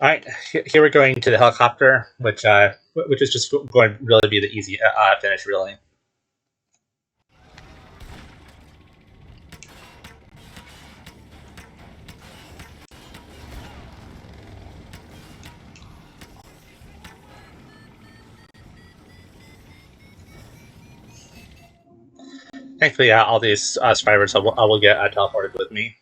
All right, here we're going to the helicopter, which is just going to really be the easy finish, really. Thankfully, all these survivors I will get teleported with me.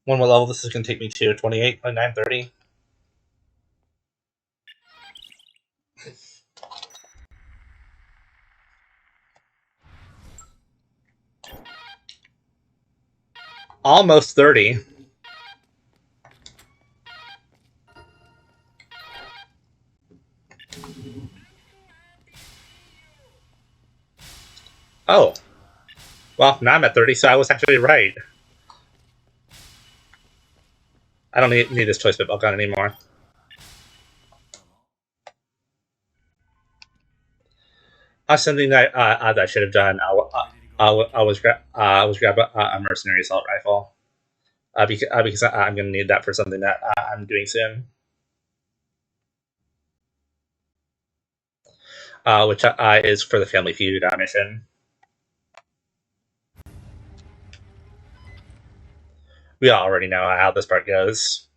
One more level. This is going to take me to 28 by 9:30. Almost 30. Oh. Well, now I'm at 30, so I was actually right. I don't need this choice bit gun anymore. Something that that I should have done. I was grab a mercenary assault rifle. Because I'm going to need that for something that I'm doing soon. Which is for the Family Feud mission. We already know how this part goes.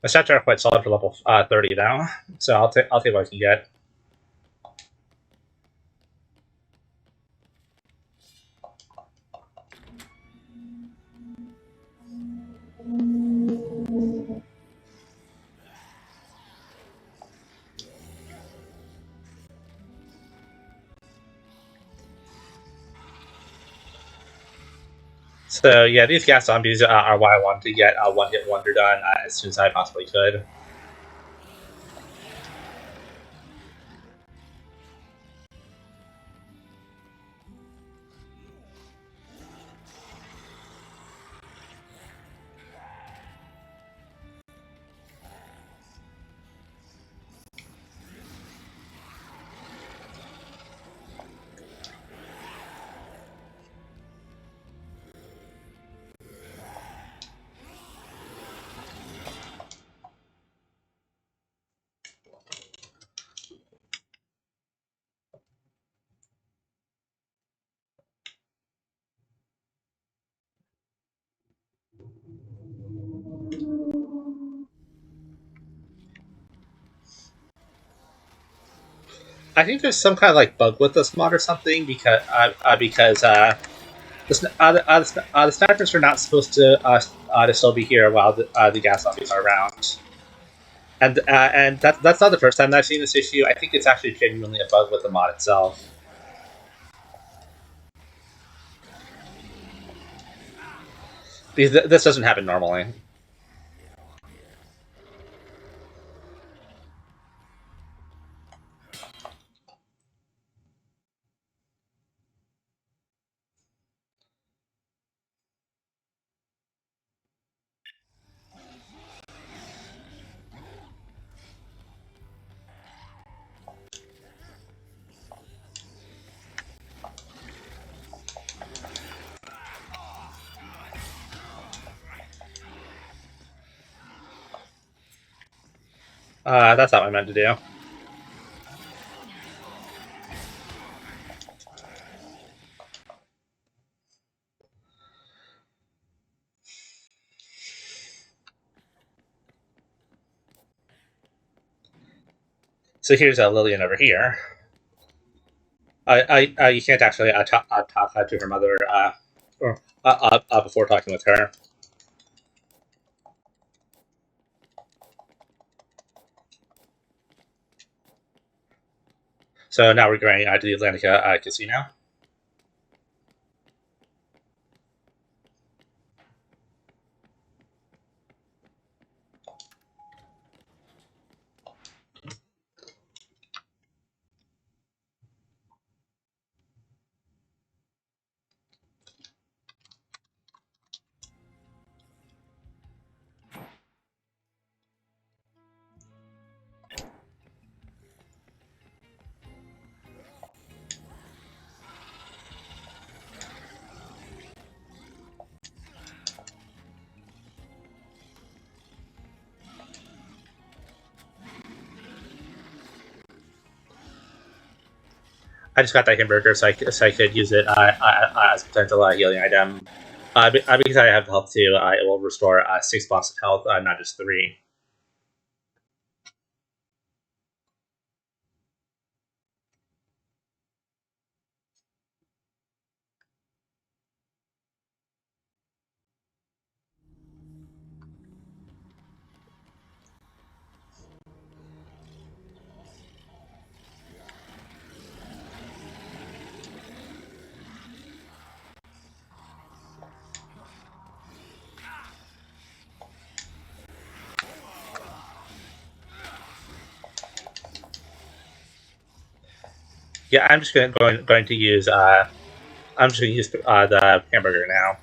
My stats are quite solid for level 30 now, so I'll take what I can get. So yeah, these gas zombies are why I wanted to get a one-hit wonder done as soon as I possibly could. I think there's some kind of like bug with this mod or something because the snipers are not supposed to still be here while the gas zombies are around, and that's not the first time that I've seen this issue. I think it's actually genuinely a bug with the mod itself. Because this doesn't happen normally. That's not what I meant to do. So here's Lillian over here. You can't actually talk to her mother before talking with her. So now we're going to the Atlantica casino. I just got that hamburger so I could use it as a potential healing item. Because I have health too, it will restore 6 blocks of health, not just 3. Yeah, I'm just going to use I'm just going to use the hamburger now.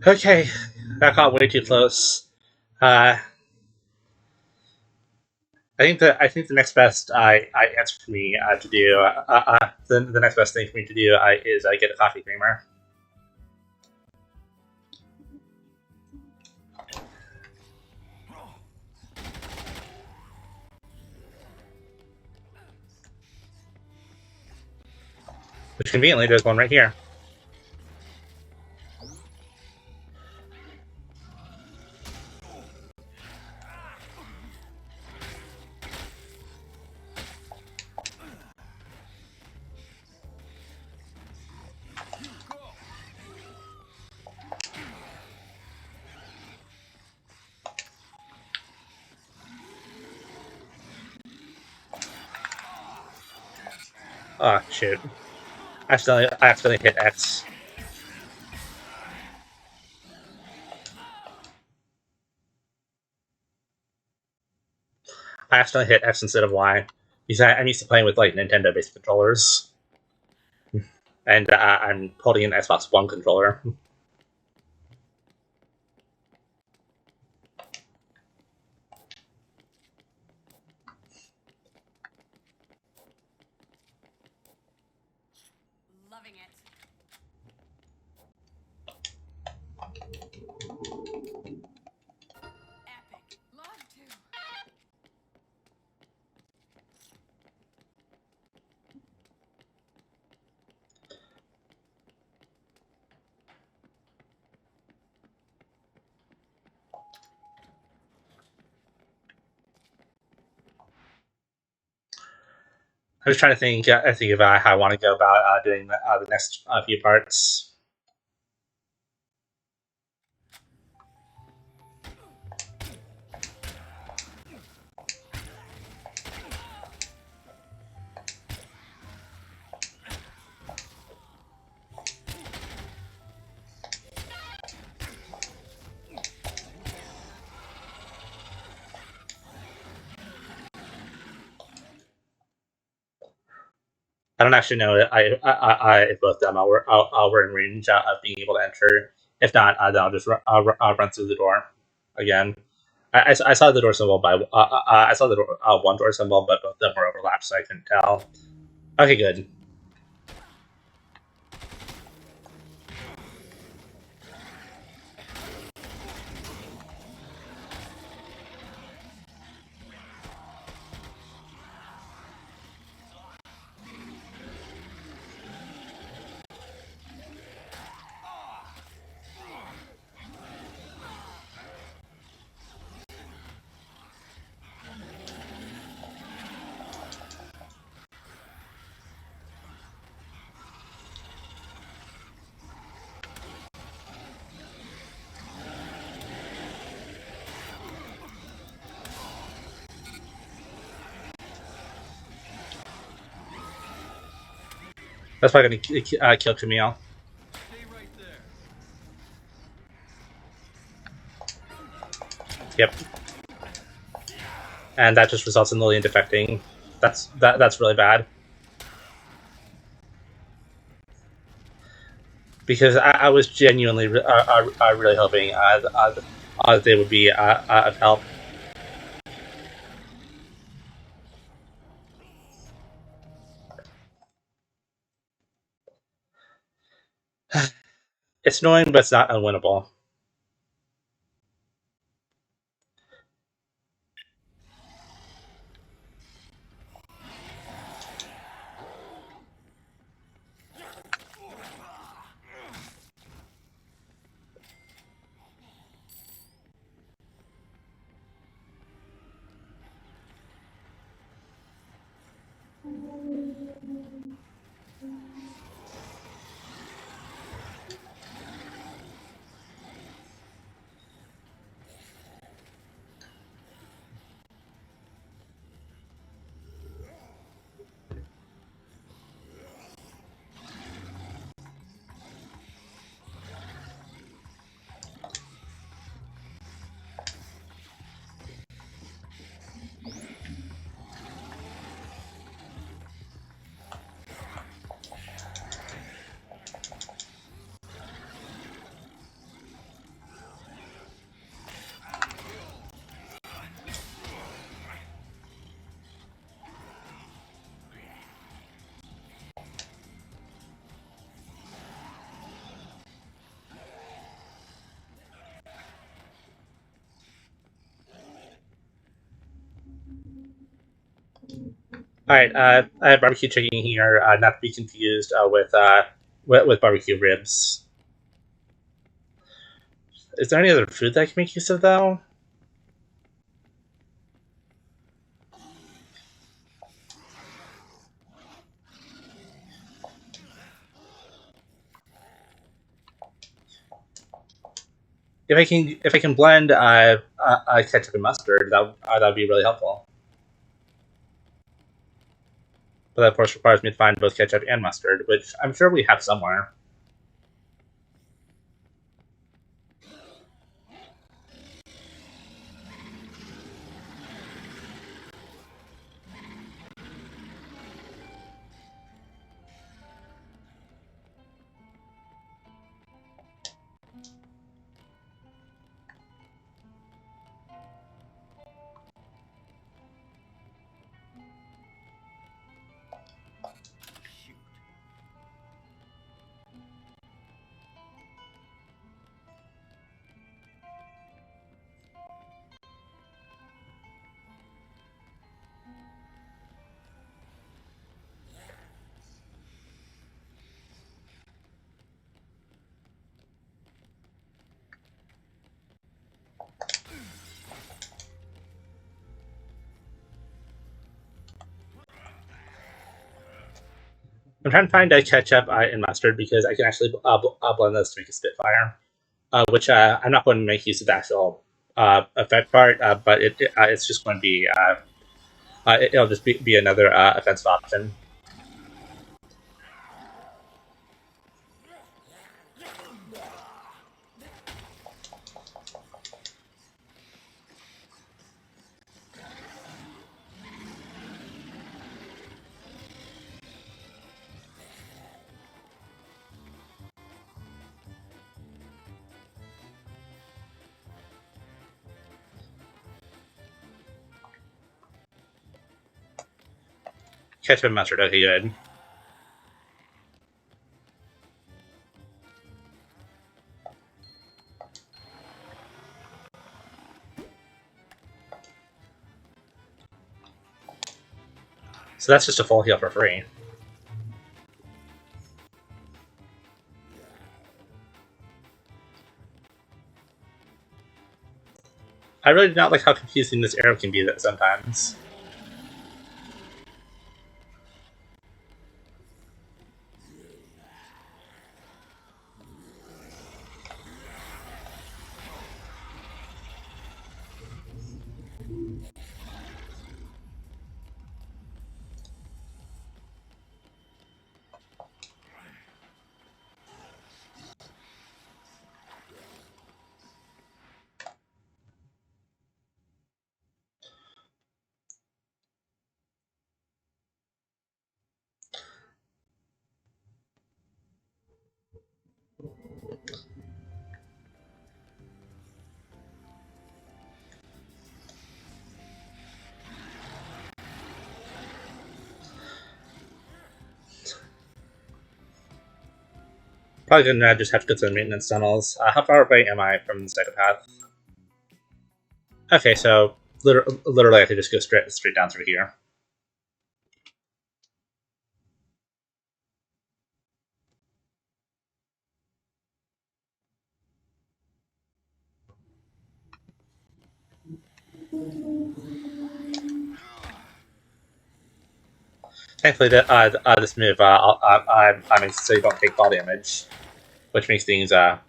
Okay, that got way too close. Uh, I think the next best answer for me to do the next best thing for me to do is get a coffee creamer. Which conveniently there's one right here. Oh shoot! I accidentally hit X. I accidentally hit X instead of Y. Because I'm used to playing with like Nintendo-based controllers, and I'm holding an Xbox One controller. Loving it. Epic. Love to. I'm just trying to think. I think about how I want to go about doing the next few parts. I don't actually know if both of them were in range of being able to enter. If not, then I'll just run through the door again. I saw the door symbol I saw the door, one door symbol, but both of them were overlapped, so I couldn't tell. Okay, good. That's probably going to kill Camille. Stay right there. Yep. And that just results in Lillian defecting. That's really bad. Because I was genuinely really hoping they would be of help. It's annoying, but it's not unwinnable. All right, I have barbecue chicken here, not to be confused with barbecue ribs. Is there any other food that I can make use of though? If I can blend ketchup and mustard, that would be really helpful. But that of course requires me to find both ketchup and mustard, which I'm sure we have somewhere. Shoot. I'm trying to find ketchup and mustard because I can actually blend those to make a Spitfire, which I'm not going to make use of the actual effect part, but it's just going to be it'll just be another offensive option. Ketchup and mustard, okay, good. So that's just a full heal for free. I really do not like how confusing this arrow can be sometimes. Probably gonna just have to go through the maintenance tunnels. How far away am I from the psychopath? Okay, so literally I could just go straight down through here. Thankfully, this move I mean, so you don't take fall damage, which makes things a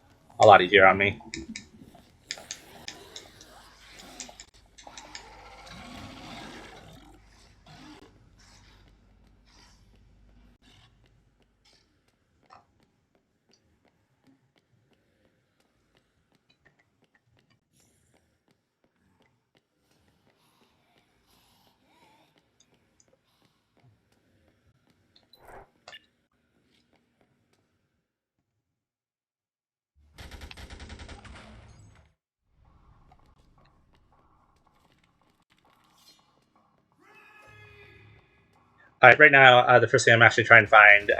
lot easier on me. All right, right now the first thing I'm actually trying to find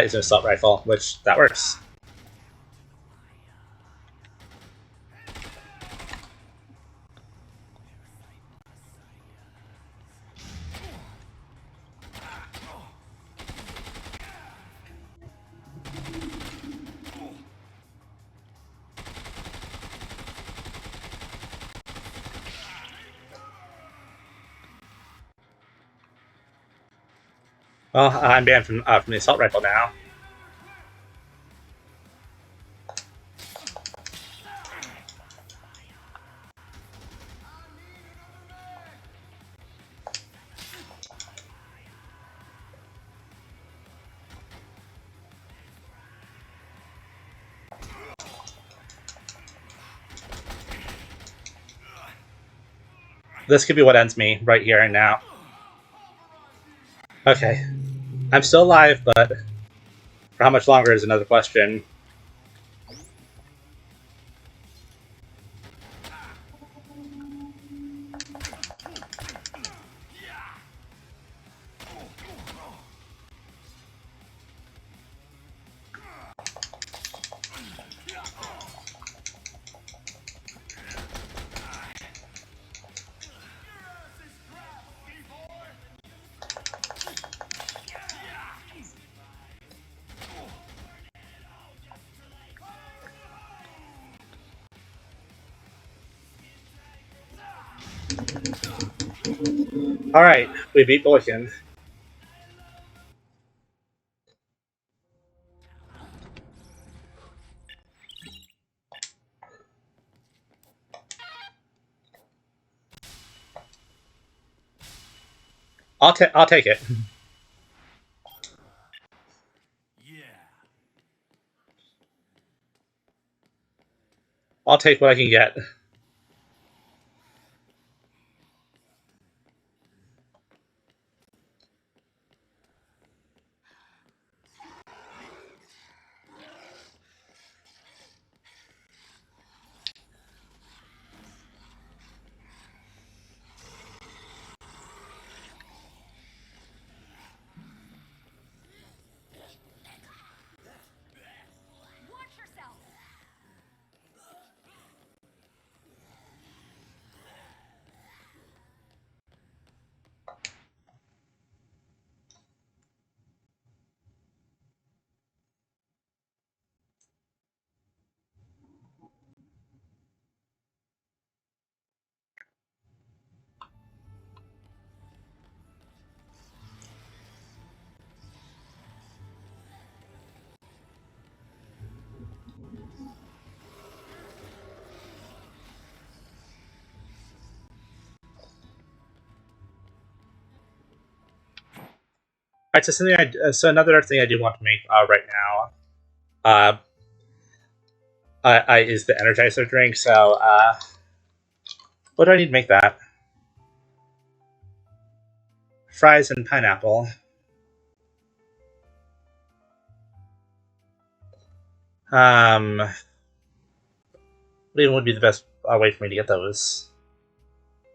is an assault rifle, which that works. Well, I'm banned from the assault rifle now. This could be what ends me right here and now. Okay. I'm still alive, but for how much longer is another question. Alright, we beat Boykin. I'll take it. Yeah. I'll take what I can get. Watch yourself. Alright, so another thing I do want to make right now is the Energizer drink. So, what do I need to make that? Fries and pineapple. What even would be the best way for me to get those?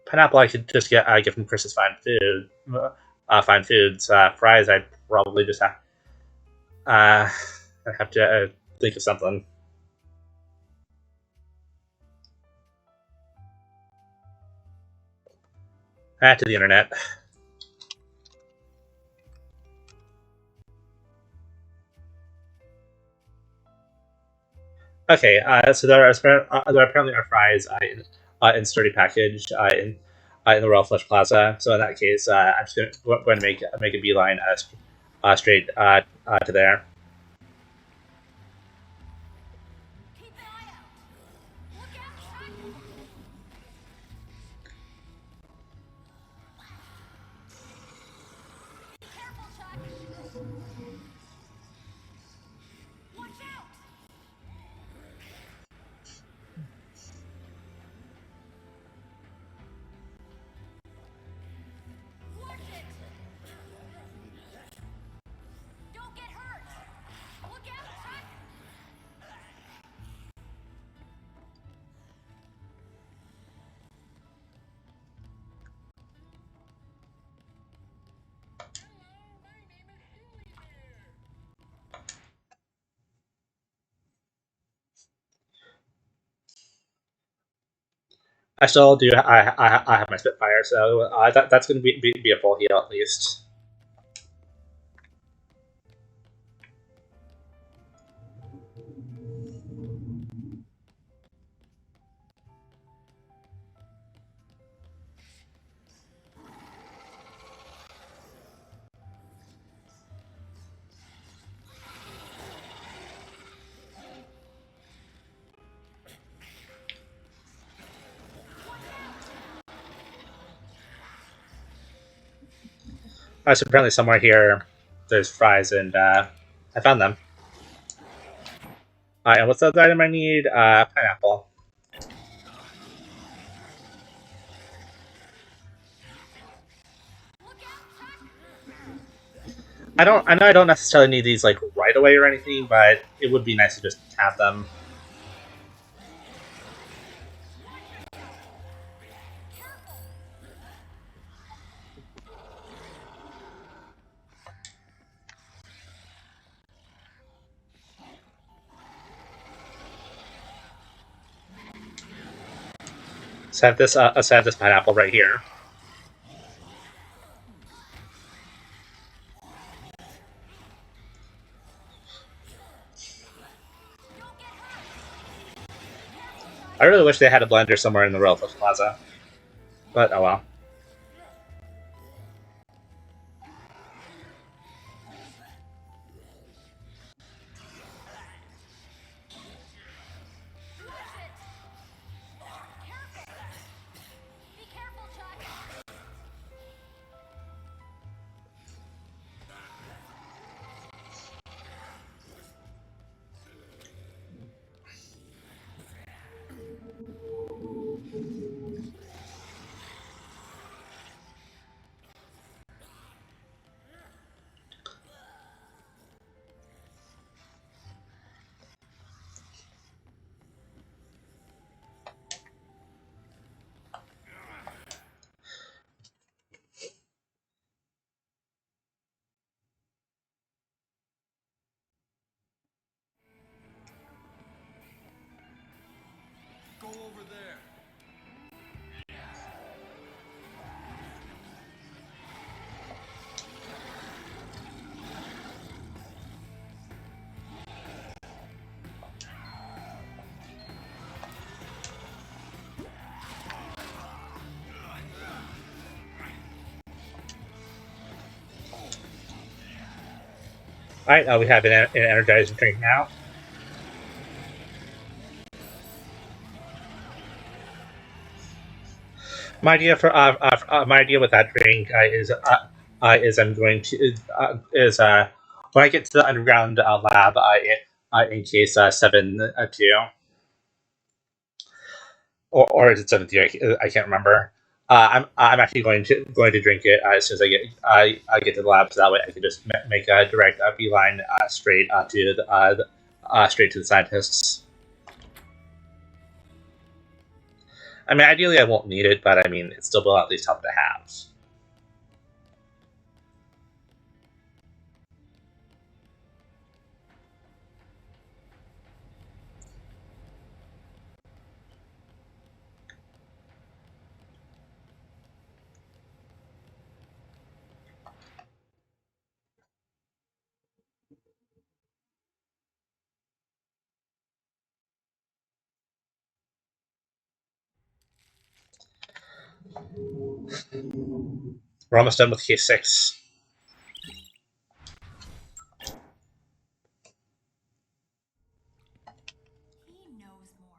Pineapple, I could just get from Chris's Fine Foods. Fries, I'd probably just I have to think of something. Add to the internet. Okay, so there apparently are fries in sturdy package in the Royal Flush Plaza. So in that case, I'm just going to make a beeline straight to there. Keep an eye out. Look out, Chuck. Be careful, Chuck. Watch out. Watch it. Don't get hurt. Look out, Chuck. I still do. I have my Spitfire, so that's going to be a full heal at least. So apparently somewhere here, there's fries, and I found them. And what's the other item I need? Pineapple. I know I don't necessarily need these like right away or anything, but it would be nice to just have them. So I have this pineapple right here. I really wish they had a blender somewhere in the Royal Coast Plaza, but oh well. Go over there. All right, we have an energizing drink now. My idea with that drink is I'm going to is when I get to the underground lab in case 7-2 or is it 7-2? I can't remember. I'm actually going to drink it as soon as I get to the lab, so that way I can just make a direct beeline straight to the scientists. I mean, ideally I won't need it, but I mean, it's still will at least help to have. We're almost done with case 6. He knows more.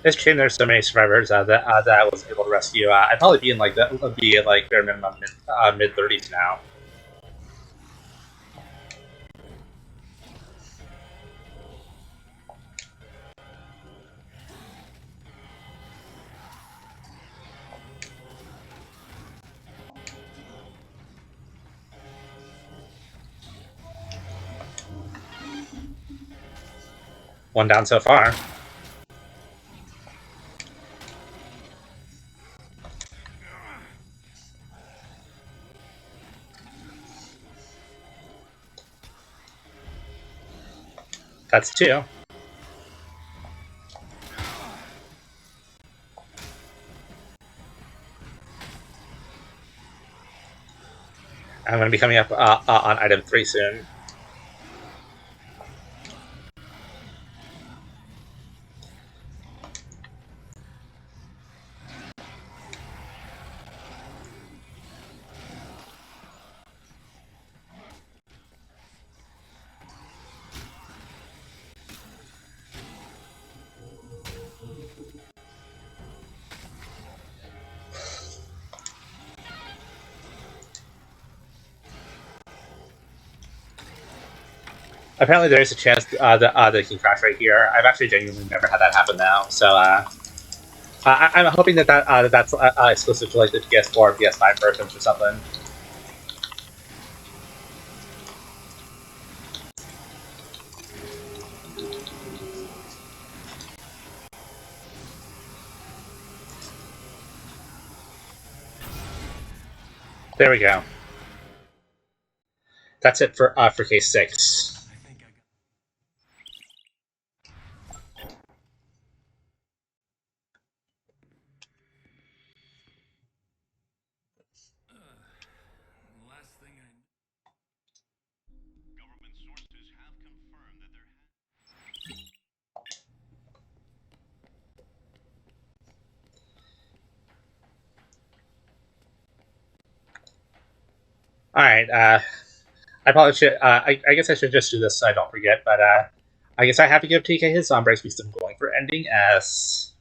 It's a shame there's so many survivors that I was able to rescue. I'd probably be in like that would be like bare minimum mid 30s now. One down so far. That's 2. I'm going to be coming up on item 3 soon. Apparently, there is a chance that it can crash right here. I've actually genuinely never had that happen now, so I'm hoping that's exclusive to like the PS4 or PS5 versions or something. There we go. That's it for case 6. I think I got. Last thing I. Government sources have confirmed that there has. All right. I probably should. I guess I should just do this so I don't forget. But I guess I have to give TK his breaks because I'm going for ending as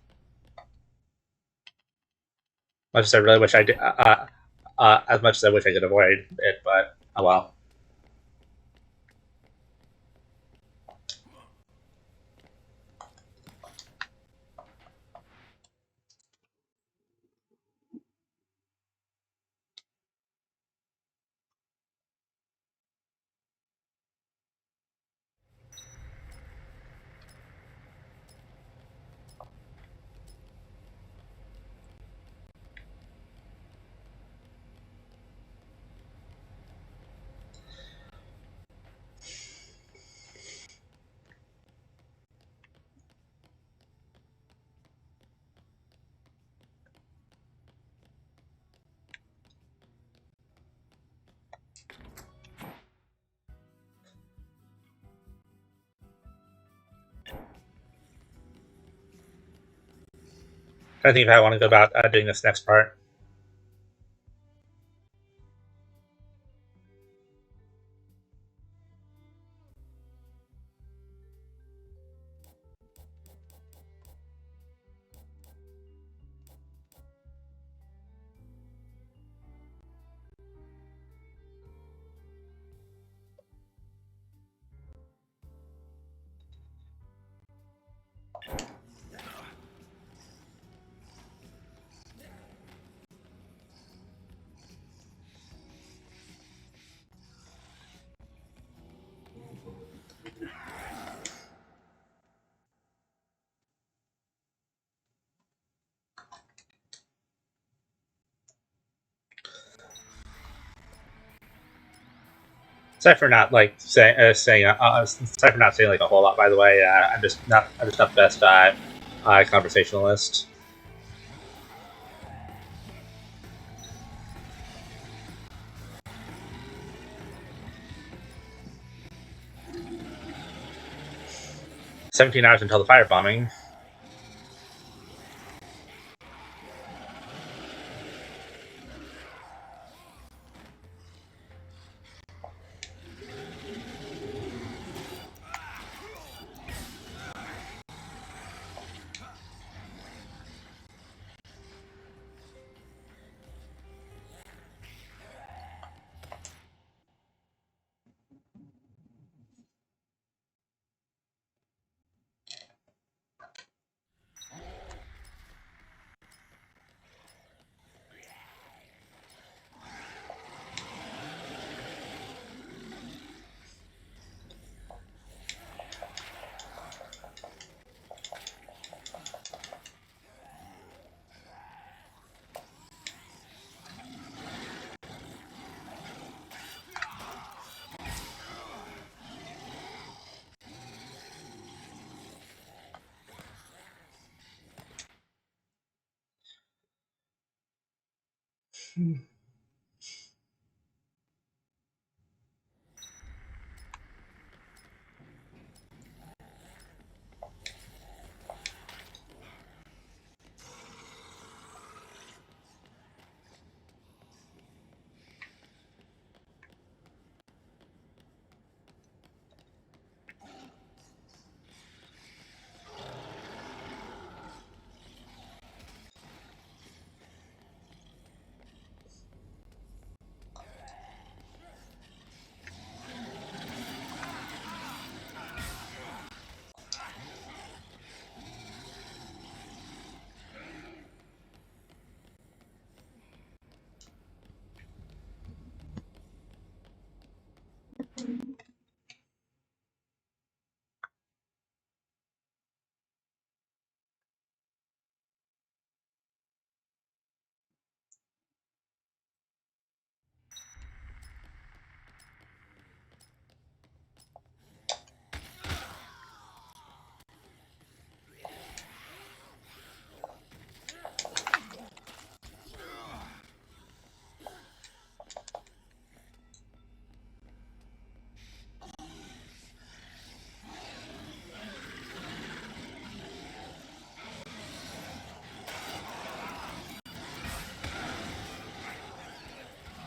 much as I really wish I did. As much as I wish I could avoid it, but oh well. I think if I want to go about doing this next part. Sorry for not like sorry for not saying like a whole lot. By the way, I'm just not the best conversationalist. $17 until the firebombing.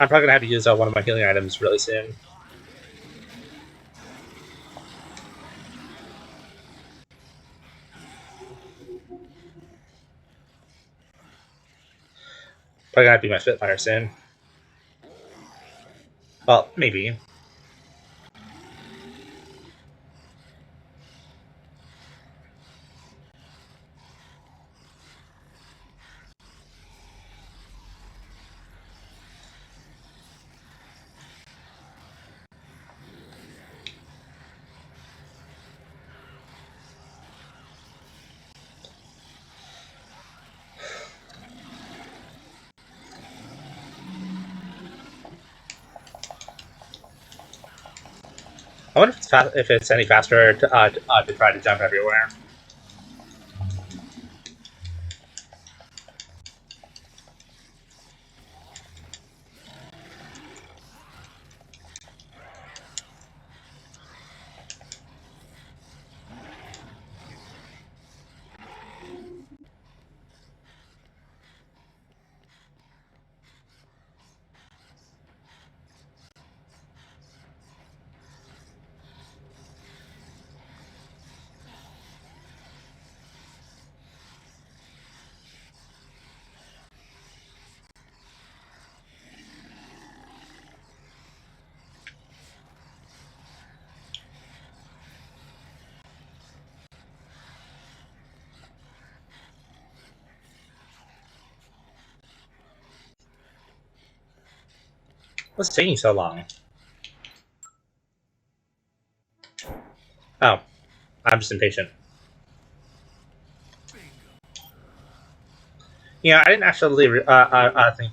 I'm probably gonna have to use one of my healing items really soon. Probably gonna have to be my Spitfire soon. Well, maybe. I wonder if it's any faster to try to jump everywhere. What's taking so long? Oh, I'm just impatient. Yeah, I didn't actually think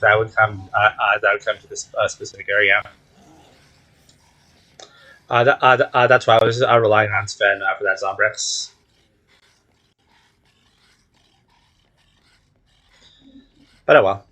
that would come to this specific area. That's why I was relying on Sven for that Zombrex. But oh well.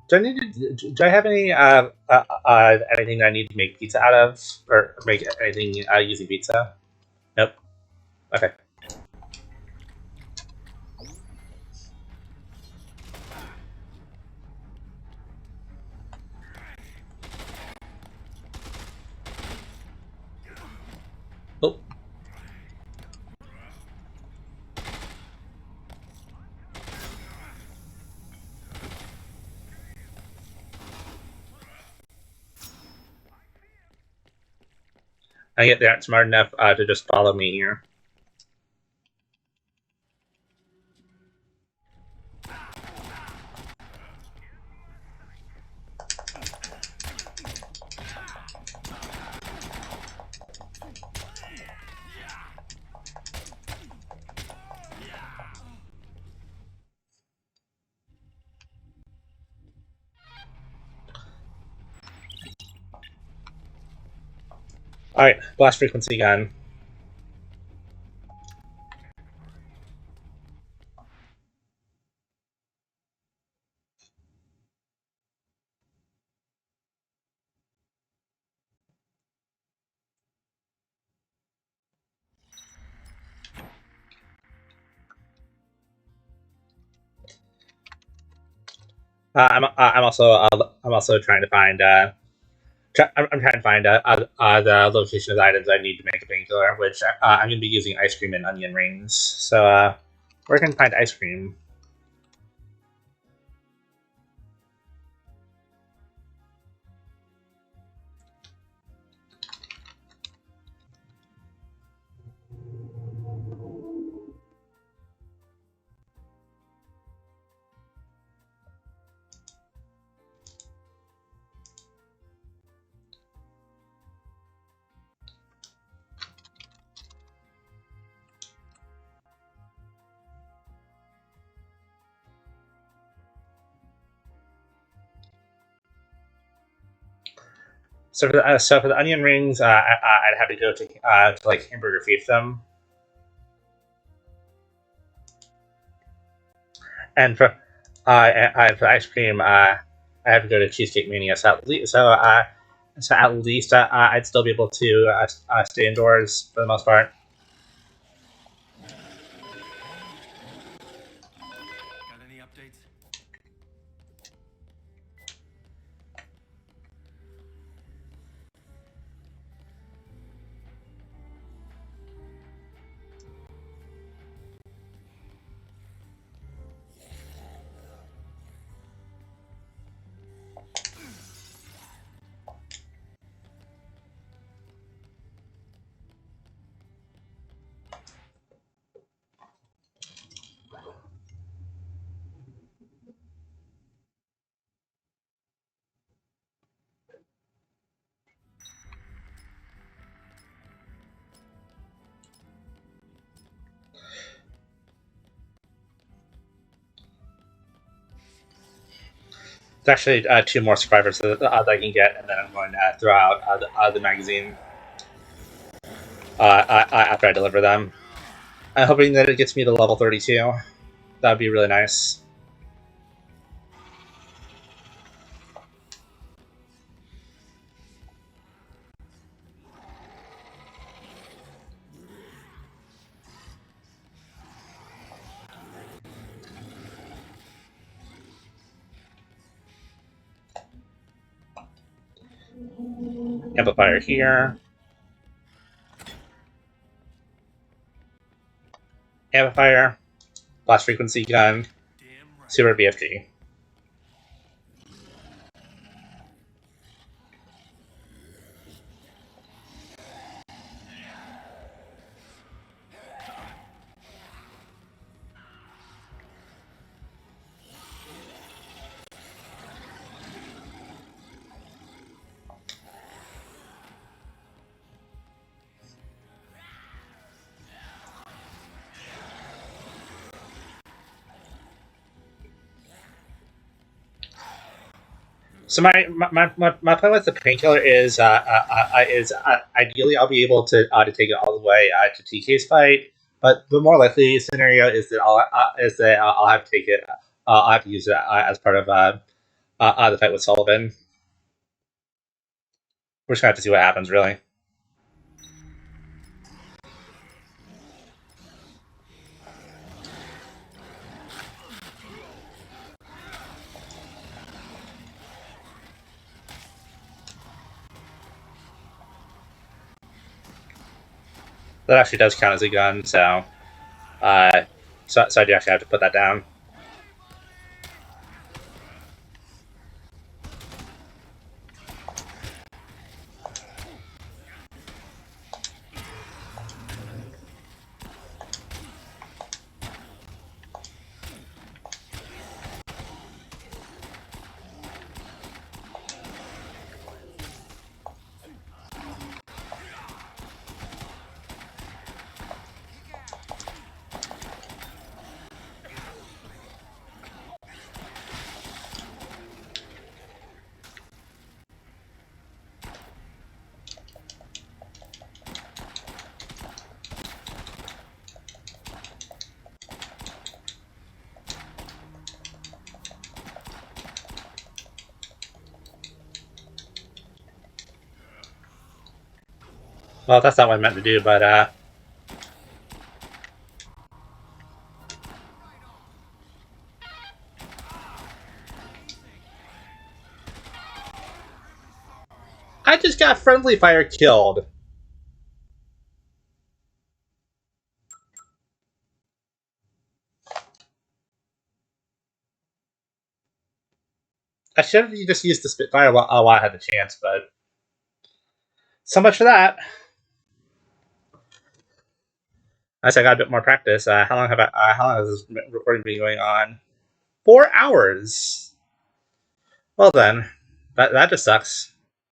Do I have any anything that I need to make pizza out of, or make anything using pizza? Nope. Okay. Oh. I get they aren't smart enough to just follow me here. All right, blast frequency gun. I'm also trying to find I'm trying to find the location of the items I need to make a painkiller, which I'm going to be using ice cream and onion rings. So where can I find ice cream? So for the onion rings, I'd have to go to like Hamburger Fiefdom, and for ice cream, I have to go to Cheesecake Mania. So at least I'd still be able to stay indoors for the most part. Got any updates? There's actually two more survivors that I can get, and then I'm going to throw out the magazine after I deliver them. I'm hoping that it gets me to level 32. That'd be really nice. Amplifier here. Amplifier. Blast frequency gun. Damn right. Super BFG. So my plan with the painkiller is ideally I'll be able to take it all the way to TK's fight, but the more likely scenario is that I'll have to take it. I'll have to use it as part of the fight with Sullivan. We're just gonna have to see what happens, really. That actually does count as a gun, so so I do actually have to put that down. Well, that's not what I meant to do, but I just got friendly fire killed. I should have just used the Spitfire while I had the chance, but so much for that. As I got a bit more practice, how long has this recording been going on? 4 hours. Well then, that just sucks.